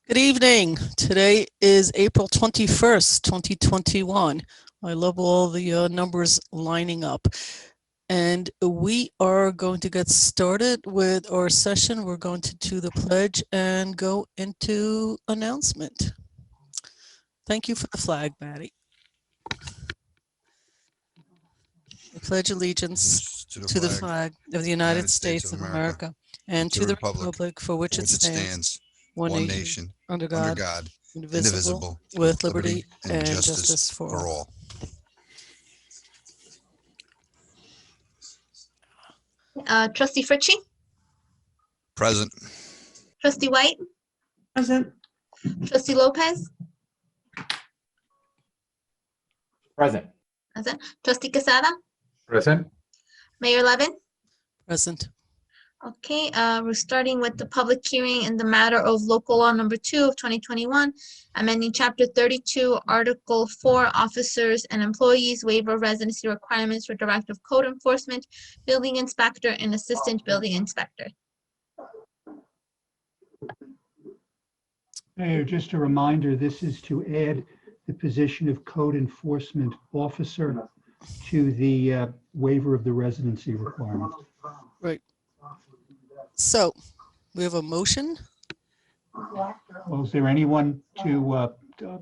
Good evening. Today is April 21st, 2021. I love all the numbers lining up. And we are going to get started with our session. We're going to do the pledge and go into announcement. Thank you for the flag, Maddie. I pledge allegiance to the flag of the United States of America and to the republic for which it stands, one nation, under God, indivisible, with liberty and justice for all. Trustee Fritchie? Present. Trustee White? Present. Trustee Lopez? Present. Present. Trustee Quesada? Present. Mayor Levin? Present. Okay, we're starting with the public hearing in the matter of local law number 2 of 2021, amending chapter 32, article 4, officers and employees waiver residency requirements for directive code enforcement, building inspector and assistant building inspector. Mayor, just a reminder, this is to add the position of code enforcement officer to the waiver of the residency requirement. Right. So we have a motion. Well, is there anyone to,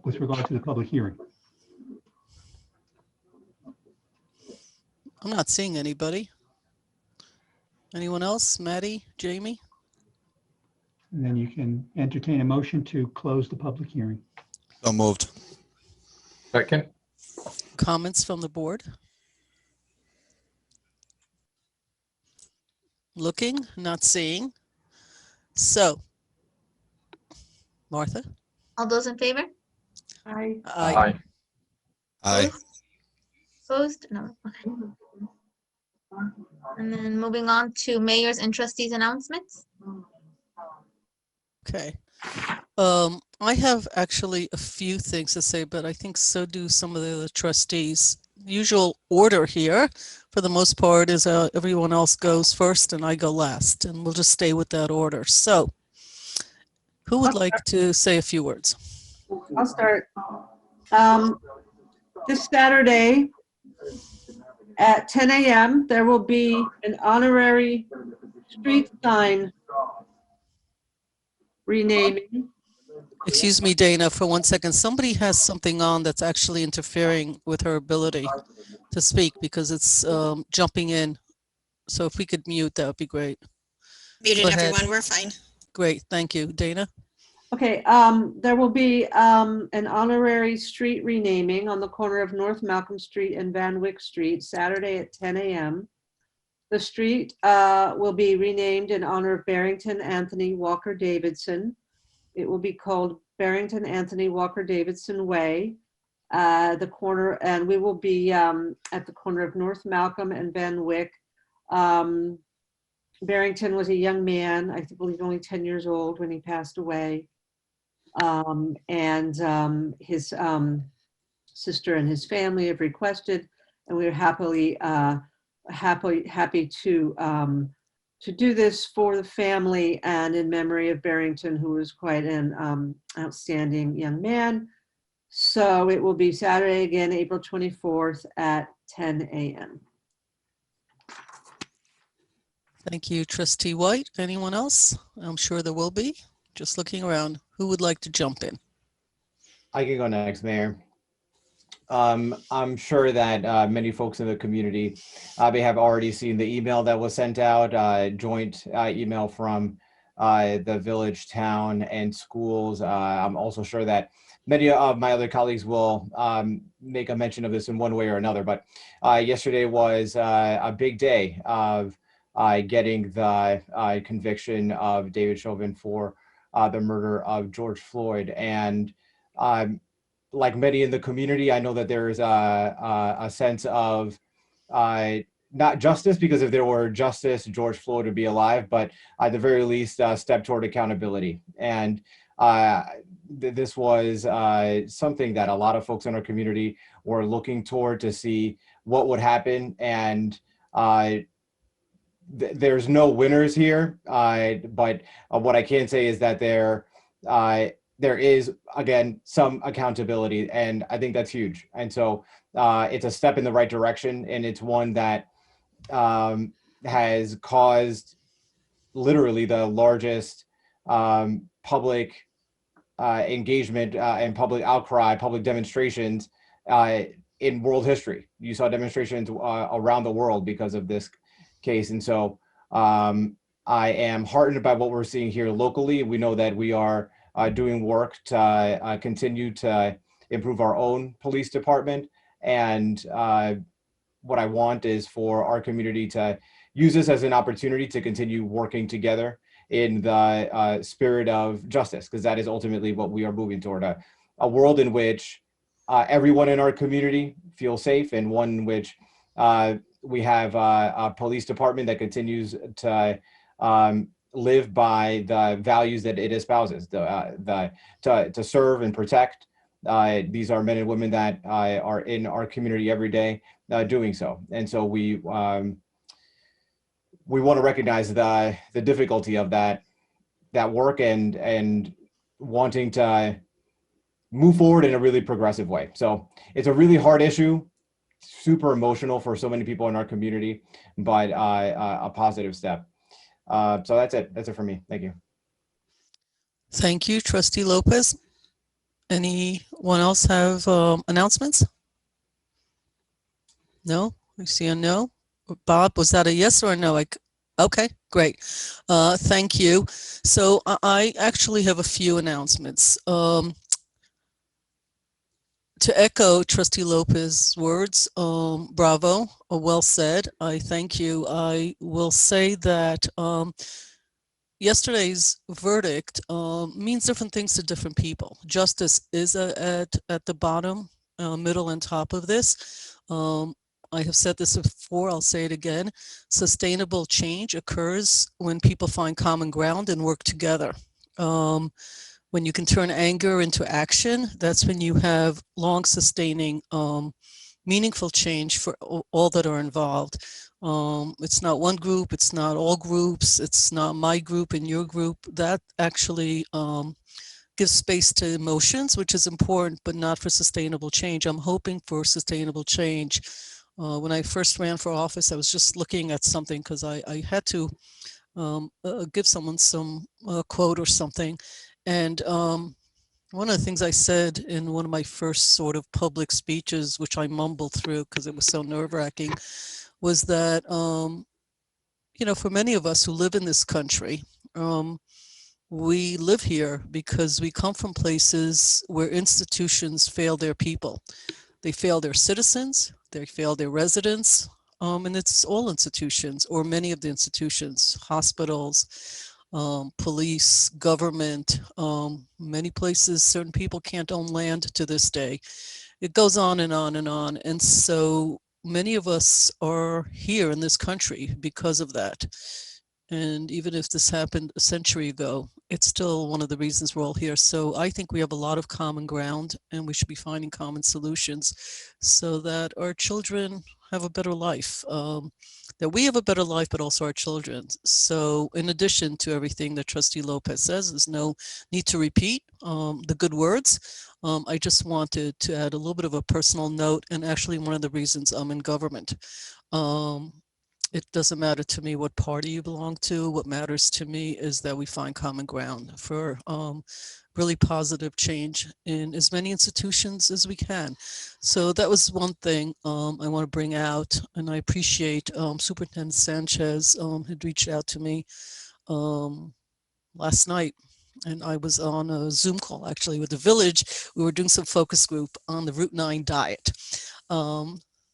with regard to the public hearing? I'm not seeing anybody. Anyone else? Maddie, Jamie? And then you can entertain a motion to close the public hearing. So moved. Second. Comments from the board? Looking, not seeing. So, Martha? All those in favor? Aye. Aye. Opposed? No. Okay. And then moving on to mayor's and trustees announcements. Okay. I have actually a few things to say, but I think so do some of the other trustees. Usual order here, for the most part, is everyone else goes first and I go last, and we'll just stay with that order. So, who would like to say a few words? I'll start. This Saturday at 10 a.m. there will be an honorary street sign renaming. Excuse me, Dana, for 1 second. Somebody has something on that's actually interfering with her ability to speak because it's jumping in. So if we could mute, that would be great. Muted everyone, we're fine. Great, thank you. Dana? Okay, there will be an honorary street renaming on the corner of North Malcolm Street and Van Wyck Street, Saturday at 10 a.m. The street will be renamed in honor of Barrington Anthony Walker Davidson. It will be called Barrington Anthony Walker Davidson Way. The corner, and we will be at the corner of North Malcolm and Van Wyck. Barrington was a young man, I believe only 10 years old when he passed away. His sister and his family have requested, and we're happy to do this for the family and in memory of Barrington, who was quite an outstanding young man. So it will be Saturday again, April 24th at 10 a.m. Thank you, Trustee White. Anyone else? I'm sure there will be. Just looking around. Who would like to jump in? I can go next, Mayor. I'm sure that many folks in the community may have already seen the email that was sent out, joint email from the village, town, and schools. I'm also sure that many of my other colleagues will make a mention of this in one way or another, but yesterday was a big day of getting the conviction of David Chauvin for the murder of George Floyd. And like many in the community, I know that there's a sense of not justice, because if there were justice, George Floyd would be alive, but at the very least, step toward accountability. And this was something that a lot of folks in our community were looking toward to see what would happen. And there's no winners here, but what I can say is that there there is, again, some accountability, and I think that's huge. And so it's a step in the right direction, and it's one that has caused literally the largest public engagement and public outcry, public demonstrations in world history. You saw demonstrations around the world because of this case. And so I am heartened by what we're seeing here locally. We know that we are doing work to continue to improve our own police department. And what I want is for our community to use this as an opportunity to continue working together in the spirit of justice, because that is ultimately what we are moving toward, a world in which everyone in our community feels safe, and one in which we have a police department that continues to live by the values that it espouses, to serve and protect. These are men and women that are in our community every day doing so. And so we want to recognize the difficulty of that work and wanting to move forward in a really progressive way. So it's a really hard issue, super emotional for so many people in our community, but a positive step. So that's it. That's it for me. Thank you. Thank you, Trustee Lopez. Anyone else have announcements? No? I see a no. Bob, was that a yes or a no? Okay, great. Thank you. So I actually have a few announcements. To echo Trustee Lopez's words, bravo, well said. I thank you. I will say that yesterday's verdict means different things to different people. Justice is at the bottom, middle, and top of this. I have said this before, I'll say it again. Sustainable change occurs when people find common ground and work together. When you can turn anger into action, that's when you have long-sustaining, meaningful change for all that are involved. It's not one group, it's not all groups, it's not my group and your group. That actually gives space to emotions, which is important, but not for sustainable change. I'm hoping for sustainable change. When I first ran for office, I was just looking at something because I had to give someone some quote or something. And one of the things I said in one of my first sort of public speeches, which I mumbled through because it was so nerve-wracking, was that, for many of us who live in this country, we live here because we come from places where institutions fail their people. They fail their citizens, they fail their residents, and it's all institutions, or many of the institutions, hospitals, police, government, many places, certain people can't own land to this day. It goes on and on and on. And so many of us are here in this country because of that. And even if this happened a century ago, it's still one of the reasons we're all here. So I think we have a lot of common ground, and we should be finding common solutions so that our children have a better life, that we have a better life, but also our children. So in addition to everything that Trustee Lopez says, there's no need to repeat the good words. I just wanted to add a little bit of a personal note, and actually one of the reasons I'm in government. It doesn't matter to me what party you belong to. What matters to me is that we find common ground for really positive change in as many institutions as we can. So that was one thing I want to bring out, and I appreciate Superintendent Sanchez had reached out to me last night, and I was on a Zoom call actually with the village. We were doing some focus group on the Route 9 diet.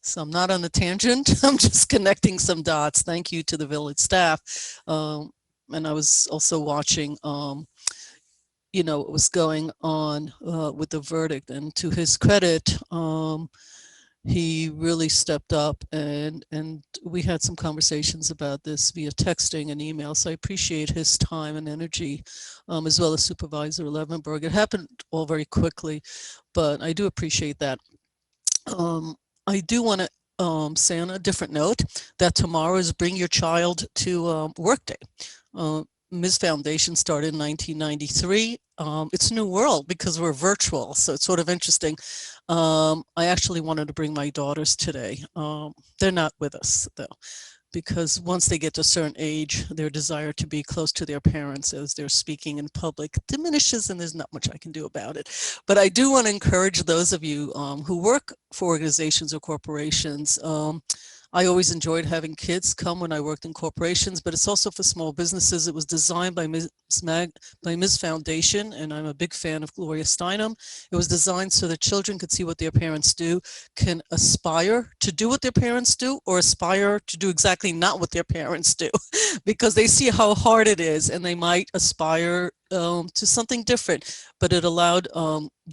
So I'm not on a tangent, I'm just connecting some dots. Thank you to the village staff. And I was also watching, what was going on with the verdict. And to his credit, he really stepped up, and we had some conversations about this via texting and email. So I appreciate his time and energy, as well as Supervisor Levenberg. It happened all very quickly, but I do appreciate that. I do want to say on a different note that tomorrow is Bring Your Child to Work Day. Ms. Foundation started in 1993. It's a new world because we're virtual, so it's sort of interesting. I actually wanted to bring my daughters today. They're not with us though, because once they get to a certain age, their desire to be close to their parents as they're speaking in public diminishes, and there's not much I can do about it. But I do want to encourage those of you who work for organizations or corporations. I always enjoyed having kids come when I worked in corporations, but it's also for small businesses. It was designed by Ms. Foundation, and I'm a big fan of Gloria Steinem. It was designed so that children could see what their parents do, can aspire to do what their parents do, or aspire to do exactly not what their parents do, because they see how hard it is, and they might aspire to something different. But it allowed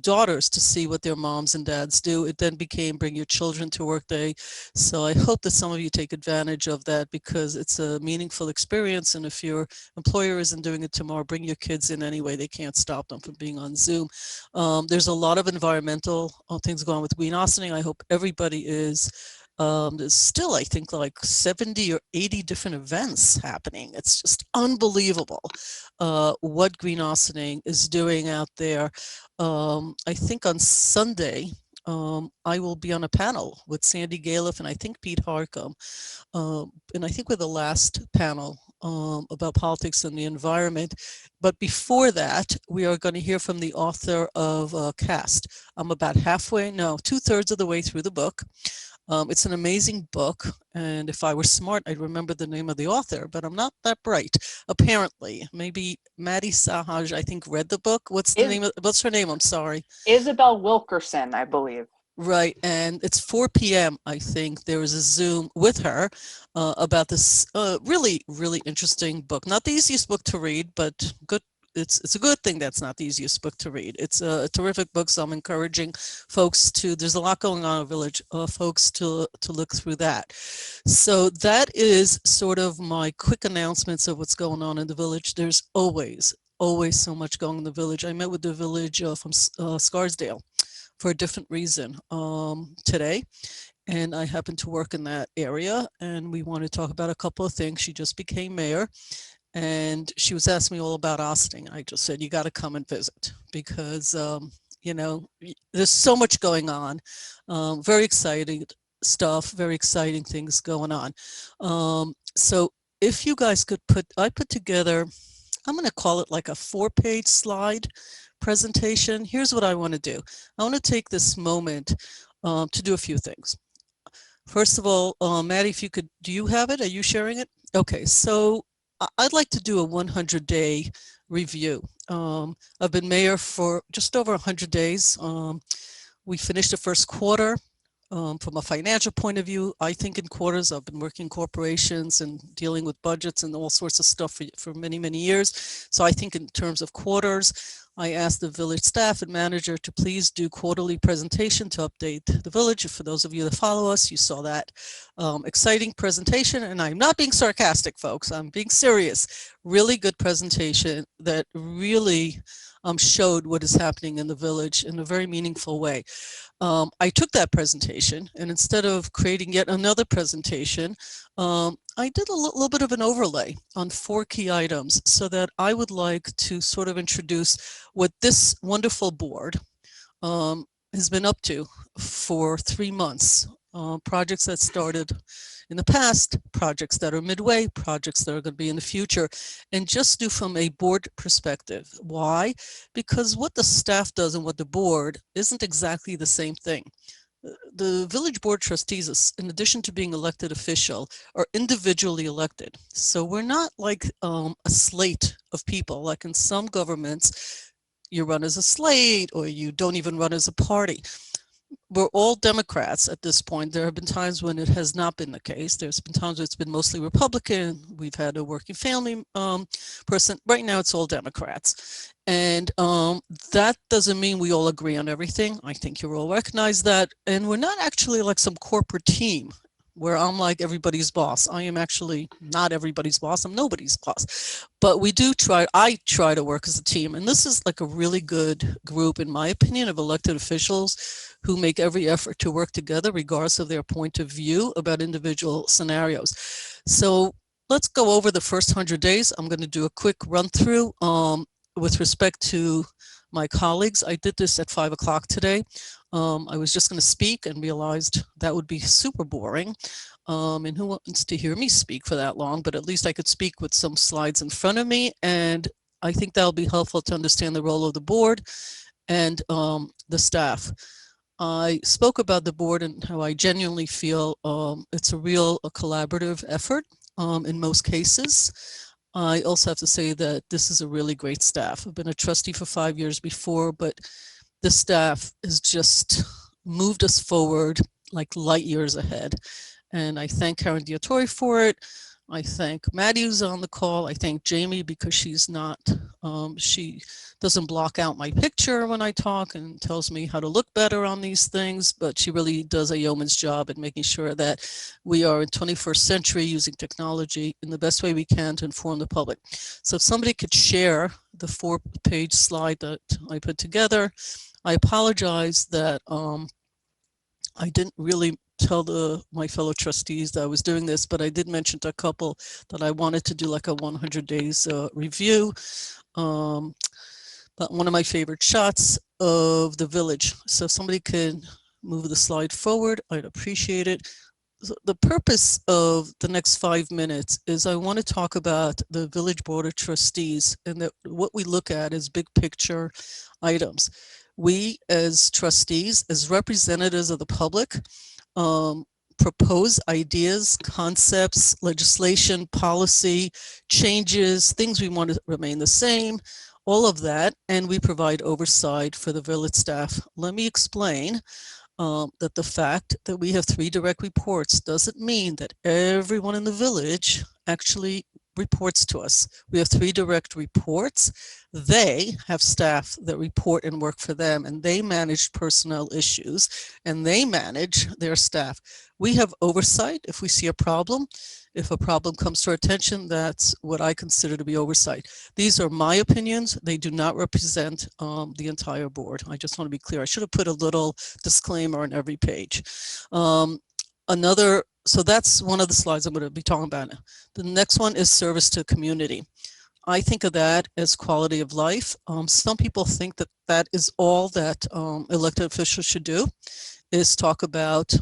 daughters to see what their moms and dads do. It then became Bring Your Children to Work Day. So I hope that some of you take advantage of that, because it's a meaningful experience. And if your employer isn't doing it tomorrow, bring your kids in anyway. They can't stop them from being on Zoom. There's a lot of environmental things going on with green austening. I hope everybody is. There's still, I think, like 70 or 80 different events happening. It's just unbelievable what green austening is doing out there. I think on Sunday, I will be on a panel with Sandy Galiff and I think Pete Harcum. And I think we're the last panel about politics and the environment. But before that, we are going to hear from the author of Caste. I'm about halfway, no, 2/3 of the way through the book. It's an amazing book, and if I were smart, I'd remember the name of the author, but I'm not that bright, apparently. Maybe Maddie Sahaj, I think, read the book. What's her name? I'm sorry. Isabel Wilkerson, I believe. Right, and it's 4 p.m., I think. There was a Zoom with her about this really, really interesting book. Not the easiest book to read, but good. It's a good thing that's not the easiest book to read. It's a terrific book, so I'm encouraging folks to, there's a lot going on in the village, folks to look through that. So that is sort of my quick announcements of what's going on in the village. There's always so much going on in the village. I met with the village from Scarsdale for a different reason today. And I happen to work in that area, and we want to talk about a couple of things. She just became mayor, and she was asking me all about austening. I just said, you got to come and visit, because, you know, there's so much going on. Very exciting stuff, very exciting things going on. So if you guys could I put together, I'm going to call it like a 4-page slide presentation. Here's what I want to do. I want to take this moment to do a few things. First of all, Maddie, if you could, do you have it? Are you sharing it? Okay, so I'd like to do a 100-day review. I've been mayor for just over 100 days. We finished the first quarter. From a financial point of view, I think in quarters. I've been working corporations and dealing with budgets and all sorts of stuff for many, many years. So I think in terms of quarters, I asked the village staff and manager to please do quarterly presentation to update the village. For those of you that follow us, you saw that exciting presentation. And I'm not being sarcastic, folks. I'm being serious. Really good presentation that really showed what is happening in the village in a very meaningful way. I took that presentation, and instead of creating yet another presentation, I did a little bit of an overlay on 4 key items, so that I would like to sort of introduce what this wonderful board has been up to for 3 months. Projects that started in the past, projects that are midway, projects that are going to be in the future, and just do from a board perspective. Why? Because what the staff does and what the board isn't exactly the same thing. The village board trustees, in addition to being elected official, are individually elected. So we're not like a slate of people, like in some governments, you run as a slate or you don't even run as a party. We're all Democrats at this point. There have been times when it has not been the case. There's been times when it's been mostly Republican. We've had a working family person. Right now, it's all Democrats. And that doesn't mean we all agree on everything. I think you all recognize that. And we're not actually like some corporate team where I'm like everybody's boss. I am actually not everybody's boss. I'm nobody's boss. But I try to work as a team. And this is like a really good group, in my opinion, of elected officials who make every effort to work together regardless of their point of view about individual scenarios. So let's go over the first 100 days. I'm going to do a quick run through with respect to my colleagues. I did this at 5 o'clock today. I was just going to speak and realized that would be super boring. And who wants to hear me speak for that long? But at least I could speak with some slides in front of me. And I think that'll be helpful to understand the role of the board and the staff. I spoke about the board and how I genuinely feel it's a collaborative effort in most cases. I also have to say that this is a really great staff. I've been a trustee for 5 years before, but the staff has just moved us forward like light years ahead. And I thank Karen Diatori for it. I thank Maddie who's on the call. I thank Jamie because she's not, she doesn't block out my picture when I talk and tells me how to look better on these things, but she really does a yeoman's job at making sure that we are in 21st century using technology in the best way we can to inform the public. So if somebody could share the 4-page slide that I put together. I apologize that I didn't really tell my fellow trustees that I was doing this, but I did mention to a couple that I wanted to do like a 100 days review. But one of my favorite shots of the village. So if somebody could move the slide forward, I'd appreciate it. So the purpose of the next 5 minutes is I want to talk about the Village Board of Trustees and that what we look at is big picture items. We as trustees, as representatives of the public, propose ideas, concepts, legislation, policy, changes, things we want to remain the same, all of that, and we provide oversight for the village staff. Let me explain that the fact that we have 3 direct reports doesn't mean that everyone in the village actually reports to us. We have 3 direct reports. They have staff that report and work for them, and they manage personnel issues, and they manage their staff. We have oversight if we see a problem. If a problem comes to our attention, that's what I consider to be oversight. These are my opinions. They do not represent the entire board. I just want to be clear. I should have put a little disclaimer on every page. So that's one of the slides I'm going to be talking about. The next one is service to community. I think of that as quality of life. Some people think that that is all that elected officials should do, is talk about,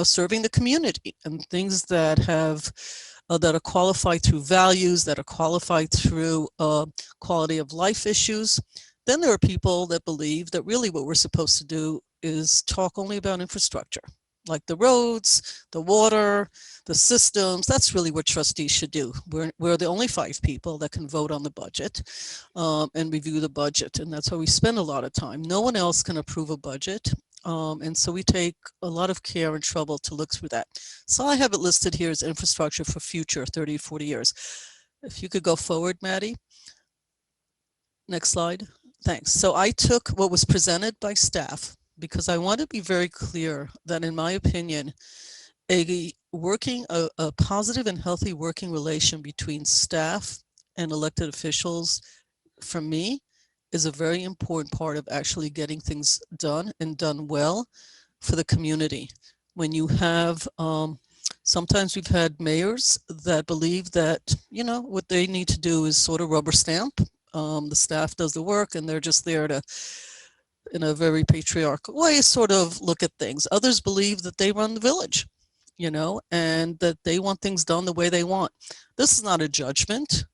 serving the community and things that have that are qualified through values, that are qualified through quality of life issues. Then there are people that believe that really what we're supposed to do is talk only about infrastructure, like the roads, the water, the systems. That's really what trustees should do. We're the only 5 people that can vote on the budget and review the budget. And that's why we spend a lot of time. No one else can approve a budget. And so we take a lot of care and trouble to look through that. So I have it listed here as infrastructure for future 30, 40 years. If you could go forward, Maddie. Next slide. Thanks. So I took what was presented by staff because I want to be very clear that, in my opinion, a positive and healthy working relation between staff and elected officials, for me, is a very important part of actually getting things done and done well for the community. When you have, sometimes we've had mayors that believe that, what they need to do is sort of rubber stamp. The staff does the work and they're just there to, in a very patriarchal way, sort of look at things. Others believe that they run the village, and that they want things done the way they want. This is not a judgment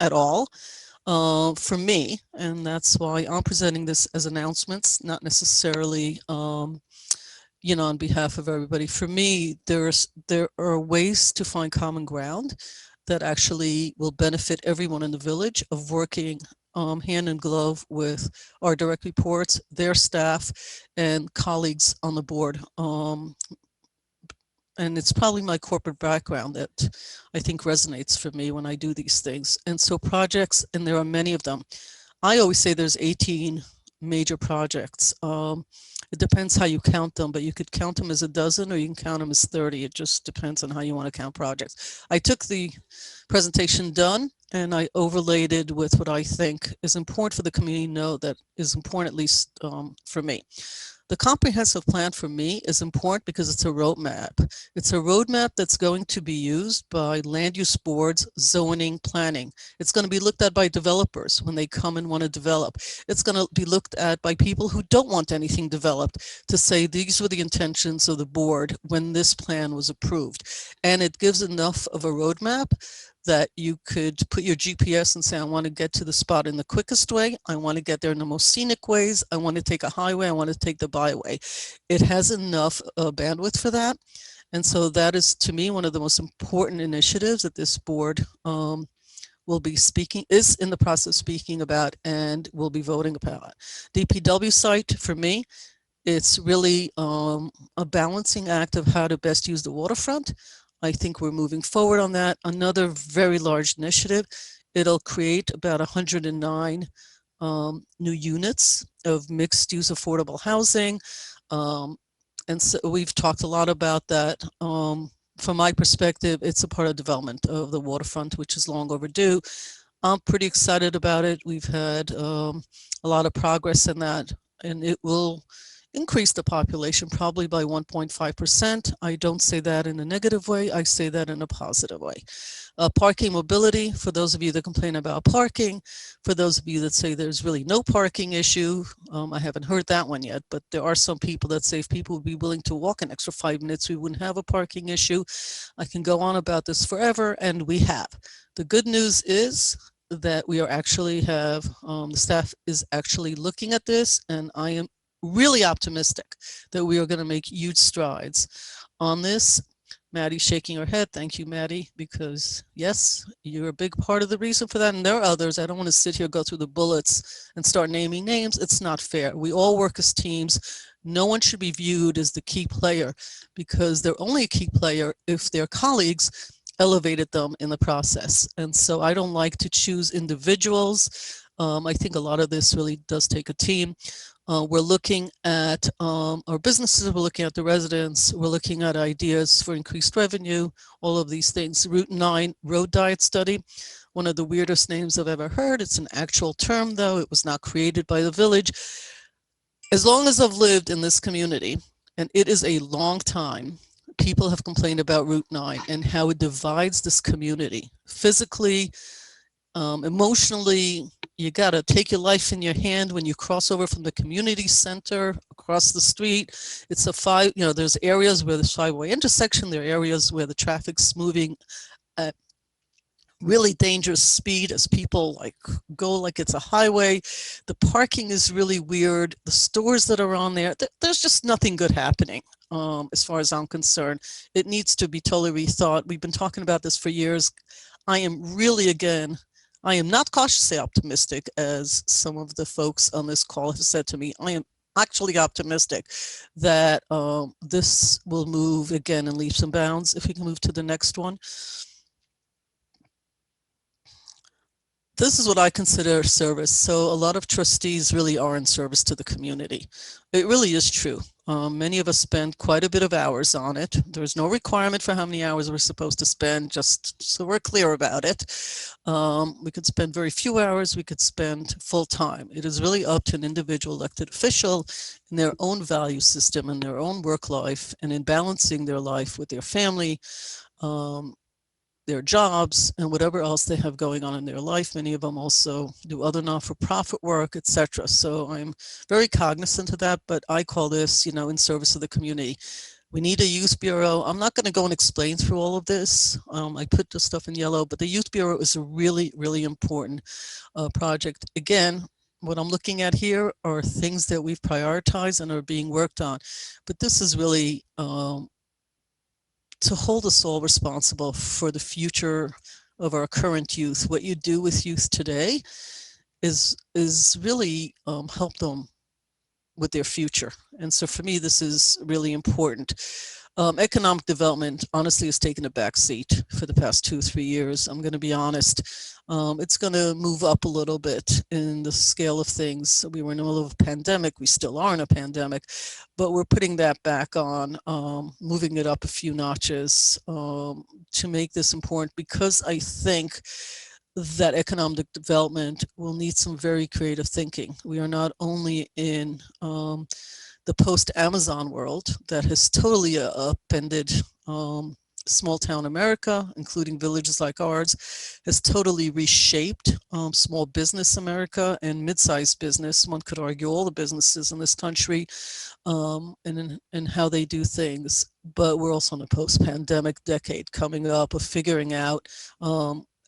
at all for me, and that's why I'm presenting this as announcements, not necessarily, on behalf of everybody. For me, there are ways to find common ground that actually will benefit everyone in the village of working hand in glove with our direct reports, their staff, and colleagues on the board. And it's probably my corporate background that I think resonates for me when I do these things. And so projects, and there are many of them. I always say there's 18 major projects. It depends how you count them, but you could count them as a dozen or you can count them as 30. It just depends on how you want to count projects. I took the presentation done, and I overlaid it with what I think is important for the community to know, that is important, at least for me. The comprehensive plan for me is important because it's a roadmap. It's a roadmap that's going to be used by land use boards, zoning, planning. It's going to be looked at by developers when they come and want to develop. It's going to be looked at by people who don't want anything developed to say these were the intentions of the board when this plan was approved. And it gives enough of a roadmap that you could put your GPS and say, I want to get to the spot in the quickest way. I want to get there in the most scenic ways. I want to take a highway. I want to take the byway. It has enough bandwidth for that. And so that is, to me, one of the most important initiatives that this board will be speaking, is in the process of speaking about, and will be voting about. DPW site, for me, it's really a balancing act of how to best use the waterfront. I think we're moving forward on that. Another very large initiative. It'll create about 109 new units of mixed use affordable housing. And so we've talked a lot about that. From my perspective, it's a part of development of the waterfront, which is long overdue. I'm pretty excited about it. We've had a lot of progress in that, and it will increase the population probably by 1.5%. I don't say that in a negative way. I say that in a positive way. Parking mobility, for those of you that complain about parking, for those of you that say there's really no parking issue, I haven't heard that one yet, but there are some people that say if people would be willing to walk an extra 5 minutes, we wouldn't have a parking issue. I can go on about this forever, and we have. The good news is that we are actually the staff is actually looking at this, and I am really optimistic that we are going to make huge strides on this. Maddie's shaking her head. Thank you, Maddie, because yes, you're a big part of the reason for that. And there are others. I don't want to sit here, go through the bullets and start naming names. It's not fair. We all work as teams. No one should be viewed as the key player, because they're only a key player if their colleagues elevated them in the process. And so I don't like to choose individuals. I think a lot of this really does take a team. We're looking at our businesses, we're looking at the residents, we're looking at ideas for increased revenue, all of these things. Route 9 road diet study, one of the weirdest names I've ever heard. It's an actual term, though. It was not created by the village. As long as I've lived in this community, and it is a long time, people have complained about Route 9 and how it divides this community physically, emotionally. You got to take your life in your hand when you cross over from the community center across the street. It's a there's areas where there's 5-way intersection. There are areas where the traffic's moving at really dangerous speed as people go like it's a highway. The parking is really weird. The stores that are on there, there's just nothing good happening. As far as I'm concerned, it needs to be totally rethought. We've been talking about this for years. I am not cautiously optimistic, as some of the folks on this call have said to me. I am actually optimistic that this will move again in leaps and bounds. If we can move to the next one. This is what I consider service. So a lot of trustees really are in service to the community. It really is true. Many of us spend quite a bit of hours on it. There's no requirement for how many hours we're supposed to spend, just so we're clear about it. We could spend very few hours, we could spend full time. It is really up to an individual elected official in their own value system and their own work life, and in balancing their life with their family, their jobs, and whatever else they have going on in their life. Many of them also do other not-for-profit work, etc. So I'm very cognizant of that, but I call this, in service of the community. We need a youth bureau. I'm not going to go and explain through all of this. I put the stuff in yellow, but the youth bureau is a really, really important project. Again, what I'm looking at here are things that we've prioritized and are being worked on, but this is really to hold us all responsible for the future of our current youth. What you do with youth today is really help them with their future. And so for me, this is really important. Economic development honestly has taken a back seat for the past 2-3 years. I'm going to be honest. It's going to move up a little bit in the scale of things. We were in the middle of a pandemic. We still are in a pandemic, but we're putting that back on, moving it up a few notches to make this important, because I think that economic development will need some very creative thinking. We are not only in the post-Amazon world that has totally upended small town America, including villages like ours, has totally reshaped small business America and mid-sized business. One could argue all the businesses in this country and how they do things. But we're also in a post-pandemic decade coming up of figuring out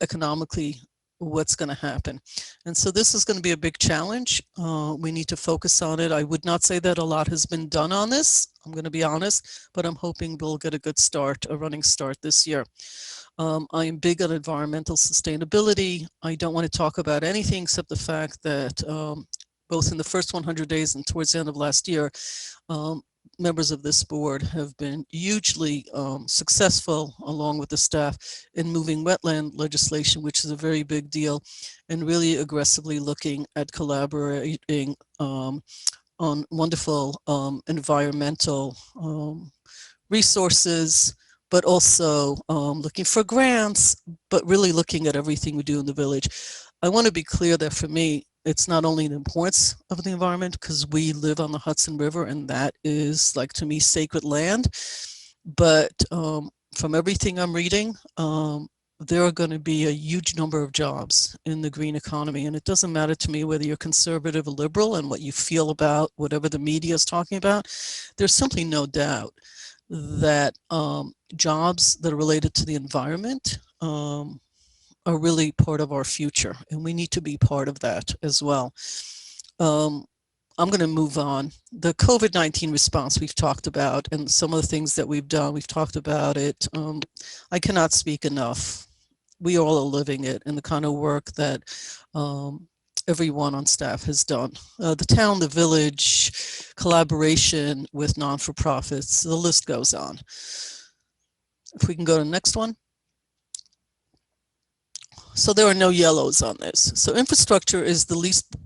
economically what's going to happen. And so this is going to be a big challenge. We need to focus on it. I would not say that a lot has been done on this, I'm going to be honest, but I'm hoping we'll get a good start, a running start this year. I am big on environmental sustainability. I don't want to talk about anything except the fact that both in the first 100 days and towards the end of last year, members of this board have been hugely successful, along with the staff, in moving wetland legislation, which is a very big deal, and really aggressively looking at collaborating on wonderful environmental resources, but also looking for grants, but really looking at everything we do in the village. I want to be clear that for me, it's not only the importance of the environment, because we live on the Hudson River and that is, like, to me, sacred land. But from everything I'm reading, there are going to be a huge number of jobs in the green economy. And it doesn't matter to me whether you're conservative or liberal and what you feel about whatever the media is talking about. There's simply no doubt that jobs that are related to the environment are really part of our future, and we need to be part of that as well. I'm going to move on. The COVID-19 response we've talked about, and some of the things that we've done, we've talked about it. I cannot speak enough. We all are living it, and the kind of work that everyone on staff has done. The town, the village, collaboration with non-for-profits, the list goes on. If we can go to the next one. So there are no yellows on this. So infrastructure is the least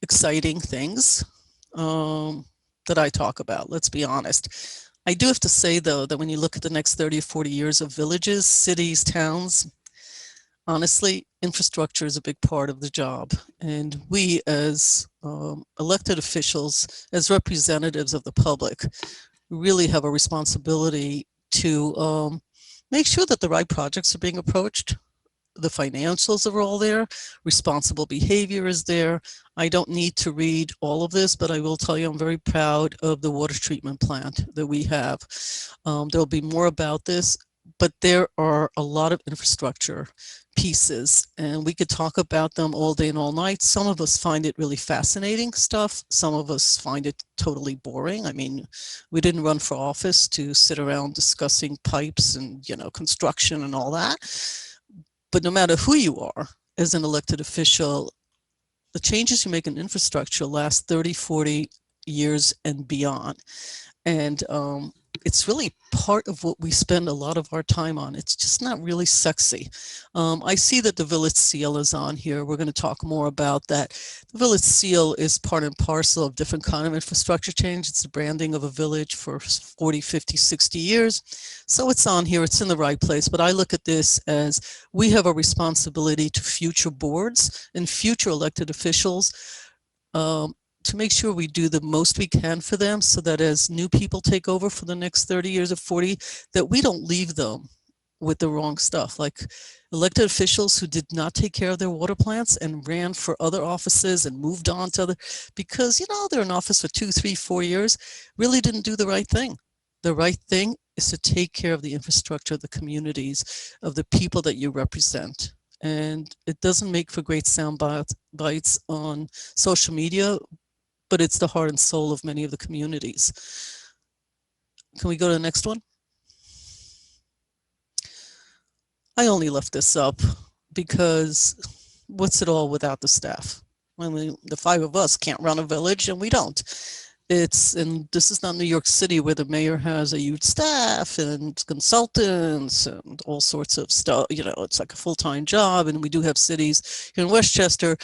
exciting things that I talk about, let's be honest. I do have to say, though, that when you look at the next 30 or 40 years of villages, cities, towns, honestly, infrastructure is a big part of the job. And we, as elected officials, as representatives of the public, really have a responsibility to make sure that the right projects are being approached. The financials are all there, responsible behavior is there. I don't need to read all of this, but I will tell you I'm very proud of the water treatment plant that we have. There'll be more about this, but there are a lot of infrastructure pieces, and we could talk about them all day and all night. Some of us find it really fascinating stuff. Some of us find it totally boring. I mean, we didn't run for office to sit around discussing pipes and, construction and all that. But no matter who you are as an elected official, the changes you make in infrastructure last 30, 40 years and beyond. And it's really part of what we spend a lot of our time on. It's just not really sexy. I see that the Village Seal is on here. We're going to talk more about that. The Village Seal is part and parcel of different kind of infrastructure change. It's the branding of a village for 40, 50, 60 years. So it's on here. It's in the right place. But I look at this as we have a responsibility to future boards and future elected officials to make sure we do the most we can for them, so that as new people take over for the next 30 years or 40, that we don't leave them with the wrong stuff. Like elected officials who did not take care of their water plants and ran for other offices and moved on to other, because, they're in office for 2, 3, 4 years, really didn't do the right thing. The right thing is to take care of the infrastructure of the communities, of the people that you represent. And it doesn't make for great sound bites on social media, but it's the heart and soul of many of the communities. Can we go to the next one? I only left this up because what's it all without the staff? I mean, the 5 of us can't run a village, and we don't. and this is not New York City where the mayor has a huge staff and consultants and all sorts of stuff. You know, it's like a full-time job. And we do have cities here in Westchester.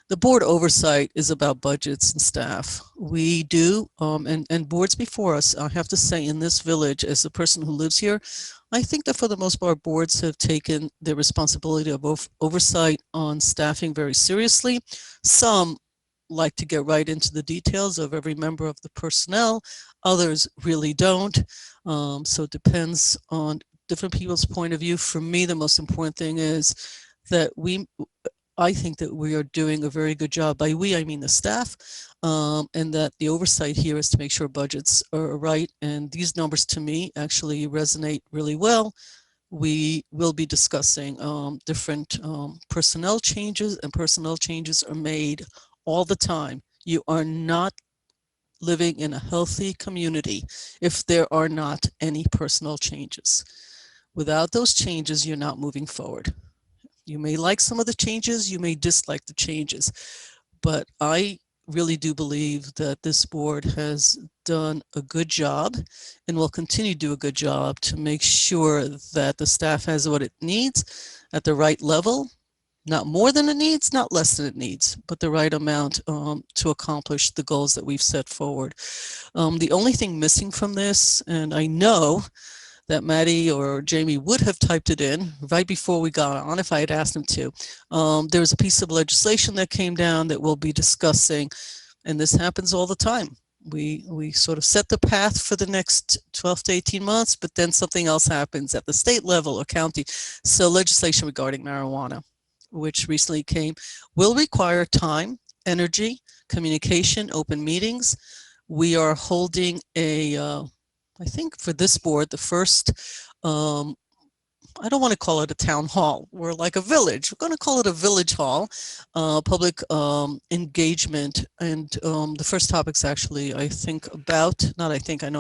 The board oversight is about budgets and staff. We do, and boards before us, I have to say, in this village, as a person who lives here, I think that for the most part, boards have taken their responsibility of oversight on staffing very seriously. Some like to get right into the details of every member of the personnel. Others really don't. So it depends on different people's point of view. For me, the most important thing is that I think that we are doing a very good job. By we, I mean the staff, and that the oversight here is to make sure budgets are right. And these numbers to me actually resonate really well. We will be discussing different personnel changes, and personnel changes are made all the time. You are not living in a healthy community if there are not any personnel changes. Without those changes, you're not moving forward. You may like some of the changes, you may dislike the changes, but I really do believe that this board has done a good job and will continue to do a good job to make sure that the staff has what it needs at the right level, not more than it needs, not less than it needs, but the right amount to accomplish the goals that we've set forward. The only thing missing from this, and I know that Maddie or Jamie would have typed it in right before we got on if I had asked them to. There was a piece of legislation that came down that we'll be discussing, and this happens all the time. We sort of set the path for the next 12 to 18 months, but then something else happens at the state level or county. So legislation regarding marijuana, which recently came, will require time, energy, communication, open meetings. We are holding I think for this board, the first, I don't want to call it a town hall. We're like a village. We're going to call it a village hall, public engagement. And the first topic's actually, I know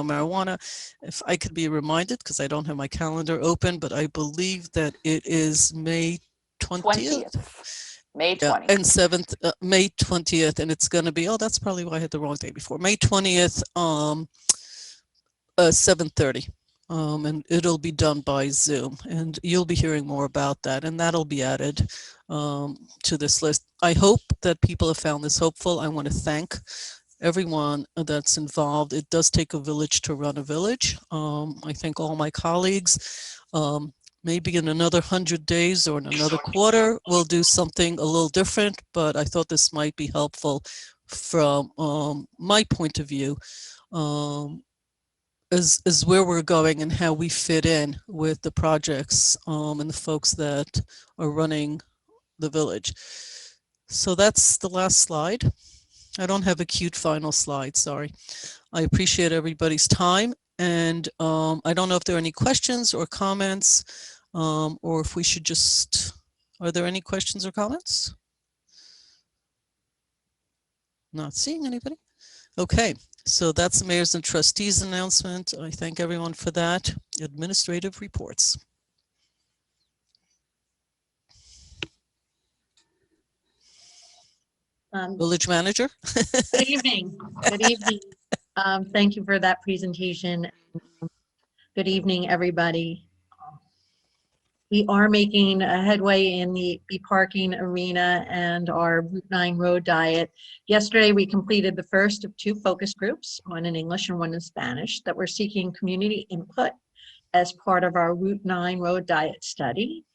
marijuana. If I could be reminded, because I don't have my calendar open, but I believe that it is May 20th. May 20th. Yeah, and 7th, May 20th. And it's going to be, that's probably why I had the wrong day before. May 20th, 7:30, and it'll be done by Zoom, and you'll be hearing more about that, and that'll be added to this list. I hope that people have found this hopeful. I want to thank everyone that's involved. It does take a village to run a village. I thank all my colleagues. Maybe in another 100 days or in another quarter, we'll do something a little different, but I thought this might be helpful from my point of view. Is where we're going and how we fit in with the projects and the folks that are running the village. So that's the last slide. I don't have a cute final slide, sorry. I appreciate everybody's time, and I don't know if there are any questions or comments, or if we should just, are there any questions or comments? Not seeing anybody. Okay. So that's the mayor's and trustees announcement. I thank everyone for that. Administrative reports. Village manager. Good evening. Good evening. Thank you for that presentation. Good evening, everybody. We are making a headway in the parking arena and our Route 9 road diet. Yesterday, we completed the first of 2 focus groups, one in English and one in Spanish, that were seeking community input as part of our Route 9 road diet study.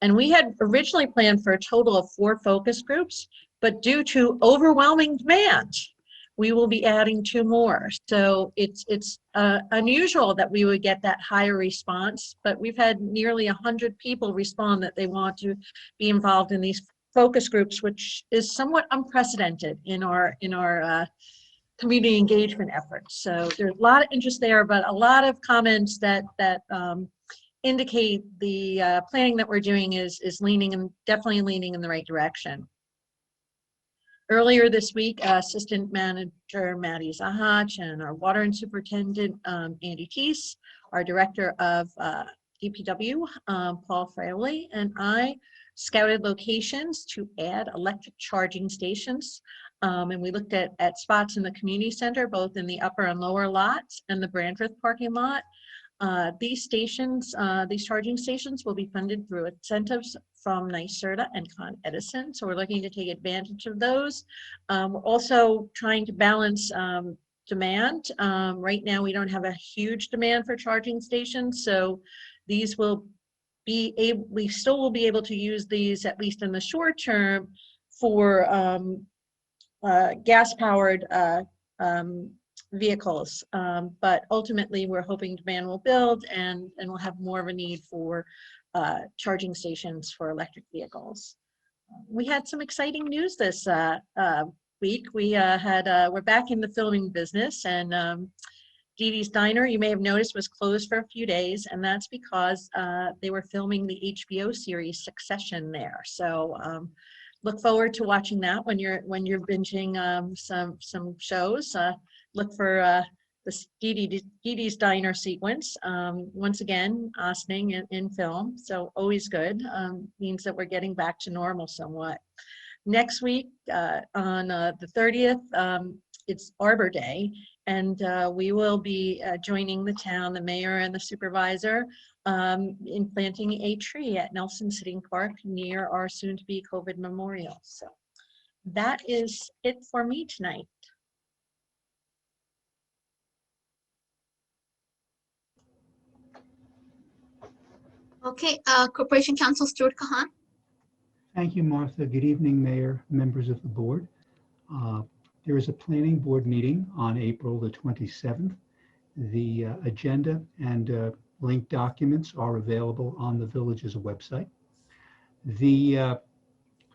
And we had originally planned for a total of 4 focus groups, but due to overwhelming demand, we will be adding 2 more. So it's unusual that we would get that higher response, but we've had nearly 100 people respond that they want to be involved in these focus groups, which is somewhat unprecedented in our community engagement efforts. So there's a lot of interest there, but a lot of comments that indicate the planning that we're doing is definitely leaning in the right direction. Earlier this week, Assistant Manager Maddie Zahach and our Water and Superintendent Andy Teese, our Director of DPW Paul Fraioli, and I scouted locations to add electric charging stations. And we looked at spots in the community center, both in the upper and lower lots and the Brandreth parking lot. These charging stations will be funded through incentives from NYSERDA and Con Edison. So we're looking to take advantage of those. We're also trying to balance demand. Right now, we don't have a huge demand for charging stations. So these will be able, we still will be able to use these, at least in the short term, for gas-powered vehicles, but ultimately we're hoping demand will build and we'll have more of a need for charging stations for electric vehicles. We had some exciting news this week. We're back in the filming business, and Dee Dee's Diner, you may have noticed, was closed for a few days, and that's because they were filming the HBO series Succession there. So look forward to watching that when you're binging some shows. Look for the Dee Dee's Diner sequence. Once again, Awning in film, so always good. Means that we're getting back to normal somewhat. Next week, on the 30th, it's Arbor Day, and we will be joining the town, the mayor and the supervisor, in planting a tree at Nelson Sitting Park near our soon-to-be COVID memorial. So that is it for me tonight. Okay, Corporation Counsel Stuart Kahan. Thank you, Martha. Good evening, Mayor, members of the board. There is a planning board meeting on April the 27th. The agenda and linked documents are available on the village's website. The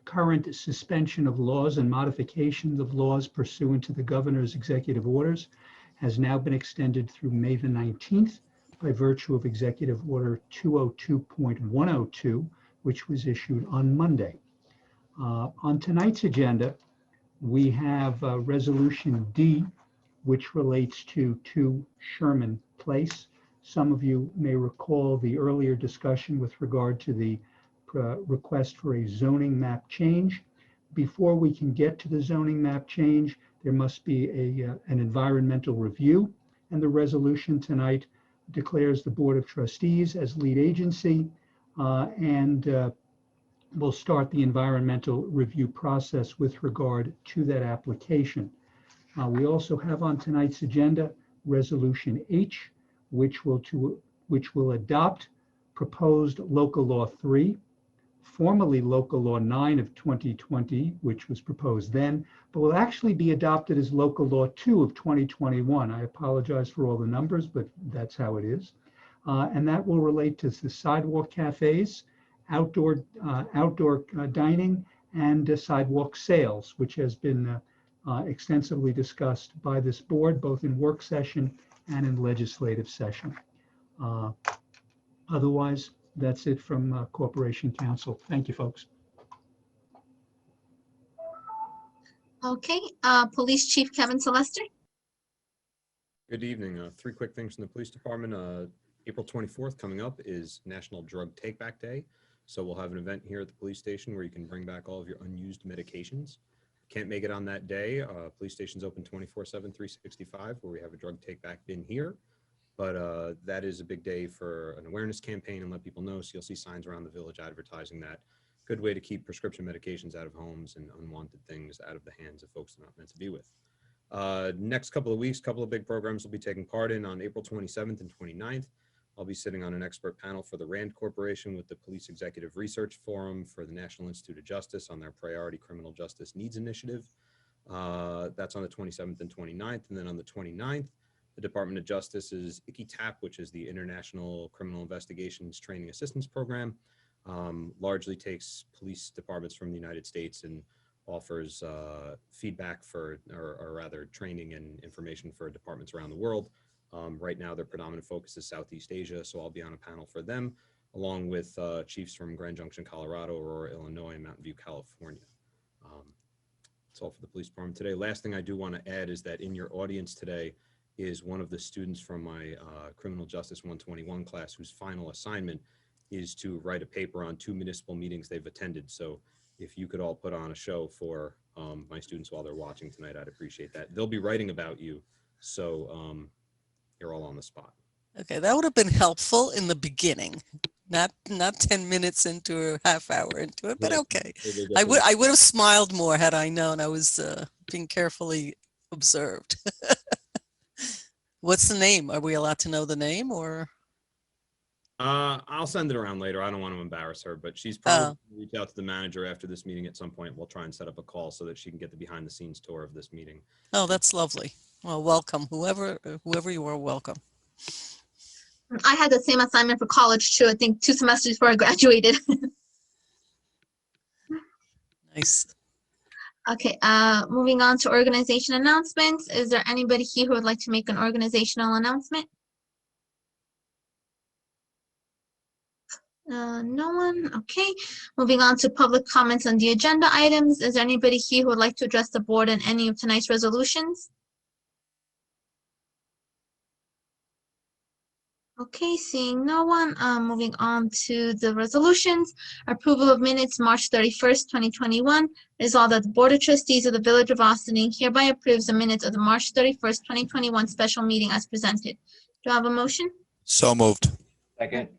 current suspension of laws and modifications of laws pursuant to the governor's executive orders has now been extended through May the 19th by virtue of Executive Order 202.102, which was issued on Monday. On tonight's agenda, we have Resolution D, which relates to 2 Sherman Place. Some of you may recall the earlier discussion with regard to the request for a zoning map change. Before we can get to the zoning map change, there must be an environmental review, and the resolution tonight declares the Board of Trustees as lead agency and will start the environmental review process with regard to that application. We also have on tonight's agenda Resolution H, which will adopt proposed Local Law 3, formerly Local Law 9 of 2020, which was proposed then, but will actually be adopted as Local Law 2 of 2021. I apologize for all the numbers, but that's how it is. And that will relate to the sidewalk cafes, outdoor dining, and sidewalk sales, which has been extensively discussed by this board, both in work session and in legislative session. Otherwise, that's it from Corporation Counsel. Thank you, folks. Okay, Police Chief Kevin Sylvester. Good evening. 3 quick things from the police department. April 24th coming up is National Drug Take Back Day. So we'll have an event here at the police station where you can bring back all of your unused medications. Can't make it on that day. Police station's open 24/7, 365, where we have a drug take back bin here. But that is a big day for an awareness campaign and let people know. So you'll see signs around the village advertising that. Good way to keep prescription medications out of homes and unwanted things out of the hands of folks they're not meant to be with. Next couple of weeks, couple of big programs we'll be taking part in. On April 27th and 29th, I'll be sitting on an expert panel for the RAND Corporation with the Police Executive Research Forum for the National Institute of Justice on their Priority Criminal Justice Needs Initiative. That's on the 27th and 29th. And then on the 29th, the Department of Justice's ICITAP, which is the International Criminal Investigations Training Assistance Program, largely takes police departments from the United States and offers feedback for, or rather training and information for departments around the world. Right now, their predominant focus is Southeast Asia, so I'll be on a panel for them, along with chiefs from Grand Junction, Colorado, Aurora, Illinois, and Mountain View, California. That's all for the police department today. Last thing I do want to add is that in your audience today is one of the students from my Criminal Justice 121 class whose final assignment is to write a paper on 2 municipal meetings they've attended. So if you could all put on a show for my students while they're watching tonight, I'd appreciate that. They'll be writing about you, so you're all on the spot. Okay, that would have been helpful in the beginning, not 10 minutes into or half hour into it, but Yeah, okay. we'll get I there. would have smiled more had I known I was being carefully observed. What's the name? Are we allowed to know the name or? I'll send it around later. I don't want to embarrass her, but she's probably going to reach out to the manager after this meeting at some point. We'll try and set up a call so that she can get the behind the scenes tour of this meeting. Oh, that's lovely. Well, welcome. Whoever you are, welcome. I had the same assignment for college too. I think 2 semesters before I graduated. Nice. Okay, moving on to organization announcements. Is there anybody here who would like to make an organizational announcement? No one. Okay, moving on to public comments on the agenda items. Is there anybody here who would like to address the board on any of tonight's resolutions? Okay, seeing no one, moving on to the resolutions. Approval of minutes, March 31st, 2021. Resolved that the Board of Trustees of the Village of Awning hereby approves the minutes of the March 31st, 2021 special meeting as presented. Do I have a motion? So moved. Second.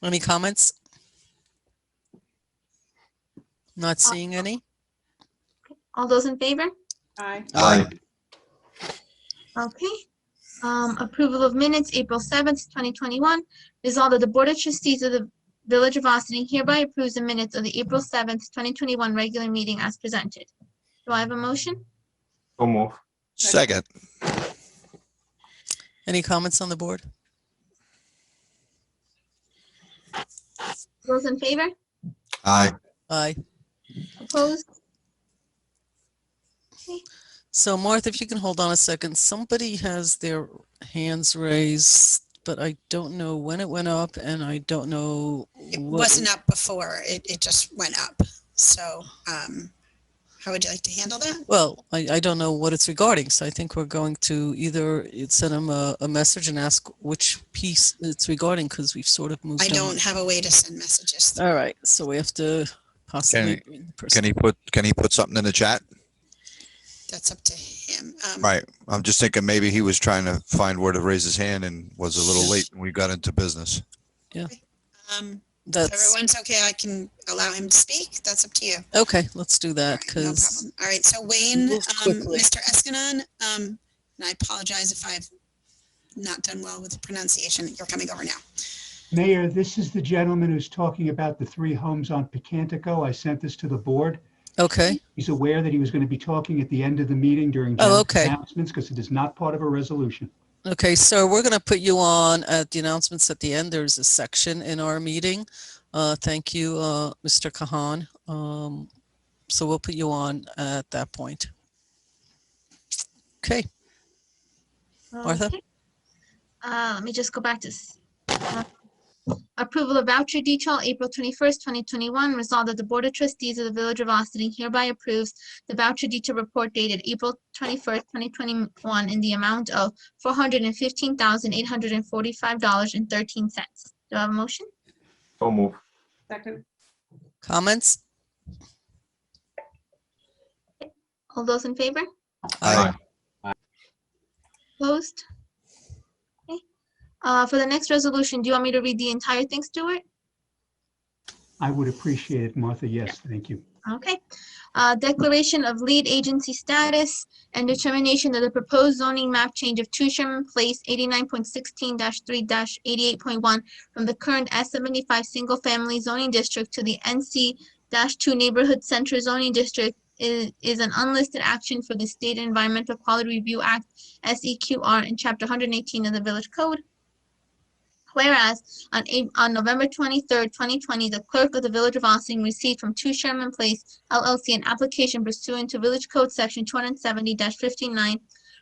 Any comments? Not seeing any? All those in favor? Aye. Aye. Okay. Approval of minutes, April 7th, 2021. Resolved that the Board of Trustees of the Village of Awning hereby approves the minutes of the April 7th, 2021 regular meeting as presented. Do I have a motion? So move. Second. Any comments on the board? Those in favor? Aye. Aye. Opposed? So Martha, if you can hold on a second, somebody has their hands raised, but I don't know when it went up and I don't know. It what- wasn't up before, it just went up. So how would you like to handle that? Well, I don't know what it's regarding, so I think we're going to either send them a message and ask which piece it's regarding, because we've sort of moved I on. don't have a way to send messages. All right, so we have to possibly bring the person. Can he put something in the chat? That's up to him. Right. I'm just thinking maybe he was trying to find where to raise his hand and was a little late when we got into business. If That's everyone's okay, I can allow him to speak. That's up to you. okay. Let's do that All right, no because problem. All right, so Wayne, Move quickly. Mr. Eskinon, and I apologize if I've not done well with the pronunciation. You're coming over now. Mayor, this is the gentleman who's talking about the 3 homes on Picantico. I sent this to the board. okay. He's aware that he was going to be talking at the end of the meeting during Oh, okay. announcements because it is not part of a resolution. Okay, so we're going to put you on at the announcements at the end. There's a section in our meeting. Thank you, Mr. Kahan. So we'll put you on at that point. Okay, Martha? Okay. Let me just go back to approval of voucher detail, April 21st, 2021. Resolved that the Board of Trustees of the Village of Awning hereby approves the voucher detail report dated April 21st, 2021 in the amount of $415,845.13. Do I have a motion? So move. Second. Comments? All those in favor? Aye. Opposed? Okay. For the next resolution, do you want me to read the entire thing, Stuart? I would appreciate it, Martha. Yes, thank you. Okay. Declaration of lead agency status and determination that the proposed zoning map change of 2 Sherman Place 89.16-3-88.1 from the current S75 single-family zoning district to the NC-2 Neighborhood Center zoning district is an unlisted action for the State Environmental Quality Review Act, SEQR, in Chapter 118 of the Village Code. Whereas on November 23rd, 2020, the clerk of the Village of Awning received from 2 Sherman Place LLC an application pursuant to Village Code Section 270-59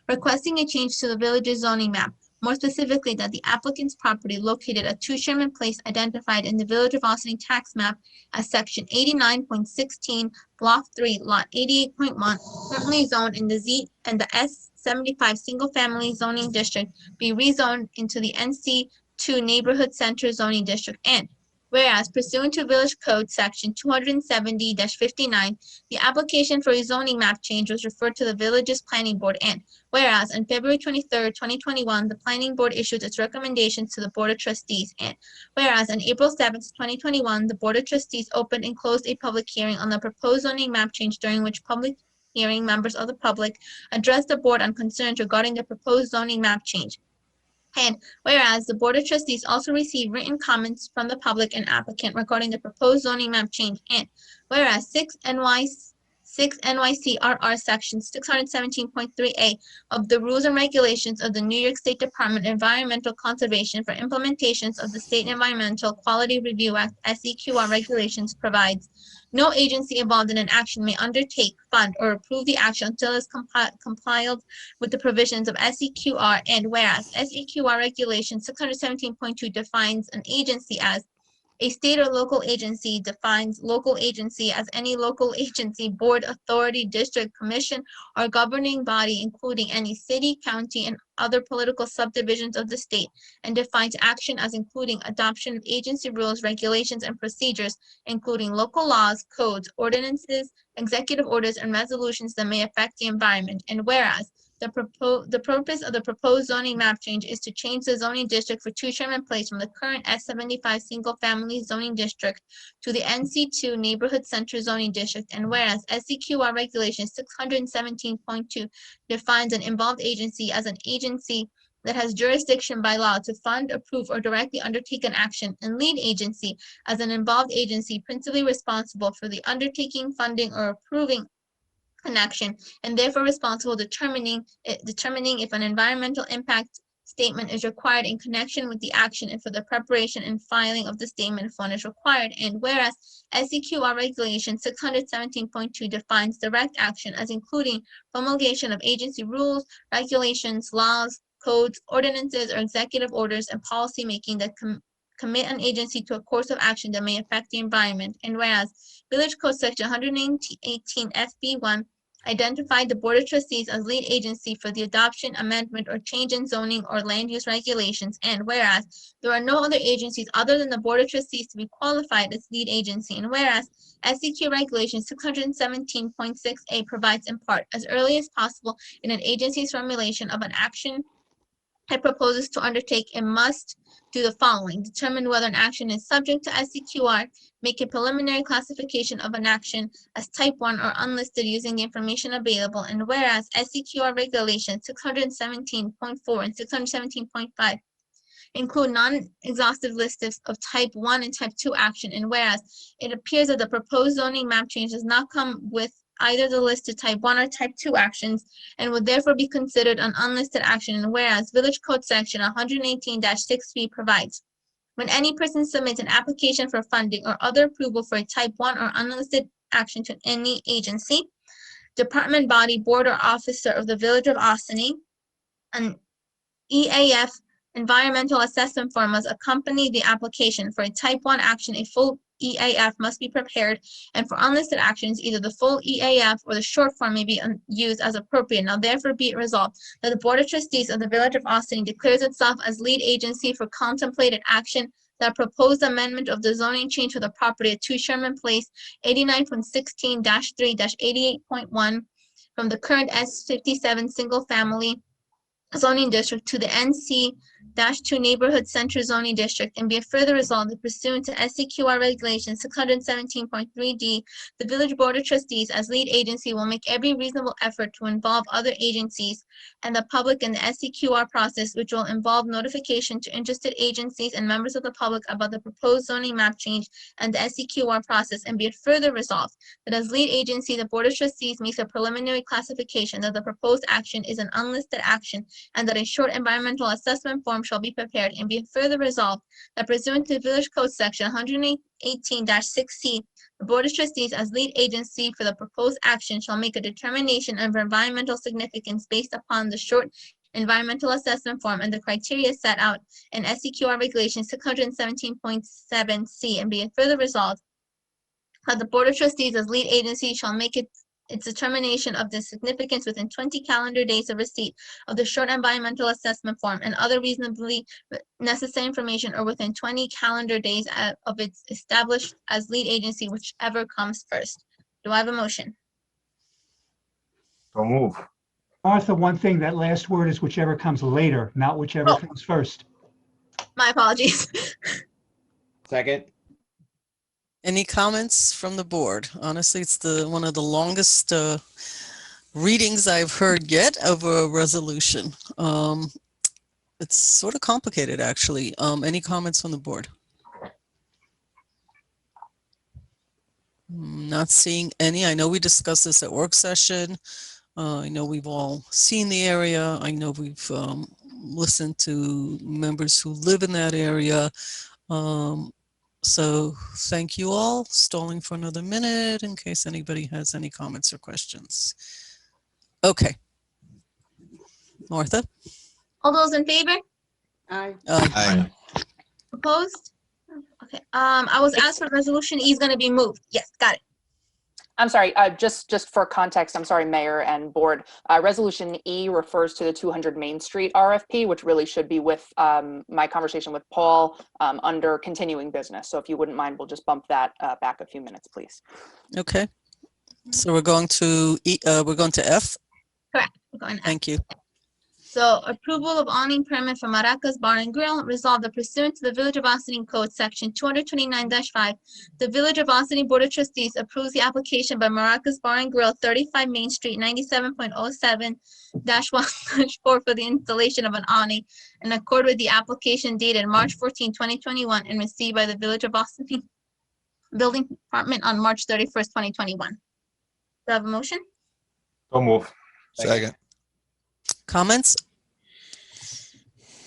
requesting a change to the village's zoning map. More specifically, that the applicant's property located at 2 Sherman Place identified in the Village of Awning tax map as Section 89.16, Block 3, Lot 88.1, currently zoned in the Z and the S75 single-family zoning district be rezoned into the NC 2 Neighborhood Center Zoning District. And whereas pursuant to Village Code Section 270-59, the application for a zoning map change was referred to the Village's Planning Board. And whereas on February 23rd, 2021, the Planning Board issued its recommendations to the Board of Trustees. And whereas on April 7th, 2021, the Board of Trustees opened and closed a public hearing on the proposed zoning map change, during which public hearing members of the public addressed the board on concerns regarding the proposed zoning map change. And whereas the Board of Trustees also received written comments from the public and applicant regarding the proposed zoning map change. And whereas 6 NYCRR Section 617.3A of the Rules and Regulations of the New York State Department of Environmental Conservation for implementations of the State Environmental Quality Review Act (SEQR) regulations provides, no agency involved in an action may undertake, fund, or approve the action until it is complied with the provisions of SEQR. And whereas SEQR Regulation 617.2 defines an agency as a state or local agency, defines local agency as any local agency, board, authority, district, commission, or governing body, including any city, county, and other political subdivisions of the state, and defines action as including adoption of agency rules, regulations, and procedures, including local laws, codes, ordinances, executive orders, and resolutions that may affect the environment. And whereas the purpose of the proposed zoning map change is to change the zoning district for 2 Sherman Place from the current S75 single-family zoning district to the NC2 Neighborhood Center Zoning District. And whereas SEQR Regulation 617.2 defines an involved agency as an agency that has jurisdiction by law to fund, approve, or directly undertake an action, and lead agency as an involved agency principally responsible for the undertaking, funding, or approving an action, and therefore responsible determining if an environmental impact statement is required in connection with the action, and for the preparation and filing of the statement if one is required. And whereas SEQR Regulation 617.2 defines direct action as including promulgation of agency rules, regulations, laws, codes, ordinances, or executive orders, and policy making that commit an agency to a course of action that may affect the environment. And whereas Village Code Section 118 FB1 identified the Board of Trustees as lead agency for the adoption, amendment, or change in zoning or land use regulations. And whereas there are no other agencies other than the Board of Trustees to be qualified as lead agency. And whereas SEQ Regulation 617.6A provides in part, as early as possible in an agency's formulation of an action it proposes to undertake, it must do the following: determine whether an action is subject to SEQR, make a preliminary classification of an action as type 1 or unlisted using the information available. And whereas SEQR Regulation 617.4 and 617.5 include non-exhaustive lists of type 1 and type 2 action, and whereas it appears that the proposed zoning map change does not come with either the listed type 1 or type 2 actions and would therefore be considered an unlisted action. And whereas Village Code Section 118-6B provides, when any person submits an application for funding or other approval for a type 1 or unlisted action to any agency, department, body, board, or officer of the Village of Awning, an EAF environmental assessment form must accompany the application. For a type 1 action, a full EAF must be prepared, and for unlisted actions, either the full EAF or the short form may be used as appropriate. Now therefore be it resolved that the Board of Trustees of the Village of Awning declares itself as lead agency for contemplated action, that proposed amendment of the zoning change for the property at 2 Sherman Place, 89.16-3-88.1 from the current S57 single family zoning district to the NC-2 Neighborhood Center Zoning District, and be it further resolved that pursuant to SEQR Regulation 617.3D, the Village Board of Trustees as lead agency will make every reasonable effort to involve other agencies and the public in the SEQR process, which will involve notification to interested agencies and members of the public about the proposed zoning map change and the SEQR process. And be it further resolved that as lead agency, the Board of Trustees makes a preliminary classification that the proposed action is an unlisted action, and that a short environmental assessment form shall be prepared. And be it further resolved that pursuant to Village Code Section 118-6C, the Board of Trustees as lead agency for the proposed action shall make a determination of environmental significance based upon the short environmental assessment form and the criteria set out in SEQR Regulation 617.7C. And be it further resolved that the Board of Trustees as lead agency shall make its its determination of the significance within 20 calendar days of receipt of the short environmental assessment form and other reasonably necessary information, or within 20 calendar days of its established as lead agency, whichever comes first. Do I have a motion? So move. Martha, one thing, that last word is whichever comes later, not whichever Oh. comes first. My apologies. Second. Any comments from the board? Honestly, it's one of the longest readings I've heard yet of a resolution. It's sort of complicated, actually. Any comments from the board? Not seeing any. I know we discussed this at work session. I know we've all seen the area. I know we've listened to members who live in that area. So thank you all. Stalling for another minute in case anybody has any comments or questions. Okay. Martha? All those in favor? Aye. Aye. Opposed? Okay, I was asked for resolution E is gonna be moved. Yes, got it. I'm sorry, just for context, I'm sorry, Mayor and Board. Resolution E refers to the 200 Main Street RFP, which really should be with my conversation with Paul under continuing business. So if you wouldn't mind, we'll just bump that back a few minutes, please. Okay. So we're going to F. Correct. We're going F. Thank you. So approval of awning permit for Maracas Bar and Grill. Resolved that pursuant to the Village of Austin Code Section 229-5, the Village of Austin Board of Trustees approves the application by Maracas Bar and Grill, 35 Main Street, 97.07-1-4 for the installation of an awning in accord with the application dated March 14, 2021, and received by the Village of Austin Building Department on March 31st, 2021. Do I have a motion? So move. Second. Comments?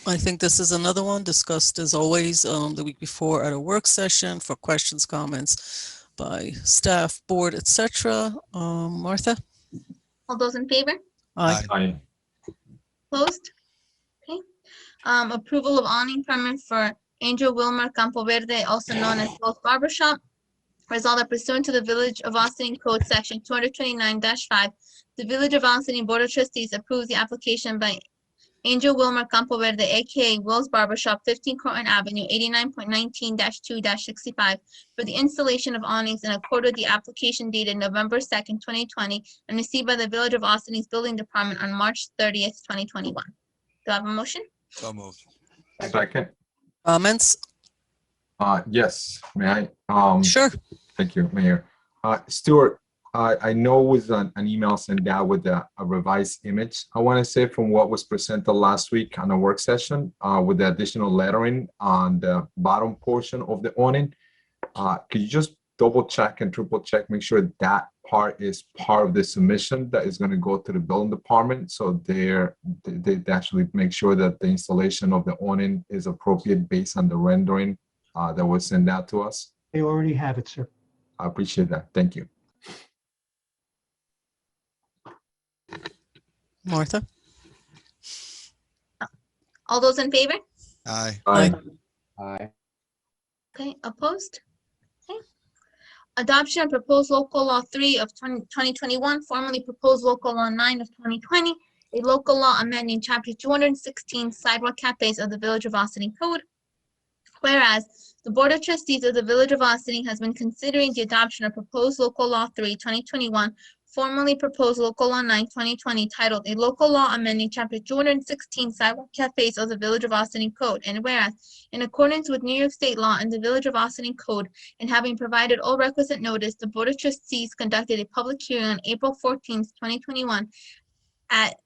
I think this is another one discussed as always the week before at a work session for questions, comments by staff, board, etc. Martha? All those in favor? Aye. Aye. Opposed? Okay. Approval of awning permit for Angel Wilmer Campo Verde, also known as Wolf Barbershop. Resolved that pursuant to the Village of Austin Code Section 229-5, the Village of Austin Board of Trustees approves the application by Angel Wilmer Campo Verde, aka Will's Barbershop, 15 Croton Avenue, 89.19-2-65, for the installation of awnings in accord with the application dated November 2nd, 2020, and received by the Village of Austin's Building Department on March 30th, 2021. Do I have a motion? So moved. Second. Comments? Yes, may I? Sure. Thank you, Mayor. Stuart, I know with an email sent out with a revised image, I want to say from what was presented last week on a work session with the additional lettering on the bottom portion of the awning. Could you just double check and triple check, make sure that part is part of the submission that is going to go to the building department, so they actually make sure that the installation of the awning is appropriate based on the rendering that was sent out to us? They already have it, sir. I appreciate that. Thank you. Martha? All those in favor? Aye. Aye. Aye. Okay, opposed? Okay. Adoption of proposed local law 3 of 2021, formerly proposed local law 9 of 2020, a local law amending chapter 216 sidewalk cafes of the Village of Austin Code. Whereas the Board of Trustees of the Village of Austin has been considering the adoption of proposed local law 3 2021, formerly proposed local law 9 2020, titled a local law amending chapter 216 sidewalk cafes of the Village of Austin Code. And whereas in accordance with New York State law and the Village of Austin Code, and having provided all requisite notice, the Board of Trustees conducted a public hearing on April 14th, 2021 at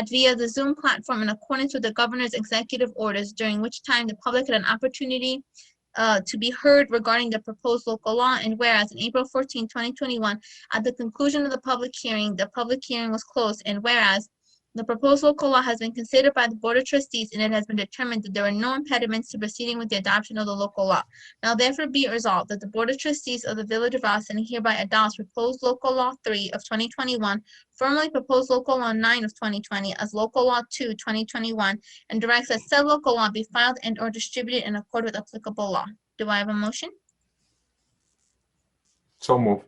via the Zoom platform in accordance with the governor's executive orders, during which time the public had an opportunity to be heard regarding the proposed local law. And whereas on April 14, 2021, at the conclusion of the public hearing was closed. And whereas the proposed local law has been considered by the Board of Trustees, and it has been determined that there are no impediments to proceeding with the adoption of the local law. Now therefore be it resolved that the Board of Trustees of the Village of Austin hereby adopts proposed local law 3 of 2021, formerly proposed local law 9 of 2020 as local law 2 2021, and directs that said local law be filed and or distributed in accord with applicable law. Do I have a motion? So move.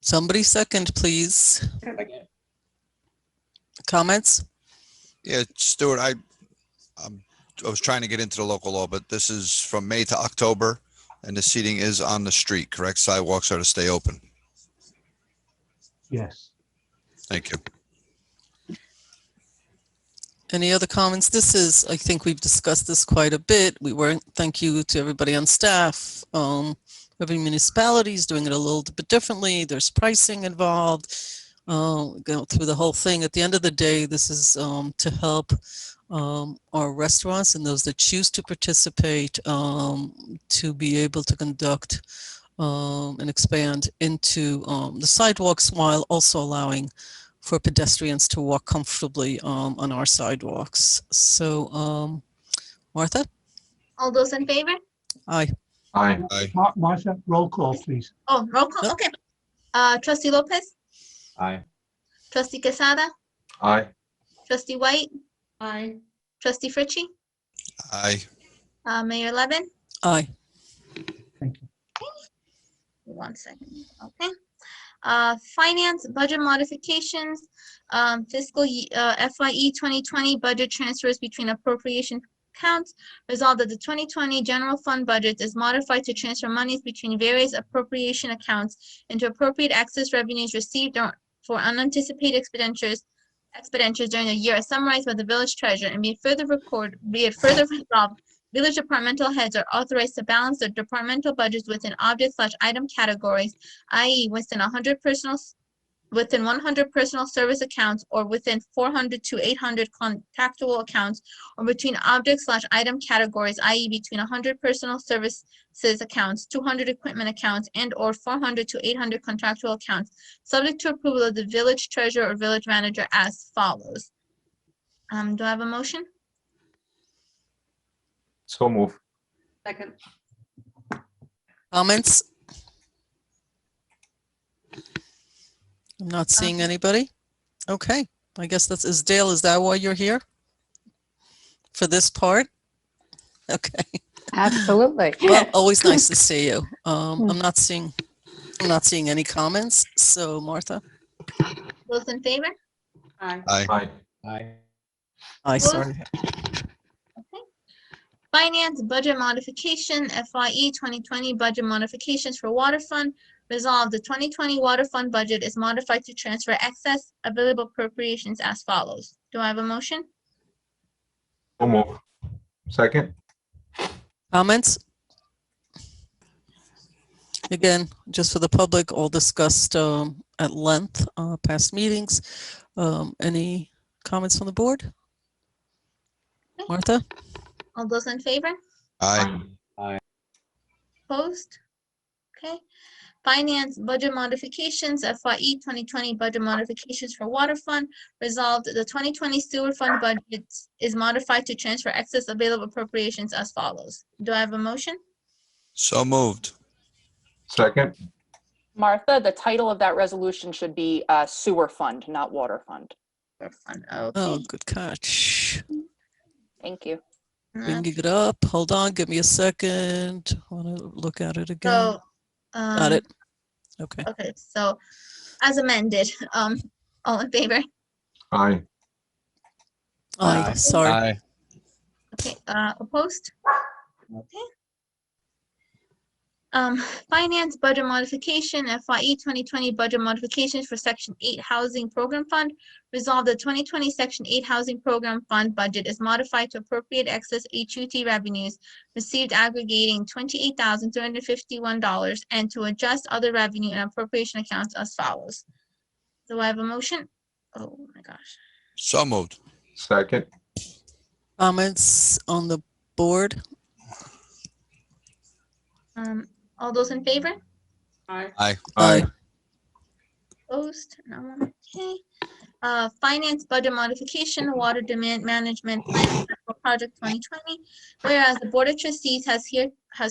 Somebody second, please. Comments? Yeah, Stuart, I was trying to get into the local law, but this is from May to October, and the seating is on the street, correct? Sidewalks are to stay open. Yes. Thank you. Any other comments? This is, I think we've discussed this quite a bit. Thank you to everybody on staff. Every municipality is doing it a little bit differently. There's pricing involved. Go through the whole thing. At the end of the day, this is to help our restaurants and those that choose to participate to be able to conduct and expand into the sidewalks while also allowing for pedestrians to walk comfortably on our sidewalks. So, Martha? All those in favor? Aye. Aye. Aye. Martha, roll call, please. Oh, roll call, Yep. okay. Trustee Lopez, Aye. trustee Quesada, Aye. trustee White, Aye. trustee Fritchie, Aye. Mayor Levin. Aye. Thank you. 1 second, okay. Finance budget modifications, fiscal FYE 2020 budget transfers between appropriation accounts. Resolved that the 2020 general fund budget is modified to transfer monies between various appropriation accounts and to appropriate excess revenues received for unanticipated expenditures during the year as summarized by the village treasurer, and be it further resolved, village departmental heads are authorized to balance their departmental budgets within object/item categories, i.e. within 100 personal service accounts or within 400 to 800 contractual accounts, or between object/item categories, i.e. between 100 personal services accounts, 200 equipment accounts, and or 400 to 800 contractual accounts, subject to approval of the village treasurer or village manager as follows. Do I have a motion? So move. Second. Comments? I'm not seeing anybody. Okay, I guess is Dale, is that why you're here? For this part? Okay. Absolutely. Well, always nice to see you. I'm not seeing any comments. So Martha? Those in favor? Aye. Aye. Aye. Aye. Aye, sorry. Finance budget modification, FYE 2020 budget modifications for water fund. Resolved, the 2020 water fund budget is modified to transfer excess available appropriations as follows. Do I have a motion? So move. Second. Comments? Again, just for the public, all discussed at length, past meetings. Any comments from the board? Martha? All those in favor? Aye. Opposed? Okay. Finance budget modifications, FYE 2020 budget modifications for water fund. Resolved, the 2020 sewer fund budget is modified to transfer excess available appropriations as follows. Do I have a motion? So moved. Second. Martha, the title of that resolution should be sewer fund, not water fund. Sewer fund, Oh, okay. good catch. Thank you. Bringing it up. Hold on, give me a second. I want to look at it again. So, Got it. Okay. okay, so as amended, all in favor? Aye. Aye, sorry. Aye. Okay, opposed? Okay. Finance budget modification, FYE 2020 budget modifications for Section 8 Housing Program Fund. Resolved, the 2020 Section 8 Housing Program Fund budget is modified to appropriate excess HUT revenues received aggregating $28,351 and to adjust other revenue and appropriation accounts as follows. Do I have a motion? Oh my gosh. So moved. Second. Comments on the board? All those in favor? Aye. Aye. Aye. Opposed? No one. Okay. Finance budget modification, water demand management plan for project 2020. Whereas the Board of Trustees has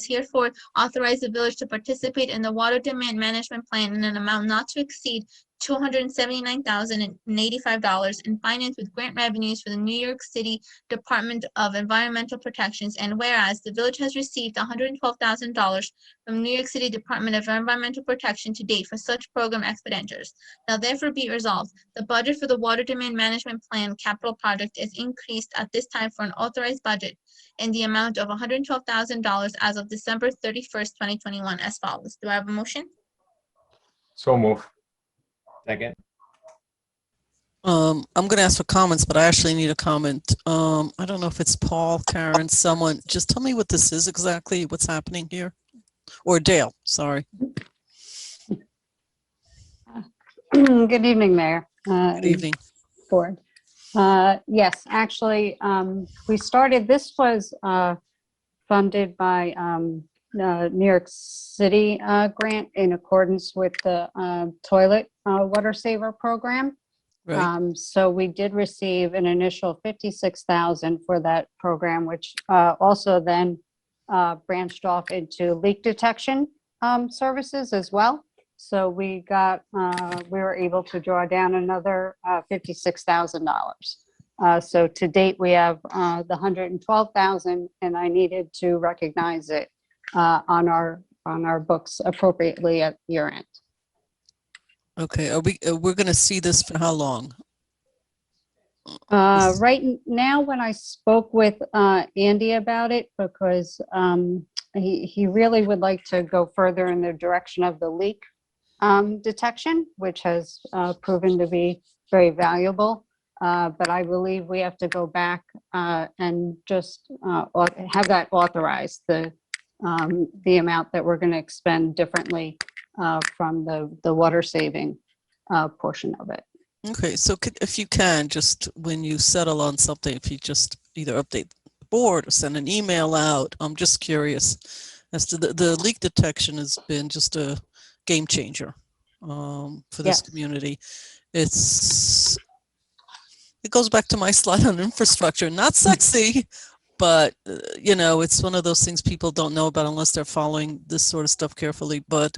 herefore authorized the village to participate in the water demand management plan in an amount not to exceed $279,085 and financed with grant revenues for the New York City Department of Environmental Protections. And whereas the village has received $112,000 from New York City Department of Environmental Protection to date for such program expenditures. Now therefore be resolved, the budget for the Water Demand Management Plan capital project is increased at this time for an authorized budget in the amount of $112,000 as of December 31st, 2021 as follows. Do I have a motion? So move. Second. I'm going to ask for comments, but I actually need a comment. I don't know if it's Paul, Karen, someone. Just tell me what this is exactly, what's happening here. Or Dale, sorry. Good evening, Mayor. Good evening. Board. Yes, actually, we started, this was funded by New York City grant in accordance with the toilet water saver program. Right. So we did receive an initial $56,000 for that program, which also then branched off into leak detection services as well. So we were able to draw down another $56,000. So to date, we have the $112,000, and I needed to recognize it on our books appropriately at year end. Okay, we're going to see this for how long? Right now, when I spoke with Andy about it, because he really would like to go further in the direction of the leak detection, which has proven to be very valuable. But I believe we have to go back and just have that authorized, the amount that we're going to expend differently from the water saving portion of it. Okay, so if you can, just when you settle on something, if you just either update the board or send an email out, I'm just curious as to the leak detection has been just a game changer for this community. It goes back to my slide on infrastructure, not sexy, but you know, it's one of those things people don't know about unless they're following this sort of stuff carefully. But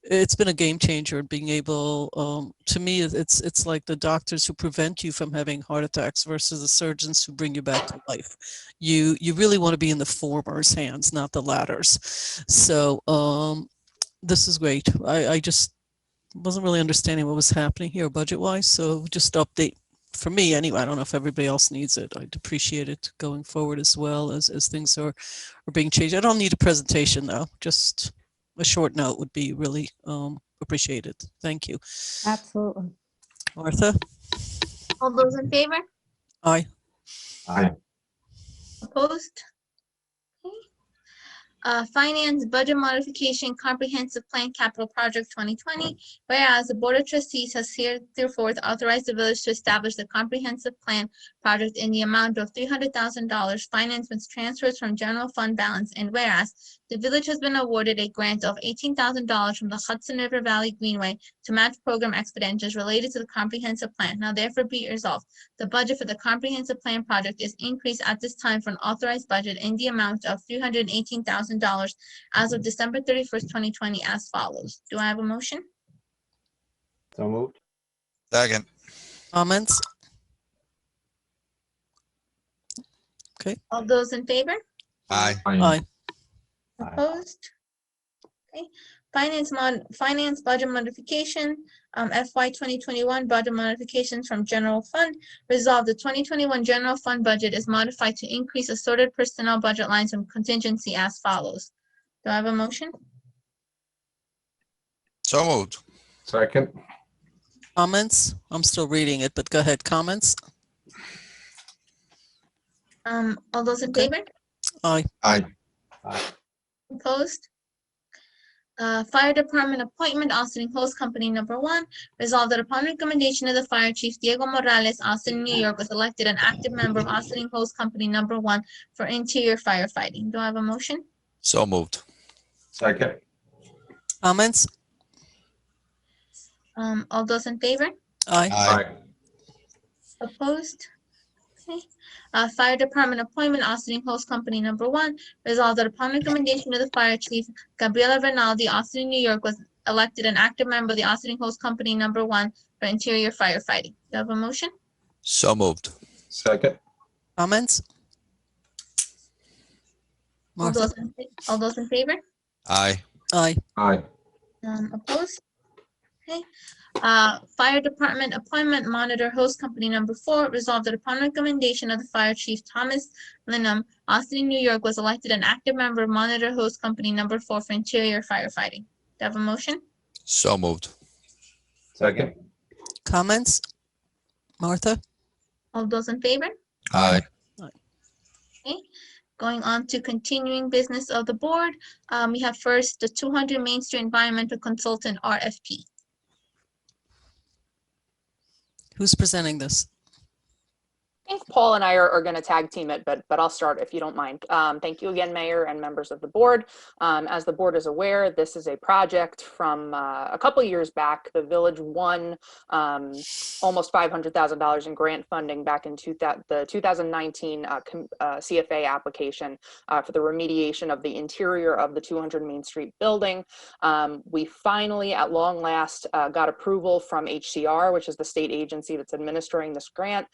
it's been a game changer being able, to me, it's like the doctors who prevent you from having heart attacks versus the surgeons who bring you back to life. You really want to be in the former's hands, not the latter's. So this is great. I just wasn't really understanding what was happening here budget-wise, so just update for me anyway. I don't know if everybody else needs it. I'd appreciate it going forward as well as things are being changed. I don't need a presentation though, just a short note would be really appreciated. Thank you. Absolutely. Martha? All those in favor? Aye. Aye. Opposed? Okay. Finance Budget Modification Comprehensive Plan Capital Project 2020, whereas the Board of Trustees has heretofore authorized the village to establish the comprehensive plan project in the amount of $300,000 financed with transfers from general fund balance, and whereas the village has been awarded a grant of $18,000 from the Hudson River Valley Greenway to match program expenditures related to the comprehensive plan. Now therefore be resolved, the budget for the comprehensive plan project is increased at this time for an authorized budget in the amount of $318,000 as of December 31st, 2020 as follows. Do I have a motion? So moved. Second. Comments? Okay. All those in favor? Aye. Aye. Opposed? Okay. Finance budget modification, FY 2021 budget modifications from general fund. Resolved, the 2021 general fund budget is modified to increase assorted personnel budget lines from contingency as follows. Do I have a motion? So moved. Second. Comments? I'm still reading it, but go ahead. Comments? All those in Okay. favor? Aye. Aye. Opposed? Fire Department appointment, Austin Host Company number 1. Resolved that upon recommendation of the Fire Chief, Diego Morales, Austin, New York, was elected an active member of Austin Host Company number 1 for interior firefighting. Do I have a motion? So moved. Second. Comments? All those in favor? Aye. Aye. Opposed? Okay. Fire Department appointment, Austin Host Company number 1. Resolved that upon recommendation of the Fire Chief, Gabriela Rinaldi, Austin, New York, was elected an active member of the Auditing Hose Company number 1 for interior firefighting. Do you have a motion? So moved. Second. Comments? All Martha? those in favor? Aye. Aye. Aye. Opposed? Okay. Fire Department Appointment Monitor Host Company number 4, resolved that upon recommendation of the Fire Chief Thomas Linham, Austin, New York was elected an active member of Monitor Host Company number 4 for interior firefighting. Do you have a motion? So moved. Second. Comments? Martha? All those in favor? Aye. Okay. Going on to continuing business of the board, we have first the 200 Main Street Environmental Consultant RFP. Who's presenting this? I think Paul and I are going to tag team it, but I'll start if you don't mind. Thank you again, Mayor and members of the board. As the board is aware, this is a project from a couple years back. The village won almost $500,000 in grant funding back in the 2019 CFA application for the remediation of the interior of the 200 Main Street building. We finally, at long last, got approval from HCR, which is the state agency that's administering this grant,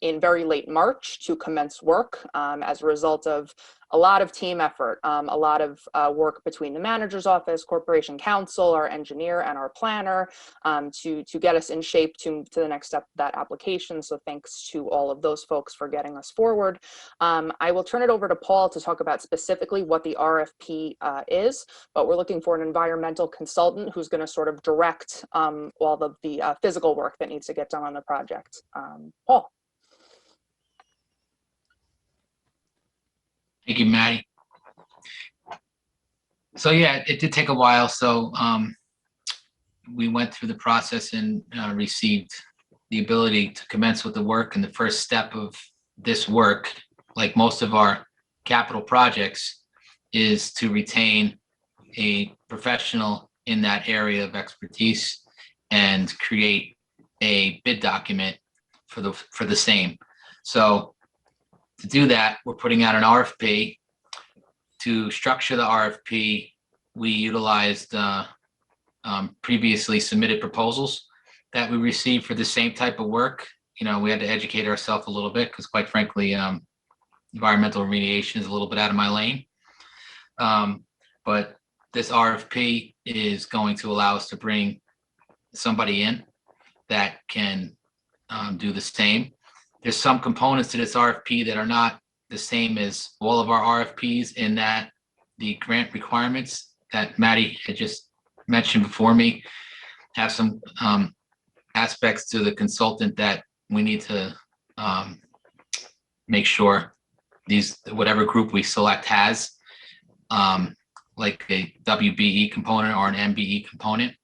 in very late March to commence work as a result of a lot of team effort, a lot of work between the manager's office, corporation counsel, our engineer, and our planner to get us in shape to the next step of that application. So thanks to all of those folks for getting us forward. I will turn it over to Paul to talk about specifically what the RFP is, but we're looking for an environmental consultant who's going to sort of direct all of the physical work that needs to get done on the project. Paul. Thank you, Maddie. So yeah, it did take a while. So we went through the process and received the ability to commence with the work. And the first step of this work, like most of our capital projects, is to retain a professional in that area of expertise and create a bid document for the same. So to do that, we're putting out an RFP. To structure the RFP, we utilized previously submitted proposals that we received for the same type of work. You know, we had to educate ourselves a little bit because, quite frankly, environmental remediation is a little bit out of my lane. But this RFP is going to allow us to bring somebody in that can do the same. There's some components to this RFP that are not the same as all of our RFPs, in that the grant requirements that Maddie had just mentioned before me have some aspects to the consultant that we need to make sure whatever group we select has, like a WBE component or an MBE component.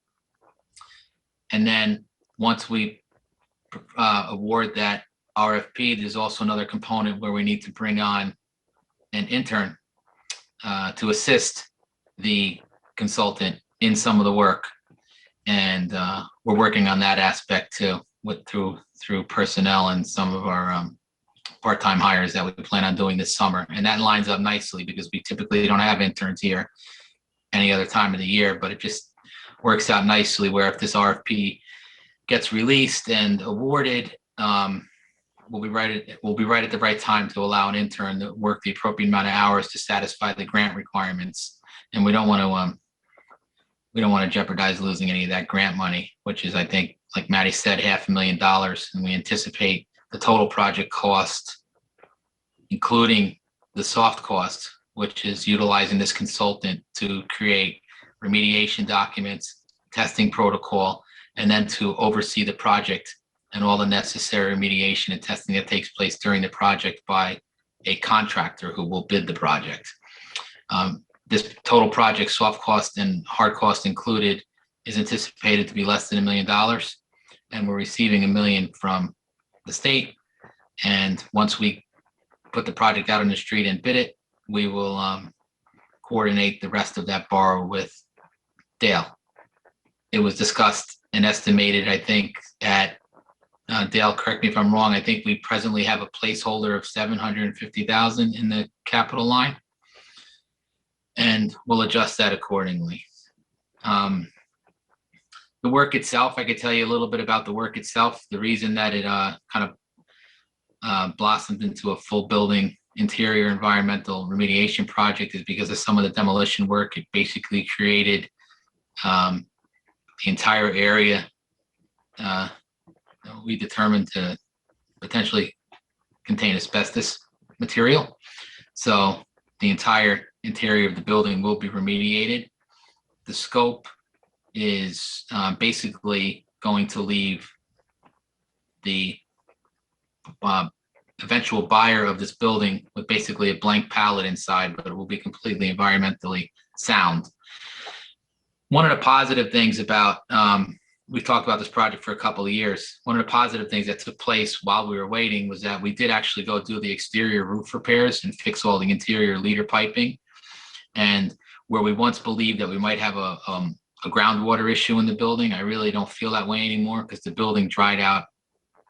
And then once we award that RFP, there's also another component where we need to bring on an intern to assist the consultant in some of the work. And we're working on that aspect too, through personnel and some of our part-time hires that we plan on doing this summer. And that lines up nicely because we typically don't have interns here any other time of the year, but it just works out nicely where if this RFP gets released and awarded, we'll be right at the right time to allow an intern to work the appropriate amount of hours to satisfy the grant requirements. And we don't want to jeopardize losing any of that grant money, which is, I think, like Maddie said, $500,000. And we anticipate the total project cost, including the soft cost, which is utilizing this consultant to create remediation documents, testing protocol, and then to oversee the project and all the necessary remediation and testing that takes place during the project by a contractor who will bid the project. This total project, soft cost and hard cost included, is anticipated to be less than $1 million. And we're receiving $1 million from the state. And once we put the project out on the street and bid it, we will coordinate the rest of that borrow with Dale. It was discussed and estimated, I think, at Dale, correct me if I'm wrong, I think we presently have a placeholder of $750,000 in the capital line, and we'll adjust that accordingly. The work itself, I could tell you a little bit about the work itself. The reason that it kind of blossomed into a full building interior environmental remediation project is because of some of the demolition work. It basically created the entire area we determined to potentially contain asbestos material. So the entire interior of the building will be remediated. The scope is basically going to leave the eventual buyer of this building with basically a blank palette inside, but it will be completely environmentally sound. One of the positive things about, we've talked about this project for a couple of years. One of the positive things that took place while we were waiting was that we did actually go do the exterior roof repairs and fix all the interior leader piping. And where we once believed that we might have a groundwater issue in the building, I really don't feel that way anymore because the building dried out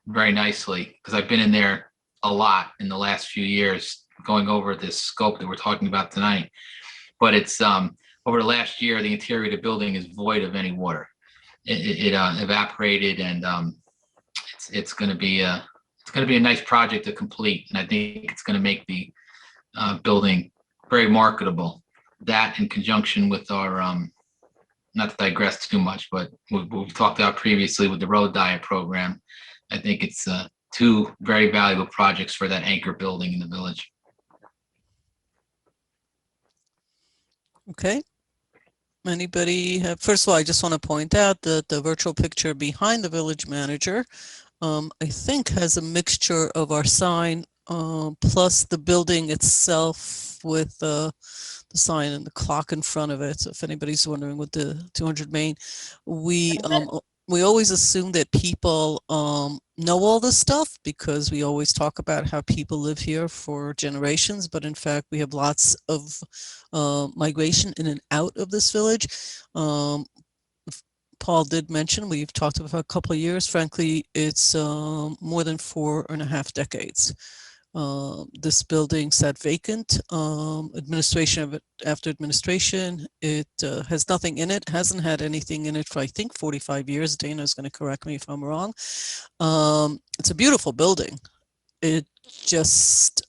very nicely, because I've been in there a lot in the last few years going over this scope that we're talking about tonight. But it's over the last year, the interior of the building is void of any water. It evaporated, and it's going to be a nice project to complete, and I think it's going to make the building very marketable. That in conjunction with our not to digress too much, but we've talked about previously with the road diet program. I think it's two very valuable projects for that anchor building in the village. Okay. Anybody have, first of all, I just want to point out that the virtual picture behind the village manager, I think has a mixture of our sign plus the building itself with the sign and the clock in front of it. So if anybody's wondering what the 200 Main, we always assume that people know all this stuff because we always talk about how people live here for generations, but in fact we have lots of migration in and out of this village. Paul did mention, we've talked about a couple of years, frankly, it's more than 4.5 decades. This building sat vacant, administration of it after administration. It has nothing in it, hasn't had anything in it for I think 45 years. Dana is going to correct me if I'm wrong. It's a beautiful building. It just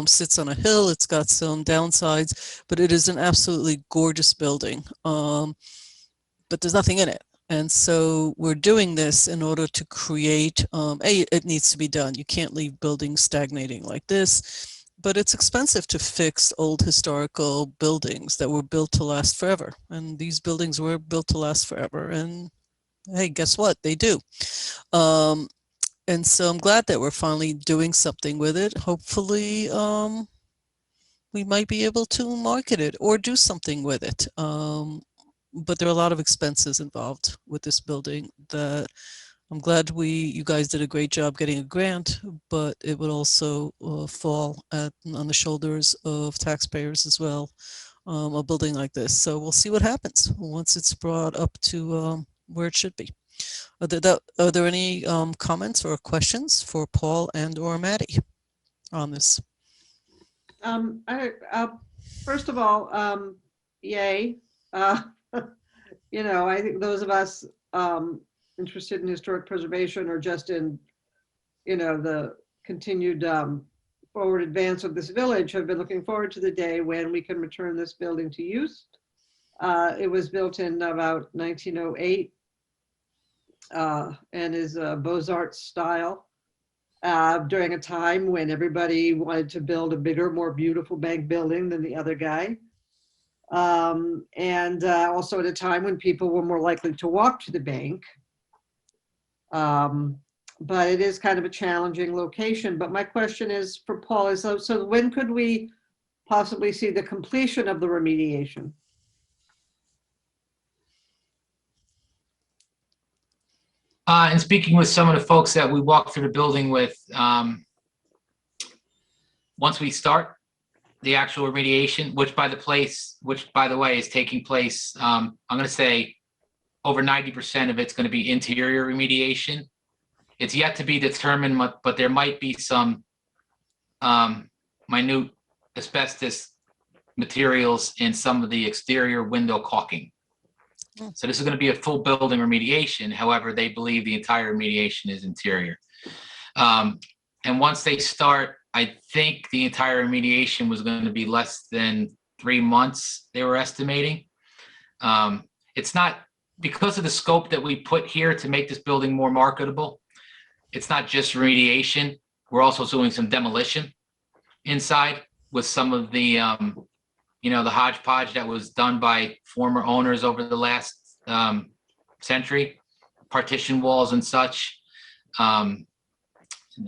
sits on a hill. It's got some downsides, but it is an absolutely gorgeous building. But there's nothing in it. And so we're doing this in order to create, it needs to be done. You can't leave buildings stagnating like this, but it's expensive to fix old historical buildings that were built to last forever. And these buildings were built to last forever. And hey, guess what? They do. And so I'm glad that we're finally doing something with it. Hopefully, we might be able to market it or do something with it. But there are a lot of expenses involved with this building that I'm glad you guys did a great job getting a grant, but it would also fall on the shoulders of taxpayers as well, a building like this. So we'll see what happens once it's brought up to where it should be. Are there any comments or questions for Paul and or Maddie on this? First of all, yay. You know, I think those of us interested in historic preservation or just in, you know, the continued forward advance of this village have been looking forward to the day when we can return this building to use. It was built in about 1908 and is a Beaux-Arts style during a time when everybody wanted to build a bigger, more beautiful bank building than the other guy. And also at a time when people were more likely to walk to the bank. But it is kind of a challenging location. But my question is for Paul is, so when could we possibly see the completion of the remediation? And speaking with some of the folks that we walked through the building with, once we start the actual remediation, which by the way is taking place, I'm going to say over 90% of it's going to be interior remediation. It's yet to be determined, but there might be some minute asbestos materials in some of the exterior window caulking. So this is going to be a full building remediation. However, they believe the entire remediation is interior. And once they start, I think the entire remediation was going to be less than 3 months, they were estimating. It's not, because of the scope that we put here to make this building more marketable, it's not just remediation. We're also doing some demolition inside with some of the, the hodgepodge that was done by former owners over the last century, partition walls and such,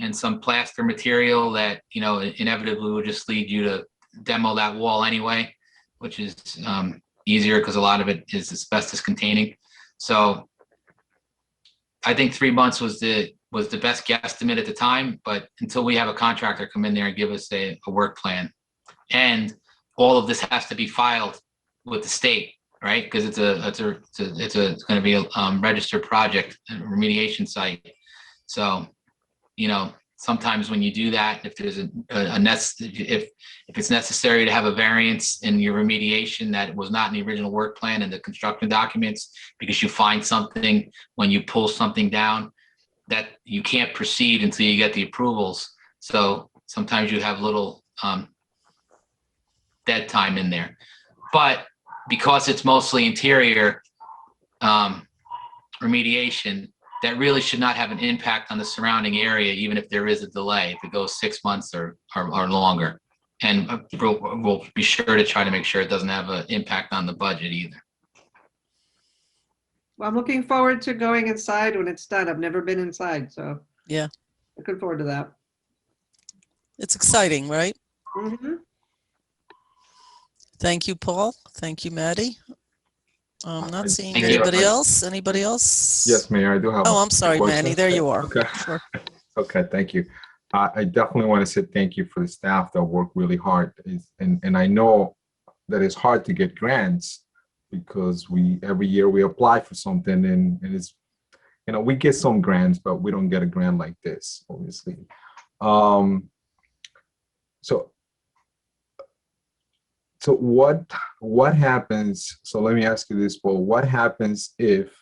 and some plaster material that, inevitably would just lead you to demo that wall anyway, which is easier because a lot of it is asbestos containing. So I think 3 months was the best guesstimate at the time, but until we have a contractor come in there and give us a work plan, and all of this has to be filed with the state, right? Because it's going to be a registered project, a remediation site. So, sometimes when you do that, if there's if it's necessary to have a variance in your remediation that was not in the original work plan and the construction documents, because you find something when you pull something down that you can't proceed until you get the approvals. So sometimes you have little dead time in there. But because it's mostly interior remediation, that really should not have an impact on the surrounding area, even if there is a delay, if it goes 6 months or longer. And we'll be sure to try to make sure it doesn't have an impact on the budget either. Well, I'm looking forward to going inside when it's done. I've never been inside, so Yeah, looking forward to that. it's exciting, right? Mm-hmm. Thank you, Paul. Thank you, Maddie. I'm not seeing Thank you. anybody else. Anybody else? Yes, Mayor, I do have. Oh, I'm sorry, question. Manny. There you are. Okay. Sure. Okay, thank you. I definitely want to say thank you for the staff that work really hard. And I know that it's hard to get grants because every year we apply for something and it's, we get some grants, but we don't get a grant like this, obviously. So what happens? So let me ask you this, Paul. What happens if,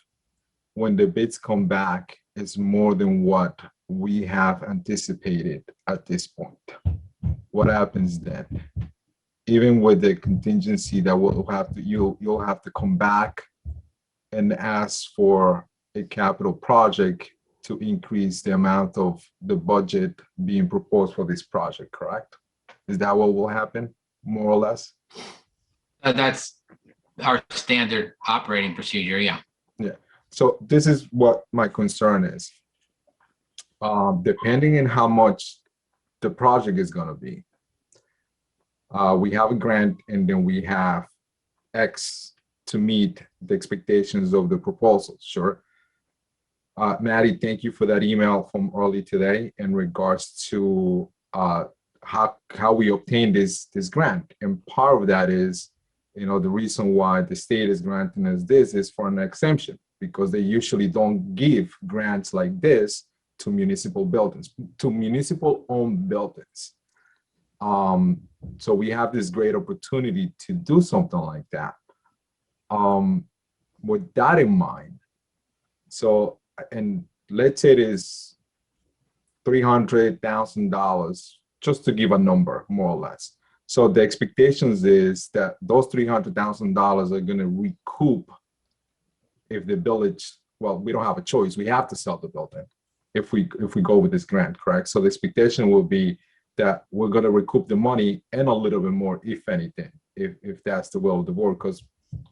when the bids come back, it's more than what we have anticipated at this point? What happens then? Even with the contingency that you'll have to come back and ask for a capital project to increase the amount of the budget being proposed for this project, correct? Is that what will happen, more or less? That's our standard operating procedure, yeah. Yeah. So this is what my concern is. Depending on how much the project is going to be, we have a grant and then we have X to meet the expectations of the proposal. Sure. Maddie, thank you for that email from early today in regards to how we obtained this grant. And part of that is, the reason why the state is granting us this is for an exemption, because they usually don't give grants like this to municipal buildings, to municipal owned buildings. So we have this great opportunity to do something like that. With that in mind, so, and let's say it is $300,000, just to give a number, more or less. So the expectations is that those $300,000 are going to recoup if the village, well, we don't have a choice. We have to sell the building if we go with this grant, correct? So the expectation will be that we're going to recoup the money and a little bit more, if anything, if that's the will of the board. Because,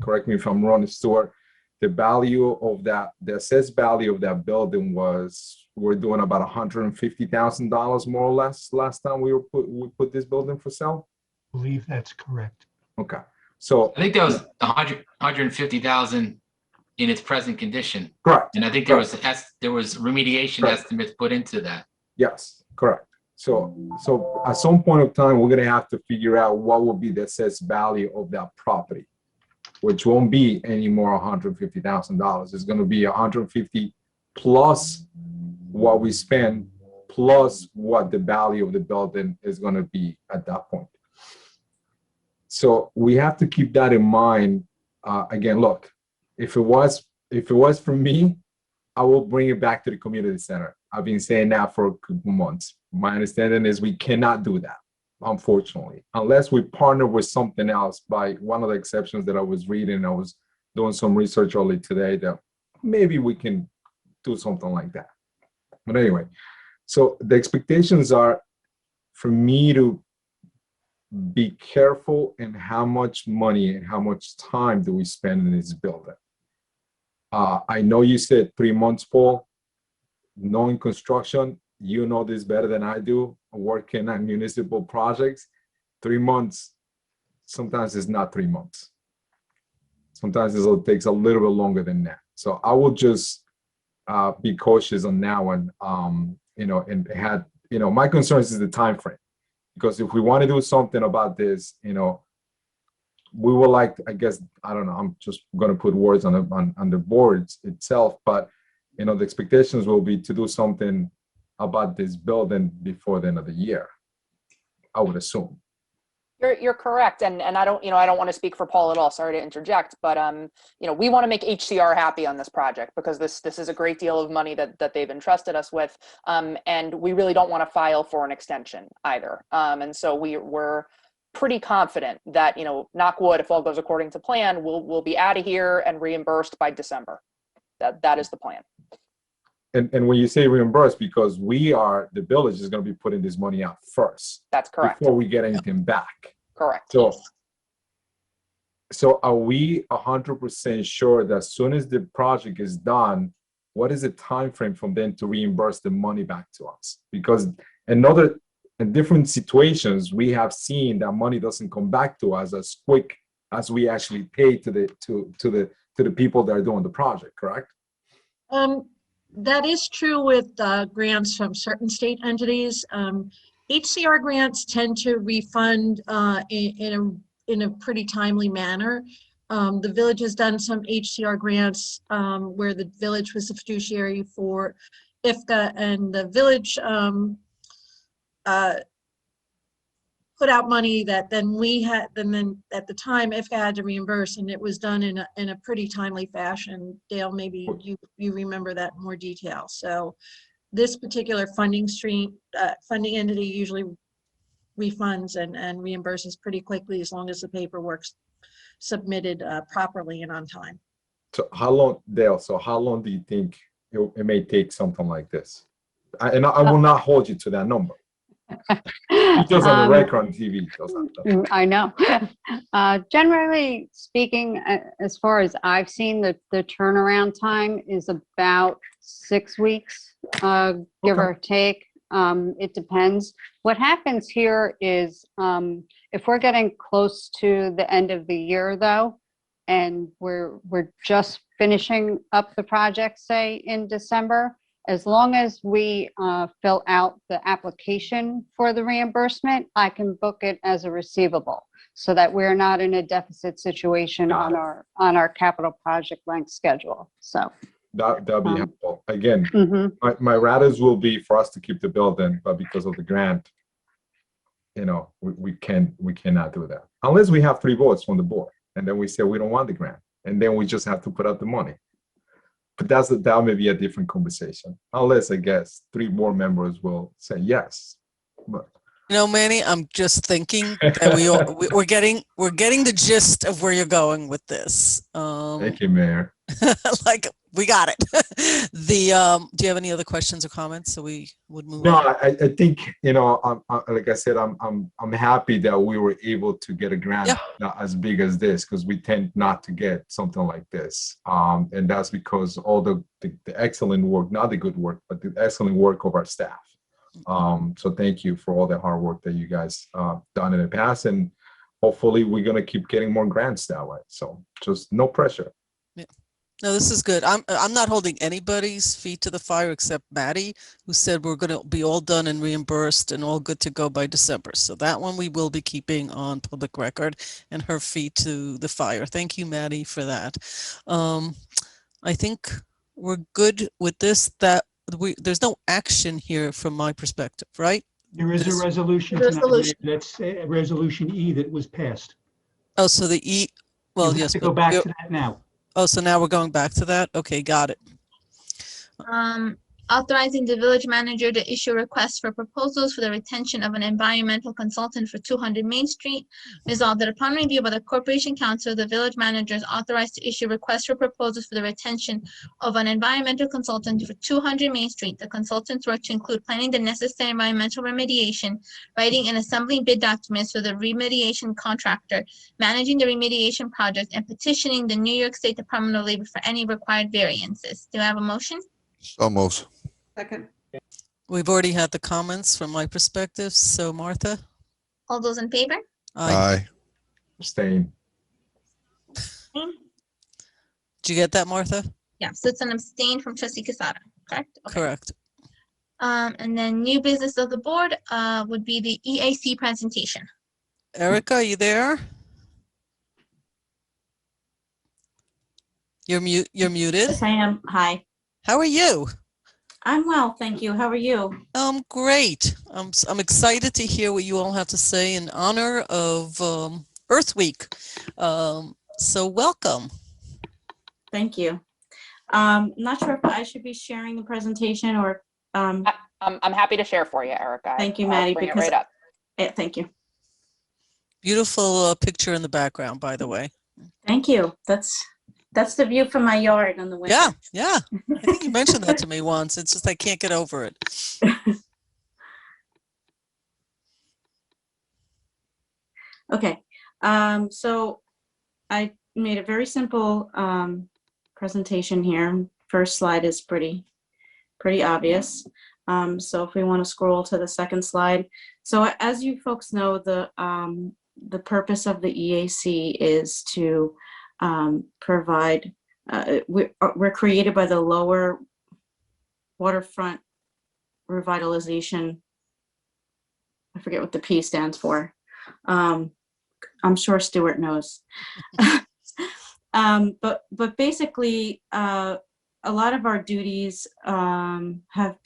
correct me if I'm wrong, Stuart, the value of that, the assessed value of that building we're doing about $150,000 more or less last time we put this building for sale. I believe that's correct. Okay, so I think that was 150,000 in its present condition. correct. And I think there was remediation Correct. estimates put into that. Yes, correct. So at some point of time, we're going to have to figure out what will be the assessed value of that property, which won't be any more $150,000. It's going to be 150 plus what we spend plus what the value of the building is going to be at that point. So we have to keep that in mind. Again, look, if it was for me, I will bring it back to the community center. I've been saying that for a couple months. My understanding is we cannot do that, unfortunately, unless we partner with something else. By one of the exceptions that I was reading, I was doing some research early today that maybe we can do something like that. But anyway, so the expectations are for me to be careful in how much money and how much time do we spend in this building. I know you said 3 months, Paul. Knowing construction, you know this better than I do, working on municipal projects. 3 months, sometimes it's not 3 months. Sometimes it takes a little bit longer than that. So I will just be cautious on that one. My concerns is the time frame, because if we want to do something about this, we will like, I guess, I don't know, I'm just going to put words on the boards itself, but the expectations will be to do something about this building before the end of the year, I would assume. You're correct, and I don't want to speak for Paul at all. Sorry to interject, but we want to make HCR happy on this project, because this is a great deal of money that they've entrusted us with, and we really don't want to file for an extension either. And so we're pretty confident that, knock wood, if all goes according to plan, we'll be out of here and reimbursed by December. That is the plan. And when you say reimbursed, because the village is going to be putting this money out first. That's correct. Before we get anything back. Correct. So are we 100% sure that as soon as the project is done, what is the time frame from then to reimburse the money back to us? Because in different situations, we have seen that money doesn't come back to us as quick as we actually pay to the people that are doing the project, correct? That is true with grants from certain state entities. HCR grants tend to refund in a pretty timely manner. The village has done some HCR grants where the village was the fiduciary for IFCA, and the village put out money that then at the time IFCA had to reimburse, and it was done in a pretty timely fashion. Dale, maybe you remember that in more detail. So this particular funding entity usually refunds and reimburses pretty quickly, as long as the paperwork's submitted properly and on time. So how long, Dale, how long do you think it may take something like this? I will not hold you to that number. Just on the record on TV. I know. Generally speaking, as far as I've seen, the turnaround time is about 6 weeks, give or take. It depends. What happens here is if we're getting close to the end of the year, though, and we're just finishing up the project, say in December, as long as we fill out the application for the reimbursement, I can book it as a receivable, so that we're not in a deficit situation on our capital project length schedule. So that'll be helpful. Again, my rattles will be for us to keep the building, but because of the grant, we cannot do that unless we have 3 votes from the board, and then we say we don't want the grant, and then we just have to put up the money. But that may be a different conversation, unless I guess 3 board members will say yes. But Manny, I'm just thinking that we're getting the gist of where you're going with this. Thank you, Mayor. Like, we got it. Do you have any other questions or comments? So we would move on. No, I think, like I said, I'm happy that we were able to get a grant as big as this, because we tend not to get something like this. And that's because all the excellent work, not the good work, but the excellent work of our staff. So thank you for all the hard work that you guys done in the past, and hopefully we're going to keep getting more grants that way. So just no pressure. Yeah. No, this is good. I'm not holding anybody's feet to the fire except Maddie, who said we're going to be all done and reimbursed and all good to go by December. So that one we will be keeping on public record, and her feet to the fire. Thank you, Maddie, for that. I think we're good with this. There's no action here from my perspective, right? There is a resolution tonight. That's Resolution E that was passed. Oh, so the E. Well, you yes. have to go back to that now. Oh, so now we're going back to that? Okay, got it. Authorizing the village manager to issue requests for proposals for the retention of an environmental consultant for 200 Main Street. Resolved that upon review by the Corporation Council, the village manager is authorized to issue requests for proposals for the retention of an environmental consultant for 200 Main Street. The consultant's work to include planning the necessary environmental remediation, writing and assembling bid documents for the remediation contractor, managing the remediation project, and petitioning the New York State Department of Labor for any required variances. Do I have a motion? So moves. Second. We've already had the comments from my perspective. So Martha? All those in favor? Aye. Abstain. Did you get that, Martha? Yeah, so it's an abstain from trustee Quesada, correct? Okay. Correct. And then new business of the board would be the EAC presentation. Erica, are you there? You're muted. Yes, I am. Hi. How are you? I'm well, thank you. How are you? Great. I'm excited to hear what you all have to say in honor of Earth Week. So welcome. Thank you. Not sure if I should be sharing the presentation or. I'm happy to share for you, Erica. Thank you, I'll Maddie. bring it Because right up. yeah, thank you. Beautiful picture in the background, by the way. Thank you. That's the view from my yard on the window. Yeah. I think you mentioned that to me once. It's just I can't get over it. Okay. So I made a very simple presentation here. First slide is pretty obvious. So if we want to scroll to the second slide. So as you folks know, the purpose of the EAC is to provide, we're created by the Lower Waterfront Revitalization. I forget what the P stands for. I'm sure Stuart knows. But basically, a lot of our duties have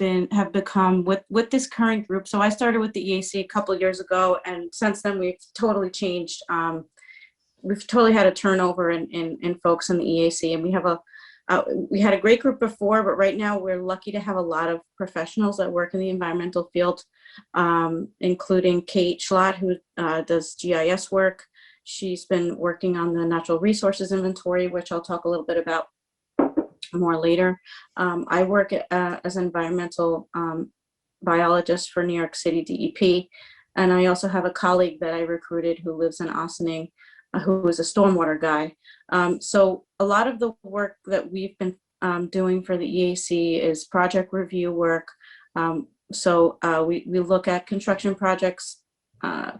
become with this current group. So I started with the EAC a couple of years ago, and since then we've totally changed. We've totally had a turnover in folks in the EAC, and we had a great group before, but right now we're lucky to have a lot of professionals that work in the environmental field, including Kate Schlott, who does GIS work. She's been working on the natural resources inventory, which I'll talk a little bit about more later. I work as an environmental biologist for New York City DEP, and I also have a colleague that I recruited who lives in Awning, who is a stormwater guy. So a lot of the work that we've been doing for the EAC is project review work. So we look at construction projects,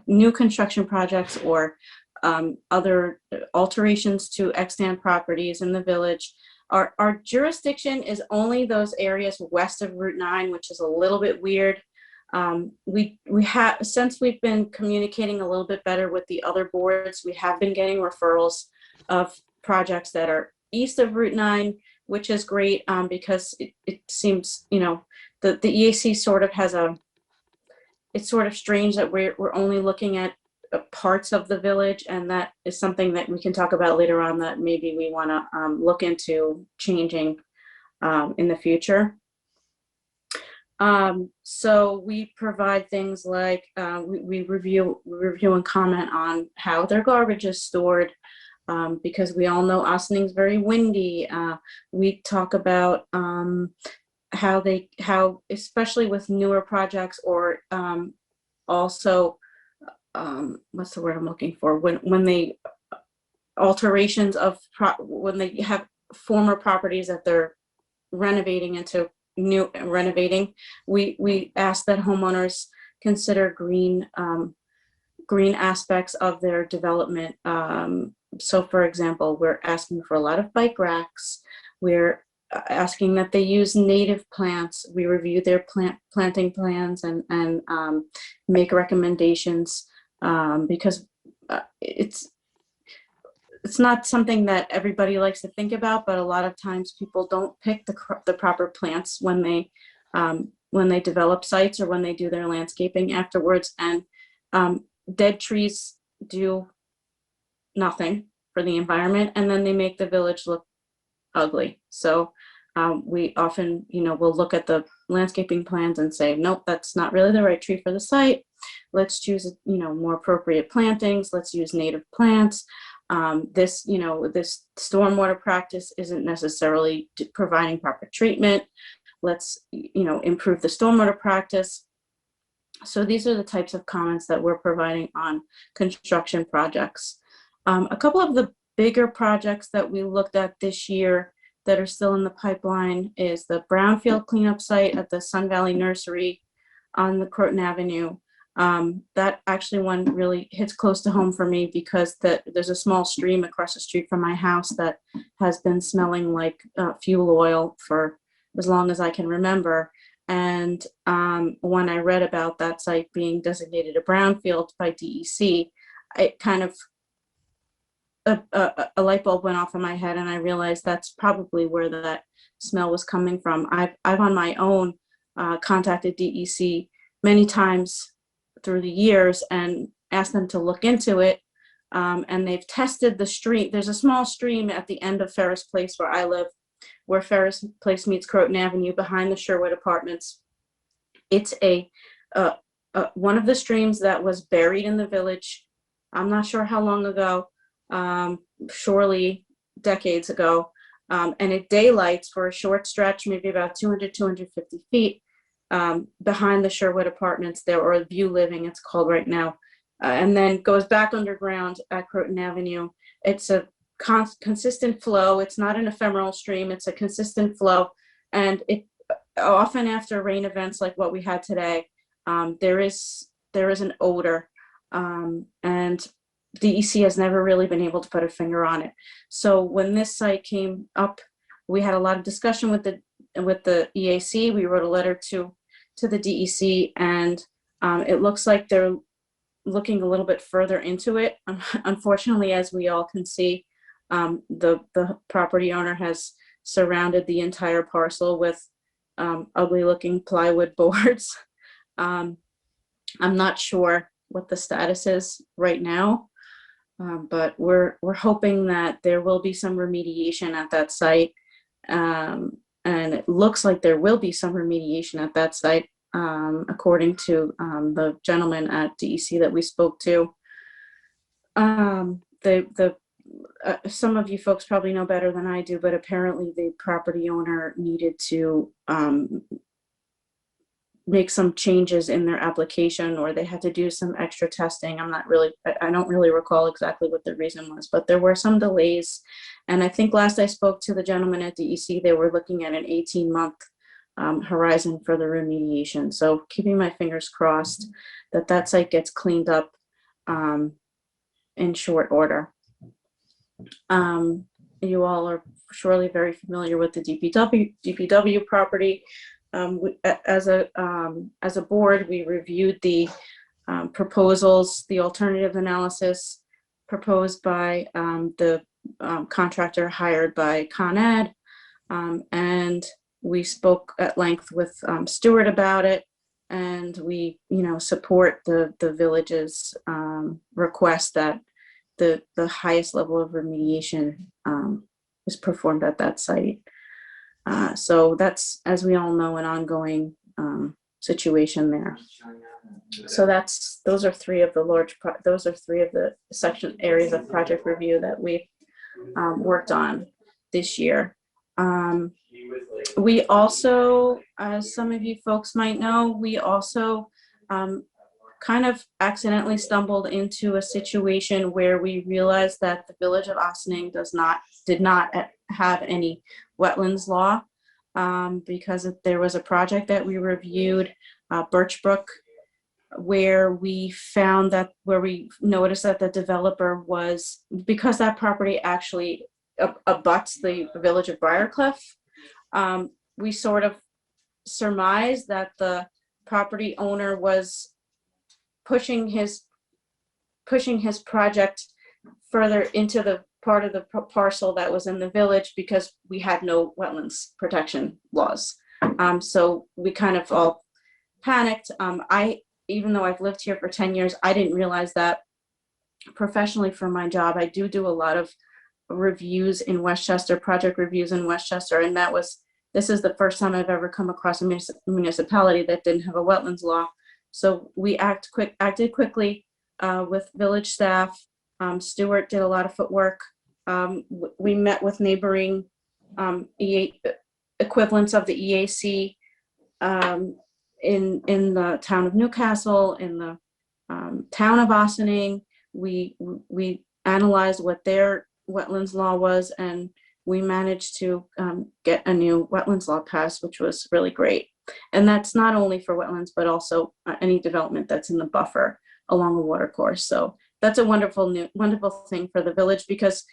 new construction projects, or other alterations to extant properties in the village. Our jurisdiction is only those areas west of Route 9, which is a little bit weird. We have, since we've been communicating a little bit better with the other boards, we have been getting referrals of projects that are east of Route 9, which is great because it seems, you know, the EAC sort of has it's sort of strange that we're only looking at parts of the village, and that is something that we can talk about later on that maybe we want to look into changing in the future. So we provide things like we review and comment on how their garbage is stored, because we all know Awning is very windy. We talk about how especially with newer projects, or also what's the word I'm looking for, when they alterations of when they have former properties that they're renovating into new renovating, we ask that homeowners consider green aspects of their development. So for example, we're asking for a lot of bike racks. We're asking that they use native plants. We review their planting plans and make recommendations, because it's not something that everybody likes to think about, but a lot of times people don't pick the proper plants when they develop sites or when they do their landscaping afterwards. And dead trees do nothing for the environment, and then they make the village look ugly. So we often, will look at the landscaping plans and say, nope, that's not really the right tree for the site. Let's choose, more appropriate plantings. Let's use native plants. This stormwater practice isn't necessarily providing proper treatment. Let's, improve the stormwater practice. So these are the types of comments that we're providing on construction projects. A couple of the bigger projects that we looked at this year that are still in the pipeline is the Brownfield cleanup site at the Sun Valley Nursery on the Croton Avenue. That actually one really hits close to home for me because there's a small stream across the street from my house that has been smelling like fuel oil for as long as I can remember. And when I read about that site being designated a brownfield by DEC, it kind of a light bulb went off in my head, and I realized that's probably where that smell was coming from. I've on my own contacted DEC many times through the years and asked them to look into it. And they've tested the stream. There's a small stream at the end of Ferris Place where I live, where Ferris Place meets Croton Avenue behind the Sherwood Apartments. It's one of the streams that was buried in the village. I'm not sure how long ago, surely decades ago. And it daylights for a short stretch, maybe about 200, 250 feet behind the Sherwood Apartments there, or View Living, it's called right now. And then goes back underground at Croton Avenue. It's a consistent flow. It's not an ephemeral stream. It's a consistent flow. And it often after rain events like what we had today, there is an odor. And DEC has never really been able to put a finger on it. So when this site came up, we had a lot of discussion with the EAC. We wrote a letter to the DEC, and it looks like they're looking a little bit further into it. Unfortunately, as we all can see, the property owner has surrounded the entire parcel with ugly looking plywood boards. I'm not sure what the status is right now, but we're hoping that there will be some remediation at that site. And it looks like there will be some remediation at that site, according to the gentleman at DEC that we spoke to. Some of you folks probably know better than I do, but apparently the property owner needed to make some changes in their application, or they had to do some extra testing. I don't really recall exactly what the reason was, but there were some delays. And I think last I spoke to the gentleman at DEC, they were looking at an 18-month horizon for the remediation. So keeping my fingers crossed that that site gets cleaned up in short order. You all are surely very familiar with the DPW property. As a board, we reviewed the proposals, the alternative analysis proposed by the contractor hired by Con Ed, and we spoke at length with Stuart about it, and we, support the village's request that the highest level of remediation is performed at that site. So that's, as we all know, an ongoing situation there. So those are three of the section areas of project review that we worked on this year. We also, as some of you folks might know, we also kind of accidentally stumbled into a situation where we realized that the village of Awning did not have any wetlands law, because there was a project that we reviewed, Birchbrook, where we noticed that the developer was, because that property actually abuts the village of Briarcliff, we sort of surmised that the property owner was pushing his project further into the part of the parcel that was in the village because we had no wetlands protection laws. So we kind of all panicked. Even though I've lived here for 10 years, I didn't realize that. Professionally for my job, I do a lot of reviews in Westchester, project reviews in Westchester, and this is the first time I've ever come across a municipality that didn't have a wetlands law. So we acted quickly with village staff. Stuart did a lot of footwork. We met with neighboring equivalents of the EAC in the town of Newcastle, in the town of Awning. We analyzed what their wetlands law was, and we managed to get a new wetlands law passed, which was really great. And that's not only for wetlands, but also any development that's in the buffer along the water course. So that's a wonderful thing for the village, because,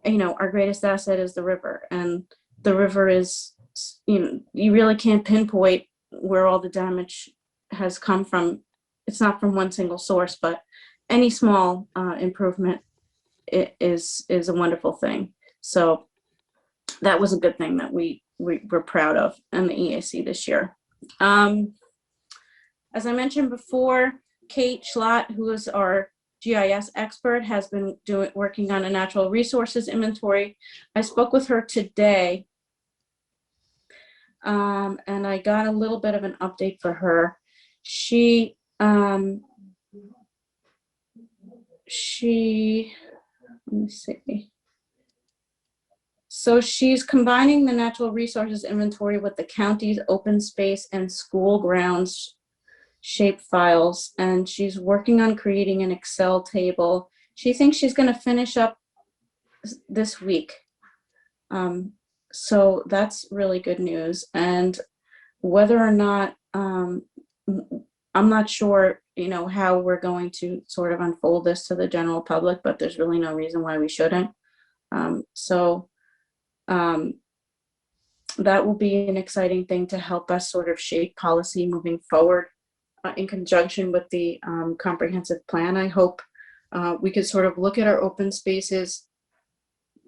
you know, our greatest asset is the river, and the river is, you know, you really can't pinpoint where all the damage has come from. It's not from one single source, but any small improvement is a wonderful thing. So that was a good thing that we were proud of in the EAC this year. As I mentioned before, Kate Schlott, who is our GIS expert, has been working on a natural resources inventory. I spoke with her today, and I got a little bit of an update for her. Let me see. So she's combining the natural resources inventory with the county's open space and school grounds shape files, and she's working on creating an Excel table. She thinks she's going to finish up this week. So that's really good news. And whether or not, I'm not sure, you know, how we're going to sort of unfold this to the general public, but there's really no reason why we shouldn't. That will be an exciting thing to help us sort of shape policy moving forward in conjunction with the comprehensive plan. I hope we could sort of look at our open spaces.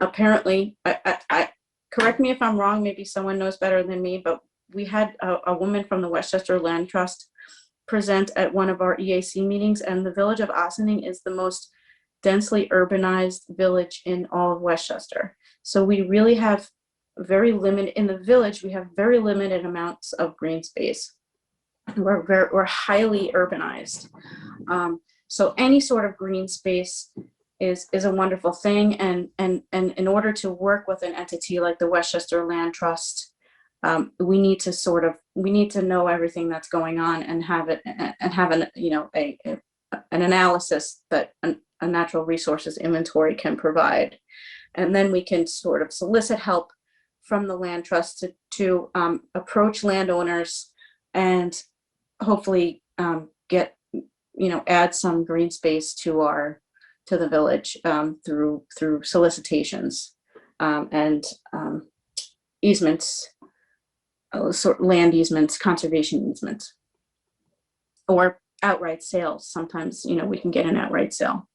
Apparently, I correct me if I'm wrong, maybe someone knows better than me, but we had a woman from the Westchester Land Trust present at one of our EAC meetings, and the village of Awning is the most densely urbanized village in all of Westchester. So we really have very limited, in the village, we have very limited amounts of green space. We're highly urbanized. So any sort of green space is a wonderful thing. And in order to work with an entity like the Westchester Land Trust, we need to know everything that's going on and have an analysis that a natural resources inventory can provide. And then we can sort of solicit help from the land trust to approach landowners and hopefully add some green space to the village through solicitations and easements, land easements, conservation easements, or outright sales. Sometimes, we can get an outright sale.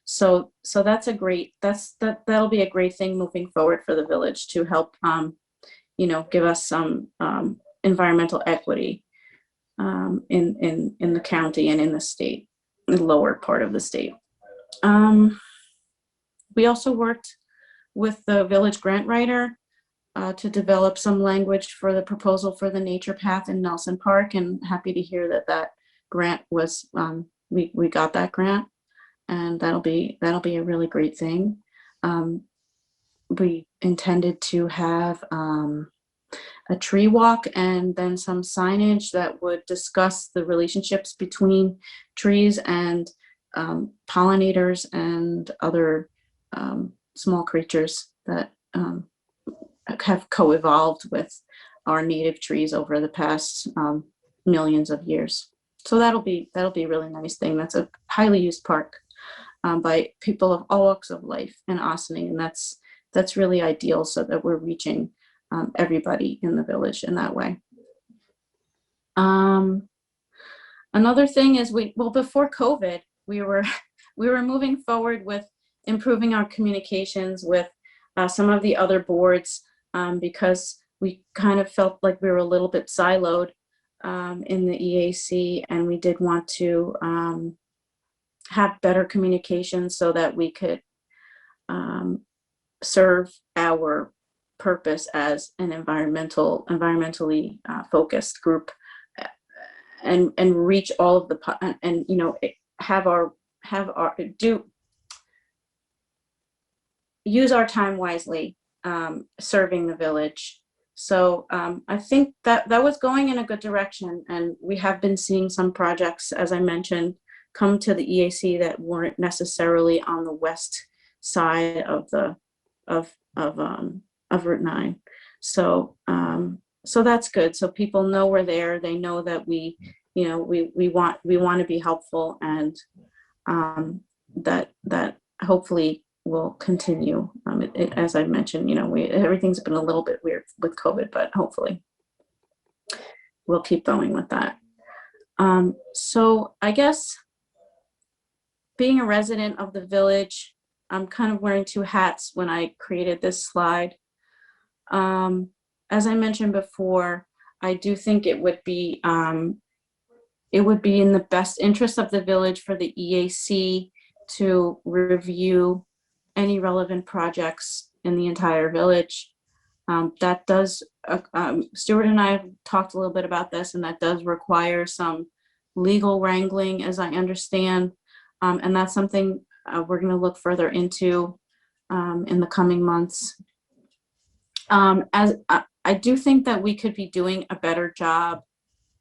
So that'll be a great thing moving forward for the village to help, give us some environmental equity in the county and in the state, the lower part of the state. We also worked with the village grant writer to develop some language for the proposal for the nature path in Nelson Park, and happy to hear that grant was, we got that grant, and that'll be a really great thing. We intended to have a tree walk and then some signage that would discuss the relationships between trees and pollinators and other small creatures that have co-evolved with our native trees over the past millions of years. So that'll be a really nice thing. That's a highly used park by people of all walks of life in Awning, and that's really ideal, so that we're reaching everybody in the village in that way. Another thing is before COVID, we were moving forward with improving our communications with some of the other boards because we kind of felt like we were a little bit siloed in the EAC, and we did want to have better communication so that we could serve our purpose as an environmentally focused group, and reach all of the and you know, use our time wisely, serving the village. So I think that was going in a good direction, and we have been seeing some projects, as I mentioned, come to the EAC that weren't necessarily on the west side of Route 9. So so that's good. So people know we're there. They know that we want to be helpful, and that hopefully will continue. As I mentioned, everything's been a little bit weird with COVID, but hopefully we'll keep going with that. So I guess, being a resident of the village, I'm kind of wearing two hats when I created this slide. As I mentioned before, I do think it would be in the best interest of the village for the EAC to review any relevant projects in the entire village. That does, Stuart and I have talked a little bit about this, and that does require some legal wrangling, as I understand. And that's something we're going to look further into in the coming months. As I do think that we could be doing a better job.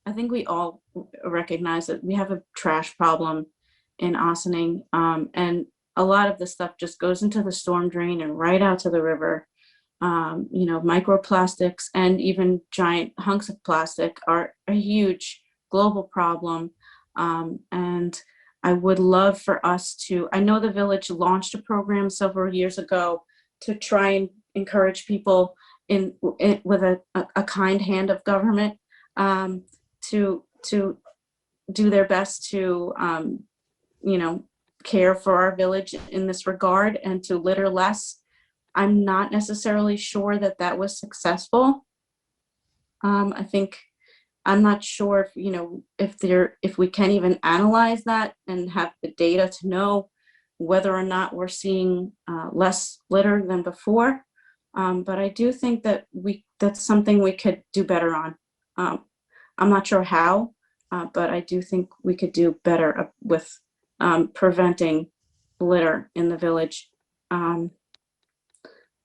I think we all recognize that we have a trash problem in Awning, and a lot of the stuff just goes into the storm drain and right out to the river. Microplastics and even giant hunks of plastic are a huge global problem. And I would love for us to, I know the village launched a program several years ago to try and encourage people with a kind hand of government to do their best to, care for our village in this regard and to litter less. I'm not necessarily sure that was successful. I'm not sure if we can even analyze that and have the data to know whether or not we're seeing less litter than before. But I do think that that's something we could do better on. I'm not sure how, but I do think we could do better with preventing litter in the village. And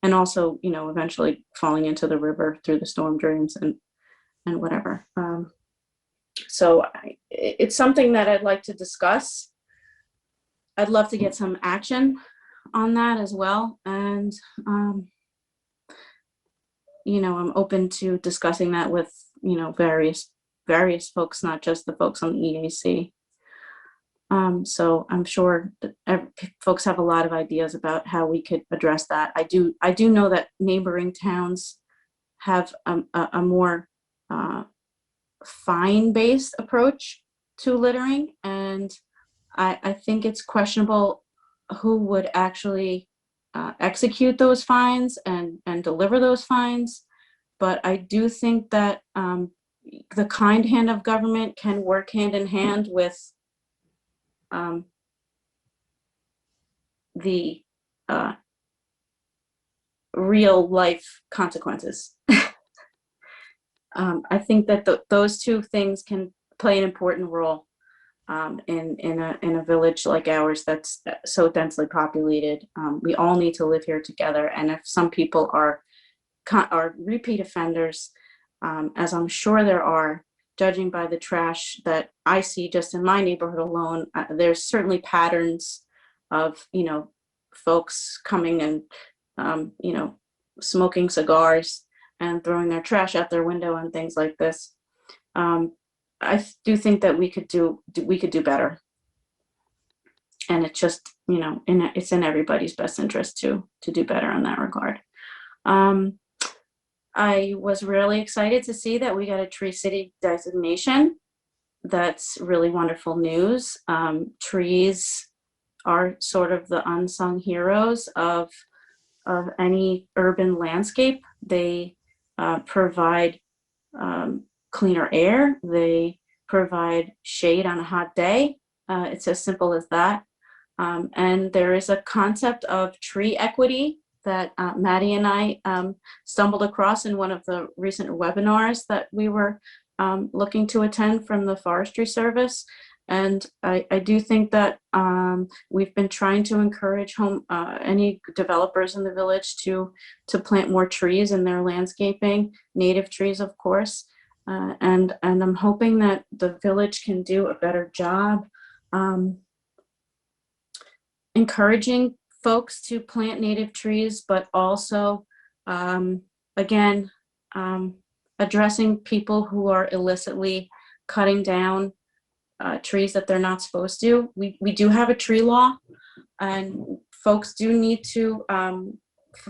also, eventually falling into the river through the storm drains and whatever. So it's something that I'd like to discuss. I'd love to get some action on that as well. And, I'm open to discussing that with, various folks, not just the folks on the EAC. So I'm sure that folks have a lot of ideas about how we could address that. I do know that neighboring towns have a more fine-based approach to littering, and I think it's questionable who would actually execute those fines and deliver those fines. But I do think that the kind hand of government can work hand in hand with the real life consequences. I think that those two things can play an important role in a village like ours that's so densely populated. We all need to live here together, and if some people are repeat offenders, as I'm sure there are, judging by the trash that I see just in my neighborhood alone, there's certainly patterns of, folks coming and, smoking cigars and throwing their trash out their window and things like this. I do think that we could do better. And it's just, it's in everybody's best interest to do better in that regard. I was really excited to see that we got a Tree City designation. That's really wonderful news. Trees are sort of the unsung heroes of any urban landscape. They provide cleaner air. They provide shade on a hot day. It's as simple as that. And there is a concept of tree equity that Maddie and I stumbled across in one of the recent webinars that we were looking to attend from the Forestry Service. And I do think that we've been trying to encourage any developers in the village to plant more trees in their landscaping, native trees, of course. And I'm hoping that the village can do a better job encouraging folks to plant native trees, but also, again, addressing people who are illicitly cutting down trees that they're not supposed to. We do have a tree law, and folks do need to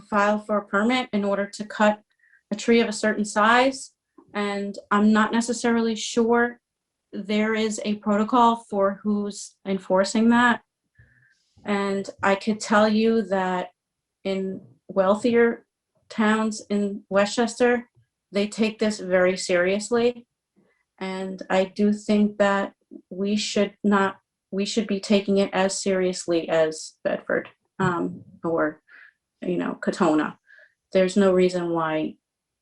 file for a permit in order to cut a tree of a certain size. And I'm not necessarily sure there is a protocol for who's enforcing that. And I could tell you that in wealthier towns in Westchester, they take this very seriously. And I do think that we should be taking it as seriously as Bedford or, Katona. There's no reason why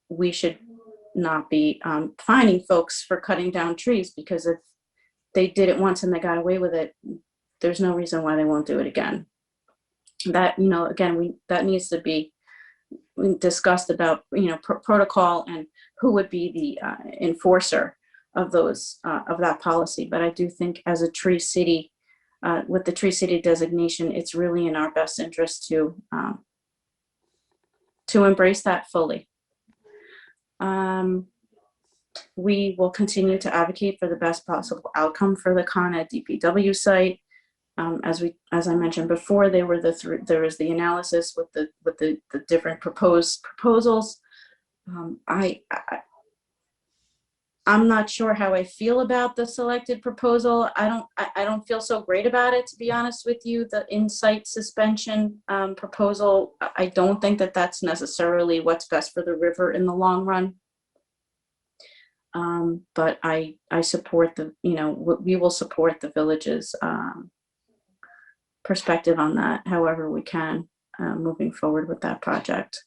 we should not be fining folks for cutting down trees, because if they did it once and they got away with it, there's no reason why they won't do it again. That, again, that needs to be discussed about, protocol and who would be the enforcer of that policy. But I do think as a tree city, with the tree city designation, it's really in our best interest to embrace that fully. We will continue to advocate for the best possible outcome for the Con Ed DPW site. As I mentioned before, there was the analysis with the different proposals. I'm not sure how I feel about the selected proposal. I don't feel so great about it, to be honest with you. The in-site suspension proposal, I don't think that that's necessarily what's best for the river in the long run. But I support we will support the village's perspective on that, however we can, moving forward with that project.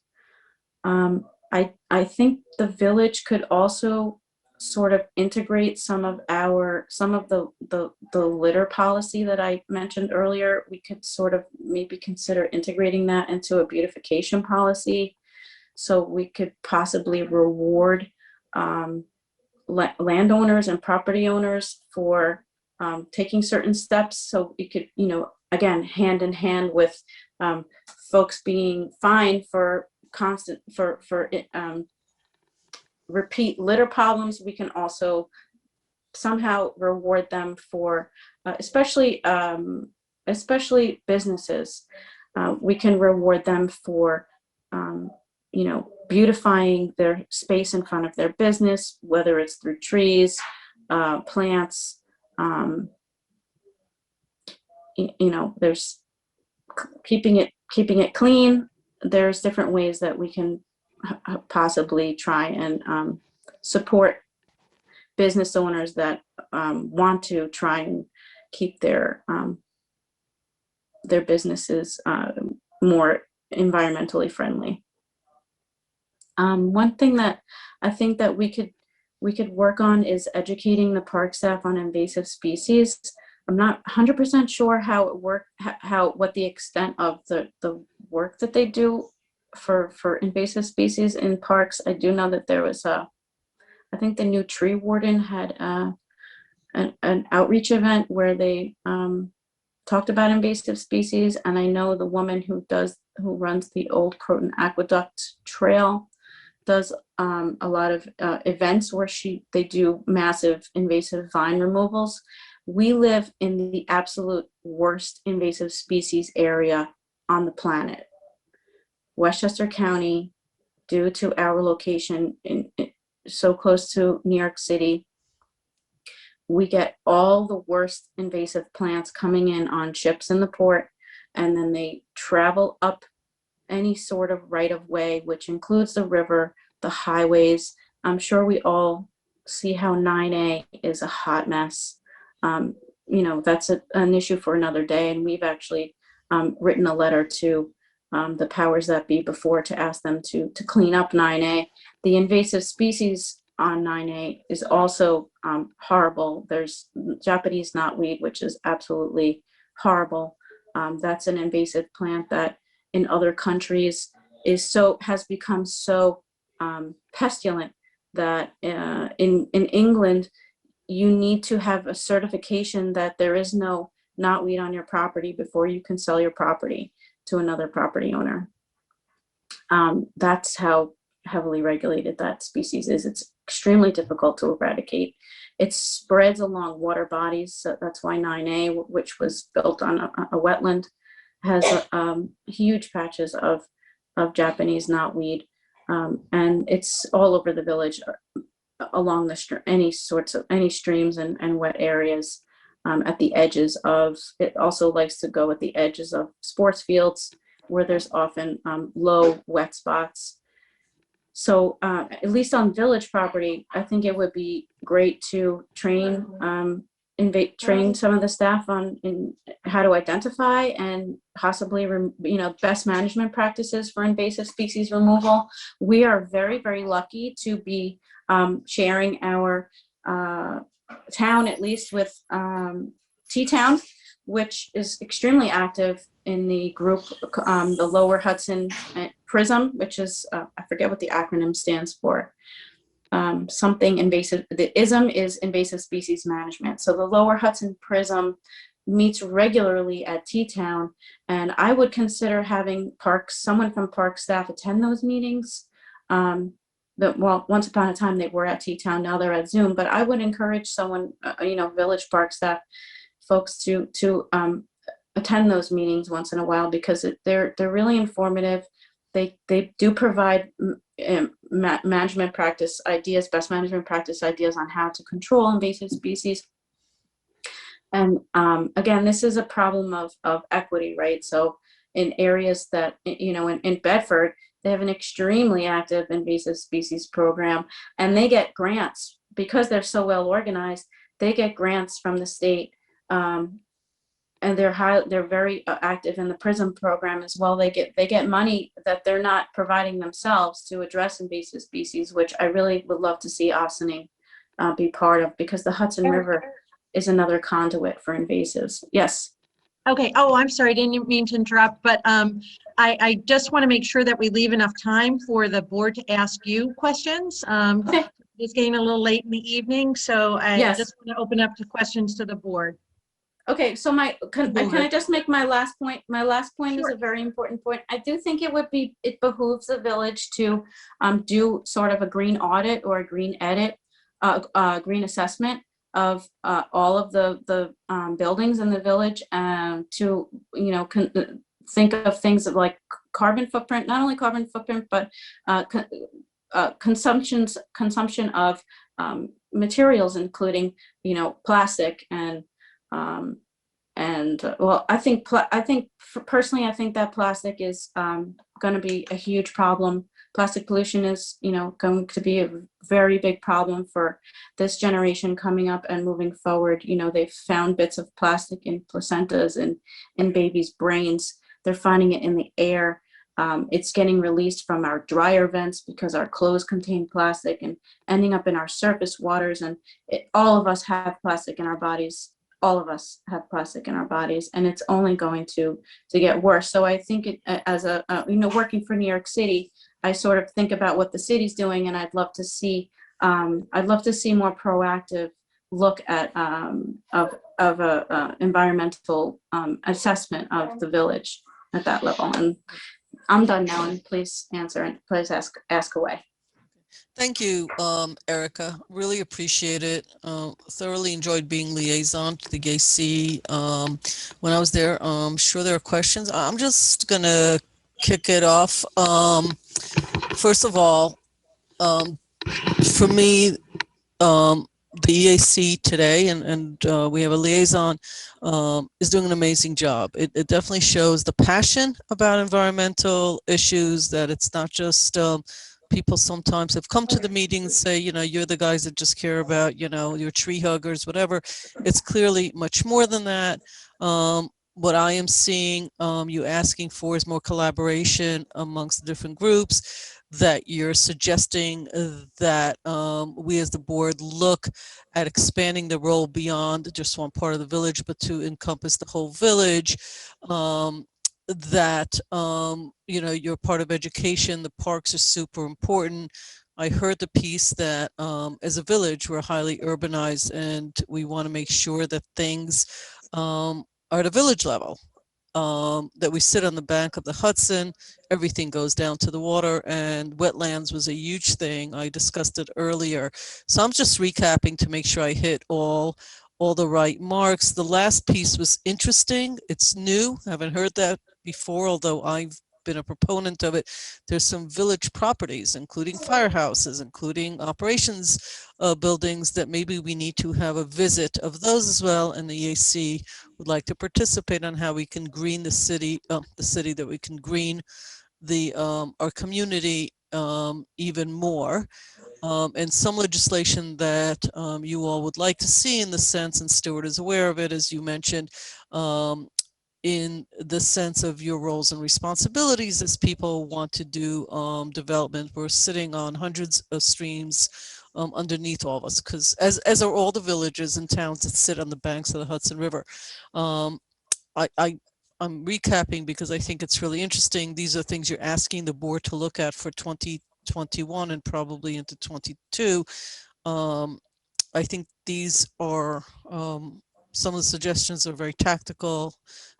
I think the village could also sort of integrate some of the litter policy that I mentioned earlier. We could sort of maybe consider integrating that into a beautification policy, so we could possibly reward landowners and property owners for taking certain steps. So we could, again, hand in hand with folks being fined for repeat litter problems. We can also somehow reward them for, especially businesses. We can reward them for, beautifying their space in front of their business, whether it's through trees, plants. There's keeping it clean. There's different ways that we can possibly try and support business owners that want to try and keep their businesses more environmentally friendly. One thing that I think that we could work on is educating the park staff on invasive species. I'm not 100% sure how it works, what the extent of the work that they do for invasive species in parks. I do know that there was I think the new tree warden had an outreach event where they talked about invasive species, and I know the woman who runs the Old Croton Aqueduct Trail does a lot of events where they do massive invasive vine removals. We live in the absolute worst invasive species area on the planet. Westchester County, due to our location so close to New York City, we get all the worst invasive plants coming in on ships in the port, and then they travel up any sort of right of way, which includes the river, the highways. I'm sure we all see how 9A is a hot mess. That's an issue for another day, and we've actually written a letter to the powers that be before to ask them to clean up 9A. The invasive species on 9A is also horrible. There's Japanese knotweed, which is absolutely horrible. That's an invasive plant that in other countries has become so pestilent that in England, you need to have a certification that there is no knotweed on your property before you can sell your property to another property owner. That's how heavily regulated that species is. It's extremely difficult to eradicate. It spreads along water bodies, so that's why 9A, which was built on a wetland, has huge patches of Japanese knotweed, and it's all over the village, along any streams and wet areas, at the edges of. It also likes to go at the edges of sports fields where there's often low wet spots. So at least on village property, I think it would be great to train some of the staff in how to identify and possibly, best management practices for invasive species removal. We are very, very lucky to be sharing our town, at least with T-Town, which is extremely active in the group, the Lower Hudson PRISM, which is, I forget what the acronym stands for, something invasive. The ISM is invasive species management. So the Lower Hudson PRISM meets regularly at T-Town, and I would consider having someone from park staff attend those meetings. Well, once upon a time they were at T-Town, now they're at Zoom, but I would encourage someone, village park staff folks to attend those meetings once in a while, because they're really informative. They do provide management practice ideas, best management practice ideas on how to control invasive species. And again, this is a problem of equity, right? So in areas that, in Bedford, they have an extremely active invasive species program, and they get grants because they're so well organized. They get grants from the state, and they're very active in the PRISM program as well. They get money that they're not providing themselves to address invasive species, which I really would love to see Austining be part of, because the Hudson River is another conduit for invasives. Yes. Okay. Oh, I'm sorry. I didn't mean to interrupt, but I just want to make sure that we leave enough time for the board to ask you questions. Okay. It's getting a little late in the evening, so I just want to open up to questions to the board. Okay, so can I just make my last point? My last point Sure. is a very important point. I do think it behooves the village to do sort of a green audit or a green edit, green assessment of all of the buildings in the village, to think of things like carbon footprint, not only carbon footprint, but consumption of materials, including plastic well, personally, I think that plastic is going to be a huge problem. Plastic pollution is, going to be a very big problem for this generation coming up and moving forward. They've found bits of plastic in placentas and in babies' brains. They're finding it in the air. It's getting released from our dryer vents because our clothes contain plastic and ending up in our surface waters. And all of us have plastic in our bodies. All of us have plastic in our bodies, and it's only going to get worse. So I think as working for New York City, I sort of think about what the city's doing, and I'd love to see more proactive look at of a environmental assessment of the village at that level. And I'm done now, and please answer and please ask away. Thank you, Erica. Really appreciate it. Thoroughly enjoyed being liaison to the GAC when I was there. I'm sure there are questions. I'm just going to kick it off. First of all, for me, the EAC today, and we have a liaison, is doing an amazing job. It definitely shows the passion about environmental issues, that it's not just people sometimes have come to the meeting and say, you're the guys that just care about, your tree huggers, whatever. It's clearly much more than that. what I am seeing you asking for is more collaboration amongst the different groups, that you're suggesting that we as the board look at expanding the role beyond just one part of the village, but to encompass the whole village. That you know, you're part of education, the parks are super important. I heard the piece that as a village we're highly urbanized and we want to make sure that things are at a village level, that we sit on the bank of the Hudson, everything goes down to the water, and wetlands was a huge thing. I discussed it earlier. So I'm just recapping to make sure I hit all the right marks. The last piece was interesting. It's new. I haven't heard that before, although I've been a proponent of it. There's some village properties, including firehouses, including operations buildings, that maybe we need to have a visit of those as well. And the EAC would like to participate on how we can green the city, that we can green the our community even more. And some legislation that you all would like to see, in the sense, and Stuart is aware of it, as you mentioned, in the sense of your roles and responsibilities as people want to do development. We're sitting on hundreds of streams underneath all of us, because as are all the villages and towns that sit on the banks of the Hudson River. I'm recapping because I think it's really interesting. These are things you're asking the board to look at for 2021 and probably into 22. I think these are some of the suggestions are very tactical,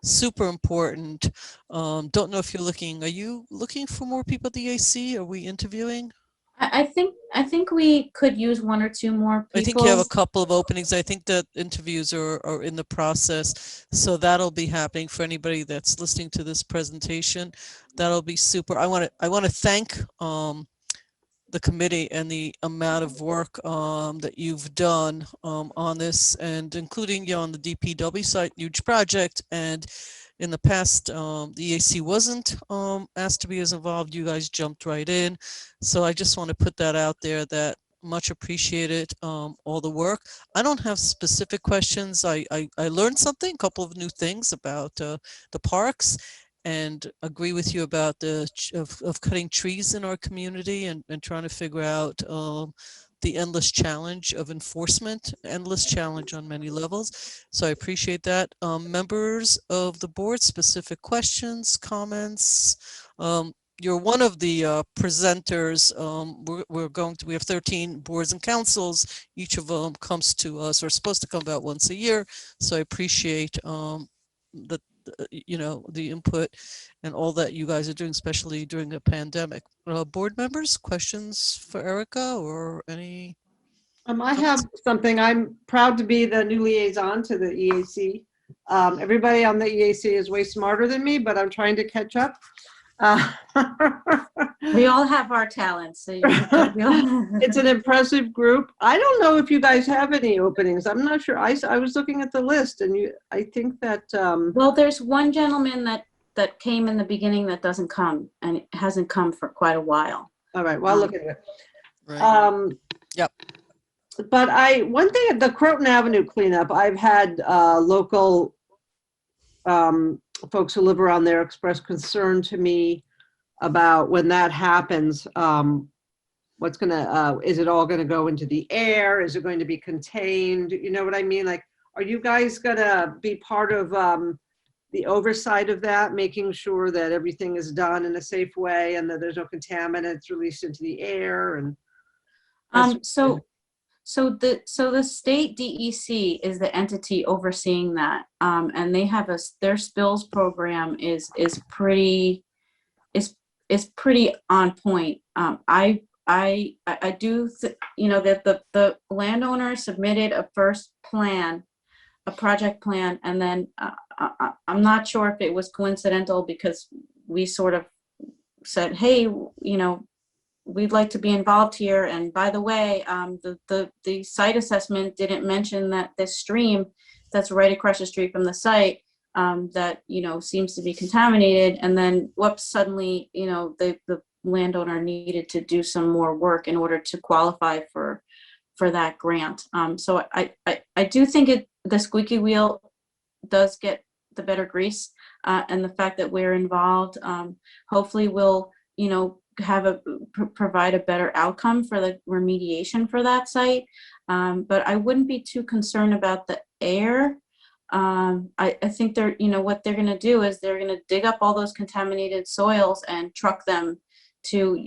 super important. Don't know if are you looking for more people at the AC? Are we interviewing? I think we could use one or two more people. I think you have a couple of openings. I think that interviews are in the process. So that'll be happening for anybody that's listening to this presentation. That'll be super. I want to thank the committee and the amount of work that you've done on this, and including, you know, on the DPW site, huge project. And in the past, the EAC wasn't asked to be as involved. You guys jumped right in. So I just want to put that out there, that much appreciated, all the work. I don't have specific questions. I learned something, a couple of new things about the parks, and agree with you about the of cutting trees in our community, and trying to figure out the endless challenge of enforcement, endless challenge on many levels. So I appreciate that. Members of the board, specific questions, comments? You're one of the presenters. We have 13 boards and councils. Each of them comes to us, or supposed to come about once a year. So I appreciate the input and all that you guys are doing, especially during a pandemic. Board members, questions for Erica or any? I have something. I'm proud to be the new liaison to the EAC. Everybody on the EAC is way smarter than me, but I'm trying to catch up. We all have our talents. So it's an impressive group. I don't know if you guys have any openings. I'm not sure. I was looking at the list, and I think that well, there's one gentleman that came in the beginning that doesn't come, and it hasn't come for quite a while. All right, well, I'll look at it. Right. Yep. But one thing at the Croton Avenue cleanup, I've had local folks who live around there express concern to me about when that happens. What's gonna is it all gonna go into the air? Is it going to be contained? You know what I mean? Like, are you guys gonna be part of the oversight of that, making sure that everything is done in a safe way and that there's no contaminants released into the air? And So the state DEC is the entity overseeing that, and they have their spills program is pretty on point. I do that the landowner submitted a first plan, a project plan, and then I'm not sure if it was coincidental, because we sort of said, hey, we'd like to be involved here. And by the way, the site assessment didn't mention that this stream that's right across the street from the site that seems to be contaminated. And then whoops, suddenly the landowner needed to do some more work in order to qualify for that grant. So I do think the squeaky wheel does get the better grease. And the fact that we're involved, hopefully will, have provide a better outcome for the remediation for that site. But I wouldn't be too concerned about the air. I think they're, what they're going to do is they're going to dig up all those contaminated soils and truck them to,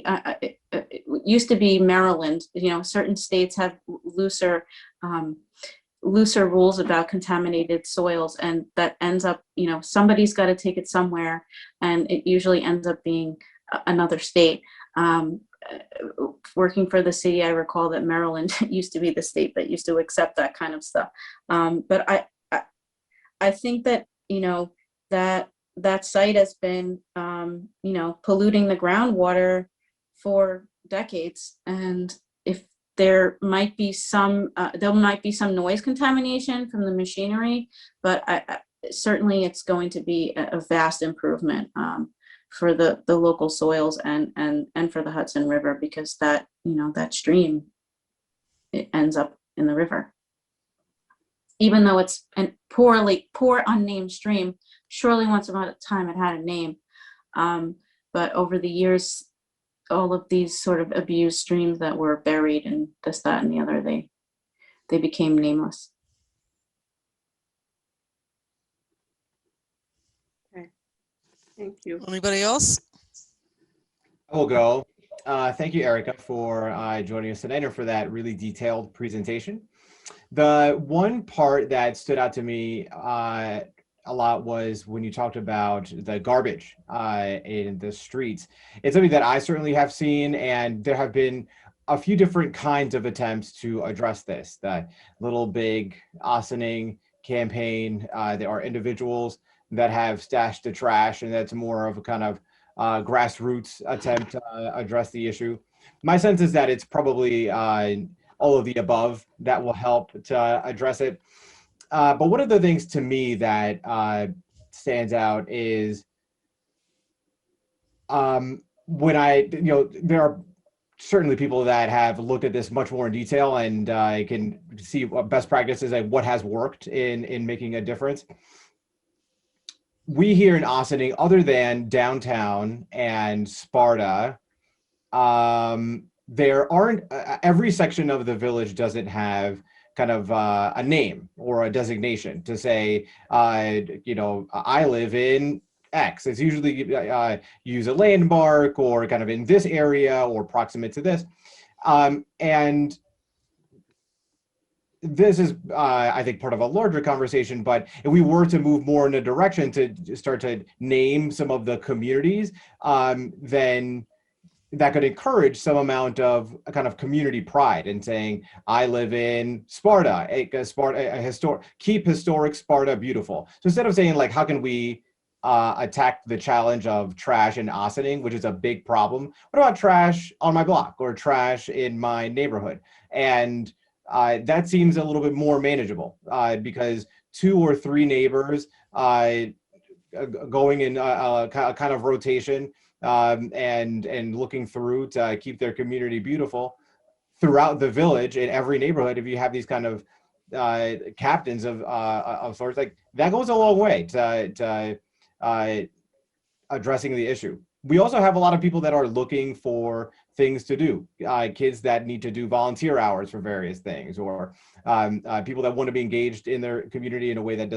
it used to be Maryland. Certain states have looser rules about contaminated soils, and that ends up, somebody's got to take it somewhere, and it usually ends up being another state. Working for the city, I recall that Maryland used to be the state that used to accept that kind of stuff. But I think that, that site has been, polluting the groundwater for decades. And if there might be some noise contamination from the machinery, but certainly it's going to be a vast improvement for the local soils and for the Hudson River, because that, that stream, it ends up in the river. Even though it's a poor unnamed stream, surely once upon a time it had a name. But over the years, all of these sort of abused streams that were buried and this, that, and the other, they became nameless. Okay, thank you. Anybody else? I will go. Thank you, Erica, for joining us tonight and for that really detailed presentation. The one part that stood out to me a lot was when you talked about the garbage in the streets. It's something that I certainly have seen, and there have been a few different kinds of attempts to address this. The Little Big Awning campaign, there are individuals that have stashed the trash, and that's more of a kind of grassroots attempt to address the issue. My sense is that it's probably all of the above that will help to address it. But one of the things to me that stands out is when there are certainly people that have looked at this much more in detail and can see what best practices and what has worked in making a difference. We here in Awning, other than downtown and Sparta, there aren't, every section of the village doesn't have kind of a name or a designation to say, I live in X. It's usually use a landmark or kind of in this area or proximate to this. And this is, I think, part of a larger conversation, but if we were to move more in a direction to start to name some of the communities, then that could encourage some amount of a kind of community pride in saying, I live in Sparta, keep historic Sparta beautiful. So instead of saying, like, how can we attack the challenge of trash in Awning, which is a big problem, what about trash on my block or trash in my neighborhood? And that seems a little bit more manageable because 2 or 3 neighbors going in a kind of rotation and looking through to keep their community beautiful throughout the village in every neighborhood. If you have these kind of captains of sorts, like that goes a long way to addressing the issue. We also have a lot of people that are looking for things to do, kids that need to do volunteer hours for various things, or people that want to be engaged in their community in a way that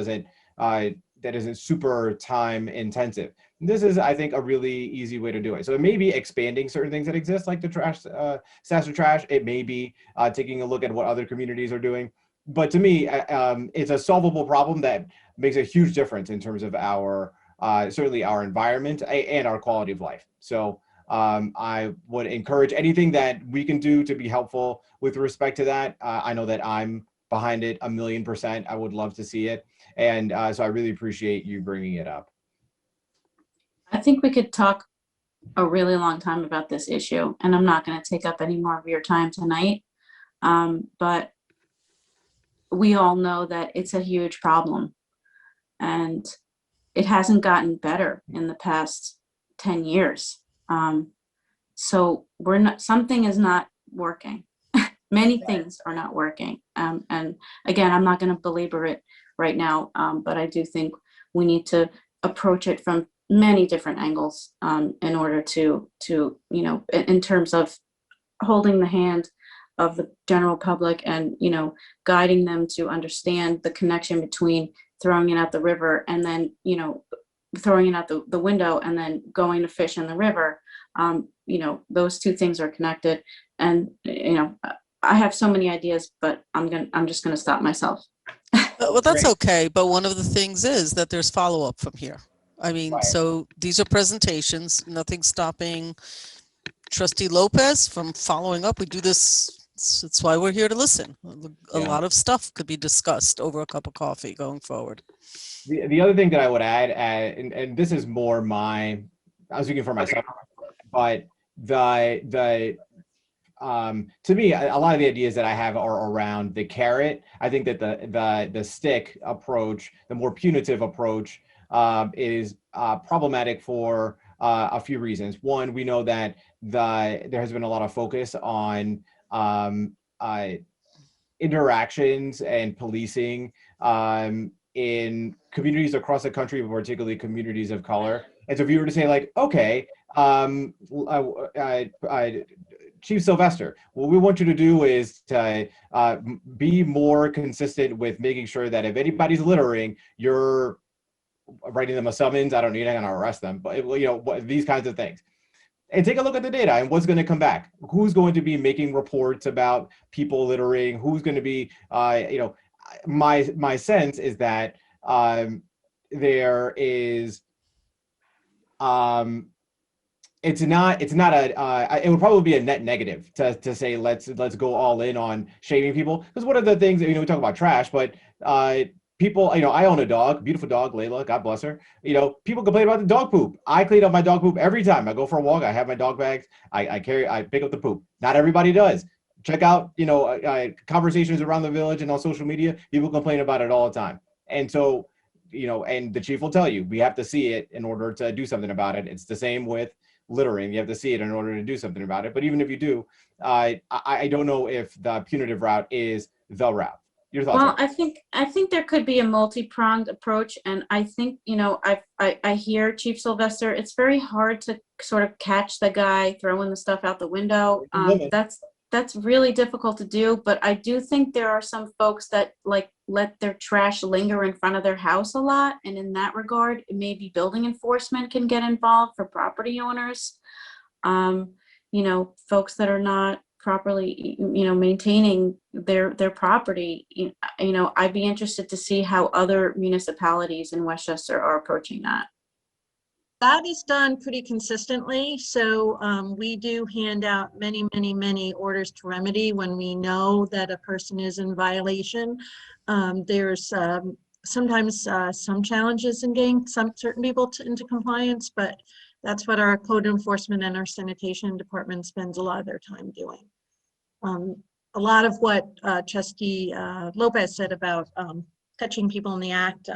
isn't super time intensive. This is, I think, a really easy way to do it. So it may be expanding certain things that exist, like the trash, Sasser trash. It may be taking a look at what other communities are doing. But to me, it's a solvable problem that makes a huge difference in terms of our, certainly our environment and our quality of life. So I would encourage anything that we can do to be helpful with respect to that. I know that I'm behind it 1,000,000%. I would love to see it. And so I really appreciate you bringing it up. I think we could talk a really long time about this issue, and I'm not going to take up any more of your time tonight. But we all know that it's a huge problem, and it hasn't gotten better in the past 10 years. So something is not working. Many things are not working. And again, I'm not going to belabor it right now, but I do think we need to approach it from many different angles in order to in terms of holding the hand of the general public and guiding them to understand the connection between throwing it at the river and then throwing it out the window and then going to fish in the river. Those two things are connected, and I have so many ideas, but I'm just gonna stop myself. Well, that's okay. But one of the things is that there's follow-up from here. I mean, Right. so these are presentations, nothing stopping Trustee Lopez from following up. We do this, that's why we're here to listen. A Yeah. lot of stuff could be discussed over a cup of coffee going forward. The other thing that I would add, and this is more I was speaking for myself, but to me, a lot of the ideas that I have are around the carrot. I think that the stick approach, the more punitive approach, is problematic for a few reasons. One, we know that there has been a lot of focus on interactions and policing in communities across the country, but particularly communities of color. And so if you were to say like, okay, Chief Sylvester, what we want you to do is to be more consistent with making sure that if anybody's littering, you're writing them a summons. I don't need, I'm going to arrest them, but these kinds of things. And take a look at the data and what's going to come back. Who's going to be making reports about people littering? Who's going to be, my sense is that there is, it's not it would probably be a net negative to say let's go all in on shaming people, because one of the things we talk about trash, but people, I own a dog, beautiful dog, Layla, God bless her. People complain about the dog poop. I clean up my dog poop every time I go for a walk. I have my dog bags. I pick up the poop. Not everybody does. Check out conversations around the village and on social media. People complain about it all the time, and so and the chief will tell you we have to see it in order to do something about it. It's the same with littering. You have to see it in order to do something about it. But even if you do, I don't know if the punitive route is the route. Your thoughts? Well, I think there could be a multi-pronged approach, and I think I hear Chief Sylvester. It's very hard to sort of catch the guy throwing the stuff out the window. That's really difficult to do. But I do think there are some folks that let their trash linger in front of their house a lot, and in that regard, maybe building enforcement can get involved for property owners. Folks that are not properly maintaining their property. I'd be interested to see how other municipalities in Westchester are approaching that. That is done pretty consistently. So we do hand out many orders to remedy when we know that a person is in violation. There's sometimes some challenges in getting certain people into compliance, but that's what our code enforcement and our sanitation department spends a lot of their time doing. A lot of what Trustee Lopez said about catching people in the act,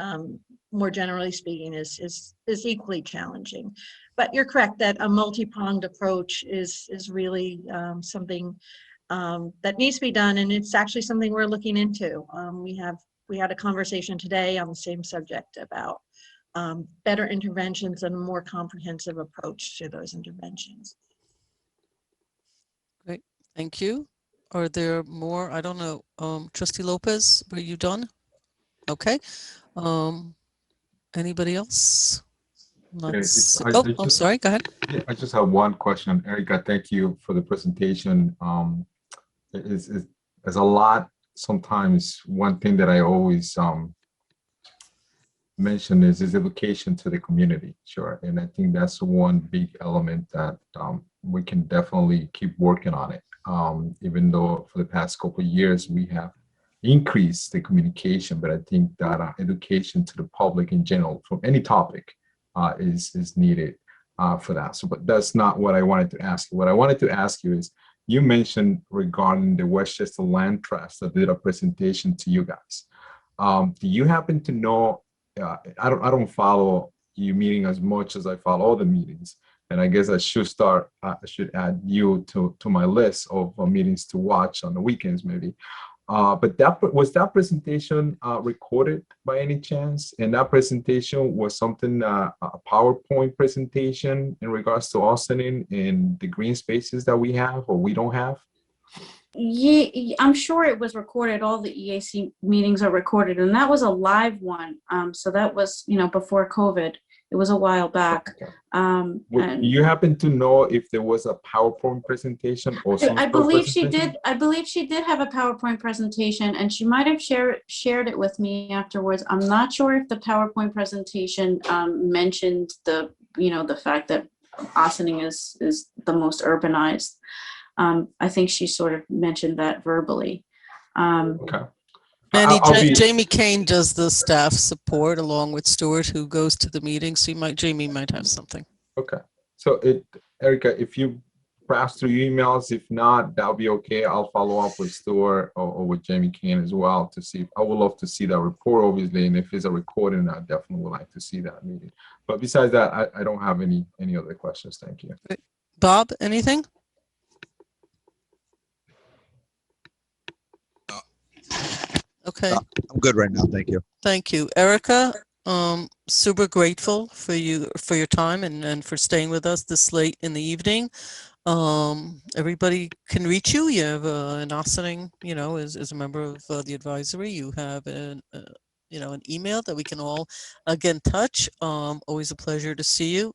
more generally speaking, is equally challenging. But you're correct that a multi-pronged approach is really something that needs to be done, and it's actually something we're looking into. We had a conversation today on the same subject about better interventions and a more comprehensive approach to those interventions. Great, thank you. Are there more? I don't know. Trustee Lopez, were you done? Okay. Anybody else? I'm sorry, go ahead. I just have one question. Erica, thank you for the presentation. It's a lot. Sometimes one thing that I always mention is education to the community. Sure. And I think that's one big element that we can definitely keep working on it. Even though for the past couple of years we have increased the communication, but I think that education to the public in general from any topic is needed for that. So, but that's not what I wanted to ask you. What I wanted to ask you is, you mentioned regarding the Westchester Land Trust that did a presentation to you guys. Do you happen to know? I don't follow you meeting as much as I follow all the meetings, and I guess I should add you to my list of meetings to watch on the weekends maybe. But was that presentation recorded by any chance? And that presentation was something, a PowerPoint presentation in regards to auctioning in the green spaces that we have or we don't have? Yeah, I'm sure it was recorded. All the EAC meetings are recorded, and that was a live one. So that was, before COVID. It was a while back. Okay. And You happen to know if there was a PowerPoint presentation or some I sort of believe she presentation? did. I believe she did have a PowerPoint presentation, and she might have shared it with me afterwards. I'm not sure if the PowerPoint presentation mentioned the fact that auctioning is the most urbanized. I think she sort of mentioned that verbally. Okay. Manny, I'll be, Jamie Kane does the staff support along with Stuart, who goes to the meetings. So Jamie might have something. okay. So Erica, if you browse through your emails, if not, that'll be okay. I'll follow up with Stuart or with Jamie Kane as well to see. I would love to see that report, obviously, and if it's a recording, I definitely would like to see that meeting. But besides that, I don't have any other questions. Thank you. Bob, anything? Okay. I'm good right now. Thank you. Thank you. Erica, super grateful for your time and for staying with us this late in the evening. Everybody can reach you. You have an auctioning, as a member of the advisory, you have an email that we can all get in touch. Always a pleasure to see you.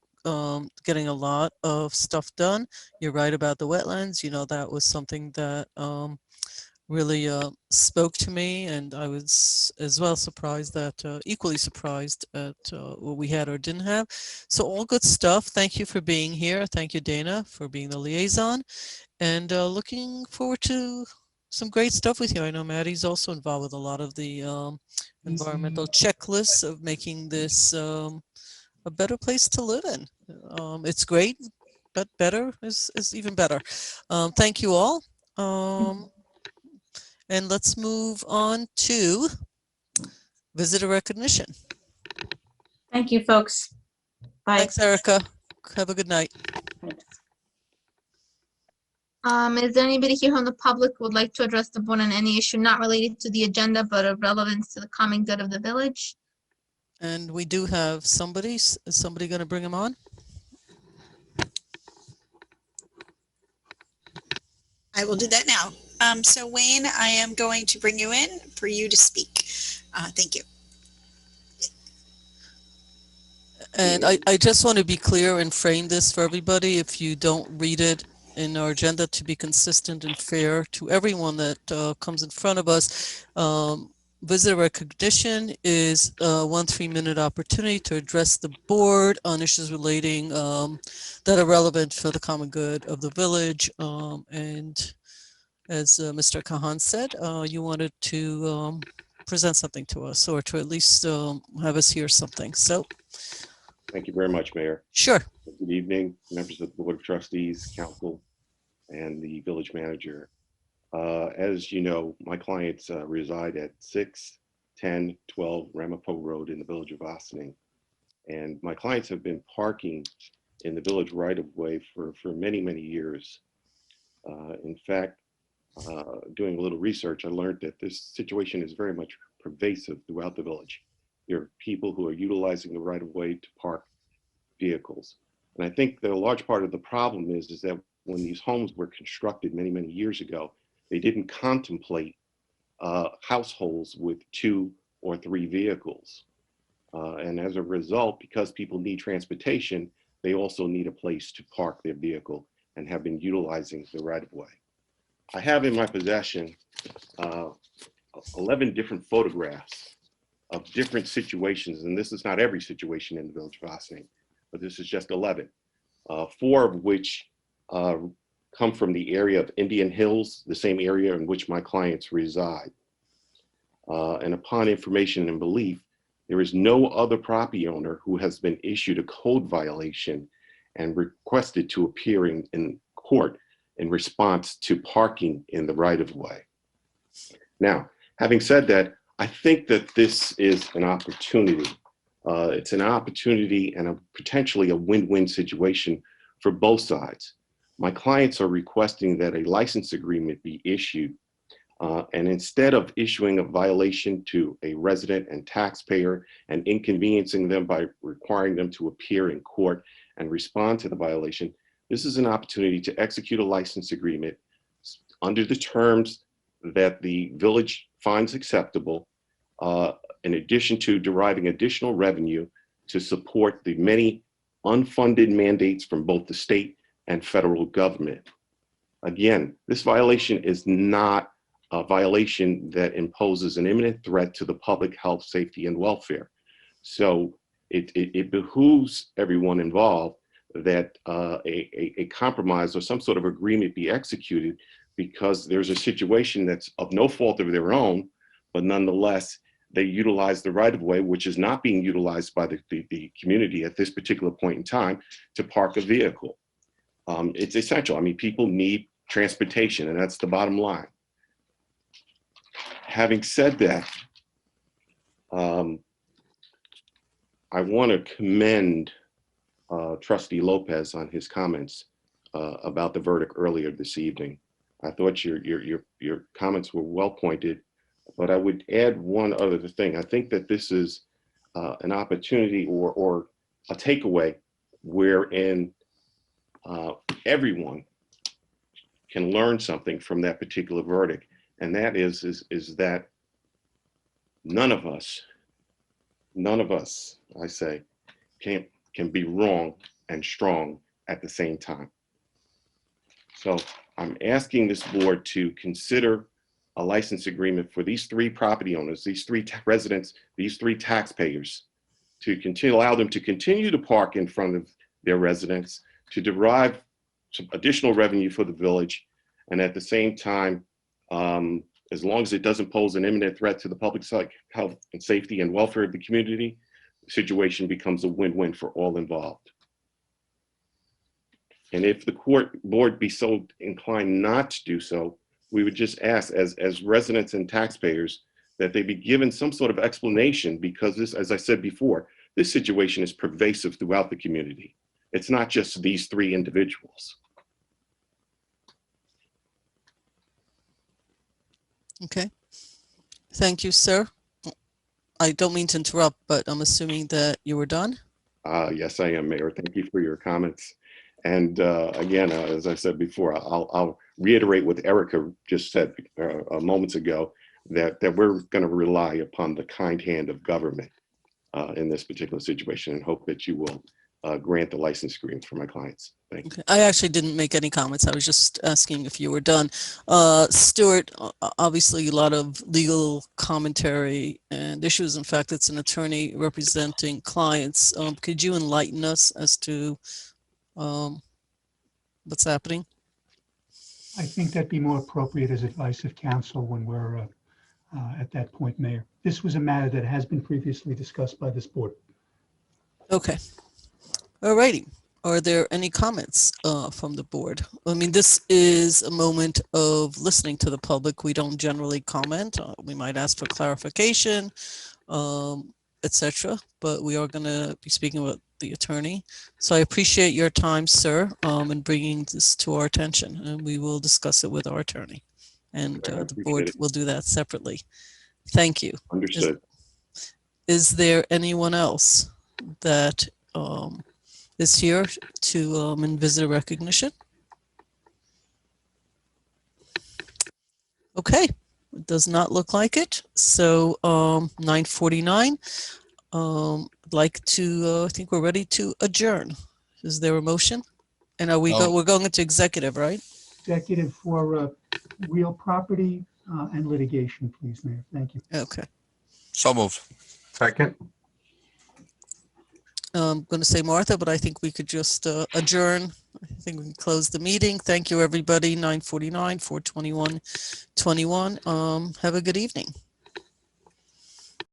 Getting a lot of stuff done. You're right about the wetlands. That was something that really spoke to me, and I was as well surprised that equally surprised at what we had or didn't have. So all good stuff. Thank you for being here. Thank you, Dana, for being the liaison, and looking forward to some great stuff with you. I know Maddie's also involved with a lot of the environmental checklists of making this a better place to live in. It's great, but better is even better. Thank you all. And let's move on to visitor recognition. Thank you, folks. Bye. Thanks, Erica. Have a good night. Is there anybody here from the public who would like to address the board on any issue not related to the agenda but of relevance to the common good of the village? And we do have somebody. Is somebody going to bring him on? I will do that now. So Wayne, I am going to bring you in for you to speak. Thank you. And I just want to be clear and frame this for everybody. If you don't read it in our agenda, to be consistent and fair to everyone that comes in front of us, visitor recognition is a 1 3-minute opportunity to address the board on issues relating that are relevant for the common good of the village. And as Mr. Kahan said, you wanted to present something to us, or to at least have us hear something. So, thank you very much, Mayor. Sure. Good evening, members of the Board of Trustees, Council, and the village manager. As you know, my clients reside at 6, 10, 12 Ramapo Road in the village of Auctioning. And my clients have been parking in the village right-of-way for many, many years. In fact, doing a little research, I learned that this situation is very much pervasive throughout the village. There are people who are utilizing the right-of-way to park vehicles. And I think that a large part of the problem is that when these homes were constructed many, many years ago, they didn't contemplate households with 2 or 3 vehicles. And as a result, because people need transportation, they also need a place to park their vehicle and have been utilizing the right-of-way. I have in my possession 11 different photographs of different situations, and this is not every situation in the village of Auctioning, but this is just 11, 4 of which come from the area of Indian Hills, the same area in which my clients reside. And upon information and belief, there is no other property owner who has been issued a code violation and requested to appear in court in response to parking in the right-of-way. Now, having said that, I think that this is an opportunity. It's an opportunity and potentially a win-win situation for both sides. My clients are requesting that a license agreement be issued And instead of issuing a violation to a resident and taxpayer and inconveniencing them by requiring them to appear in court and respond to the violation, this is an opportunity to execute a license agreement under the terms that the village finds acceptable, in addition to deriving additional revenue to support the many unfunded mandates from both the state and federal government. Again, this violation is not a violation that imposes an imminent threat to the public health, safety, and welfare. So it behooves everyone involved that a compromise or some sort of agreement be executed, because there's a situation that's of no fault of their own, but nonetheless, they utilize the right-of-way, which is not being utilized by the community at this particular point in time, to park a vehicle. It's essential. I mean, people need transportation, and that's the bottom line. Having said that, I want to commend Trustee Lopez on his comments about the verdict earlier this evening. I thought your comments were well pointed, but I would add one other thing. I think that this is an opportunity or a takeaway wherein everyone can learn something from that particular verdict. And that is that none of us, I say, can be wrong and strong at the same time. So I'm asking this board to consider a license agreement for these three property owners, these three residents, these three taxpayers, to allow them to continue to park in front of their residence, to derive some additional revenue for the village, and at the same time, as long as it doesn't pose an imminent threat to the public health and safety and welfare of the community, the situation becomes a win-win for all involved. And if the board be so inclined not to do so, we would just ask as residents and taxpayers that they be given some sort of explanation, because this, as I said before, this situation is pervasive throughout the community. It's not just these three individuals. Okay. Thank you, sir. I don't mean to interrupt, but I'm assuming that you were done? Yes, I am, Mayor. Thank you for your comments. And again, as I said before, I'll reiterate what Erica just said moments ago, that we're going to rely upon the kind hand of government in this particular situation, and hope that you will grant the license agreement for my clients. Thank you. Okay. I actually didn't make any comments. I was just asking if you were done. Stuart, obviously a lot of legal commentary and issues. In fact, it's an attorney representing clients. Could you enlighten us as to what's happening? I think that'd be more appropriate as advice of counsel when we're at that point, Mayor. This was a matter that has been previously discussed by this board. Okay. All righty. Are there any comments from the board? I mean, this is a moment of listening to the public. We don't generally comment. We might ask for clarification, etc. But we are going to be speaking with the attorney. So I appreciate your time, sir, in bringing this to our attention, and we will discuss it with our attorney. And the board will do that separately. Thank you. Understood. Is there anyone else that is here to visit a recognition? Okay, it does not look like it. So 9:49. I'd like to, I think we're ready to adjourn. Is there a motion? And are we we're going into executive, right? Executive for real property and litigation, please, Mayor. Thank you. Okay. So moved. Second. I'm going to say Martha, but I think we could just adjourn. I think we can close the meeting. Thank you, everybody. 9:49, 4/21/21. Have a good evening.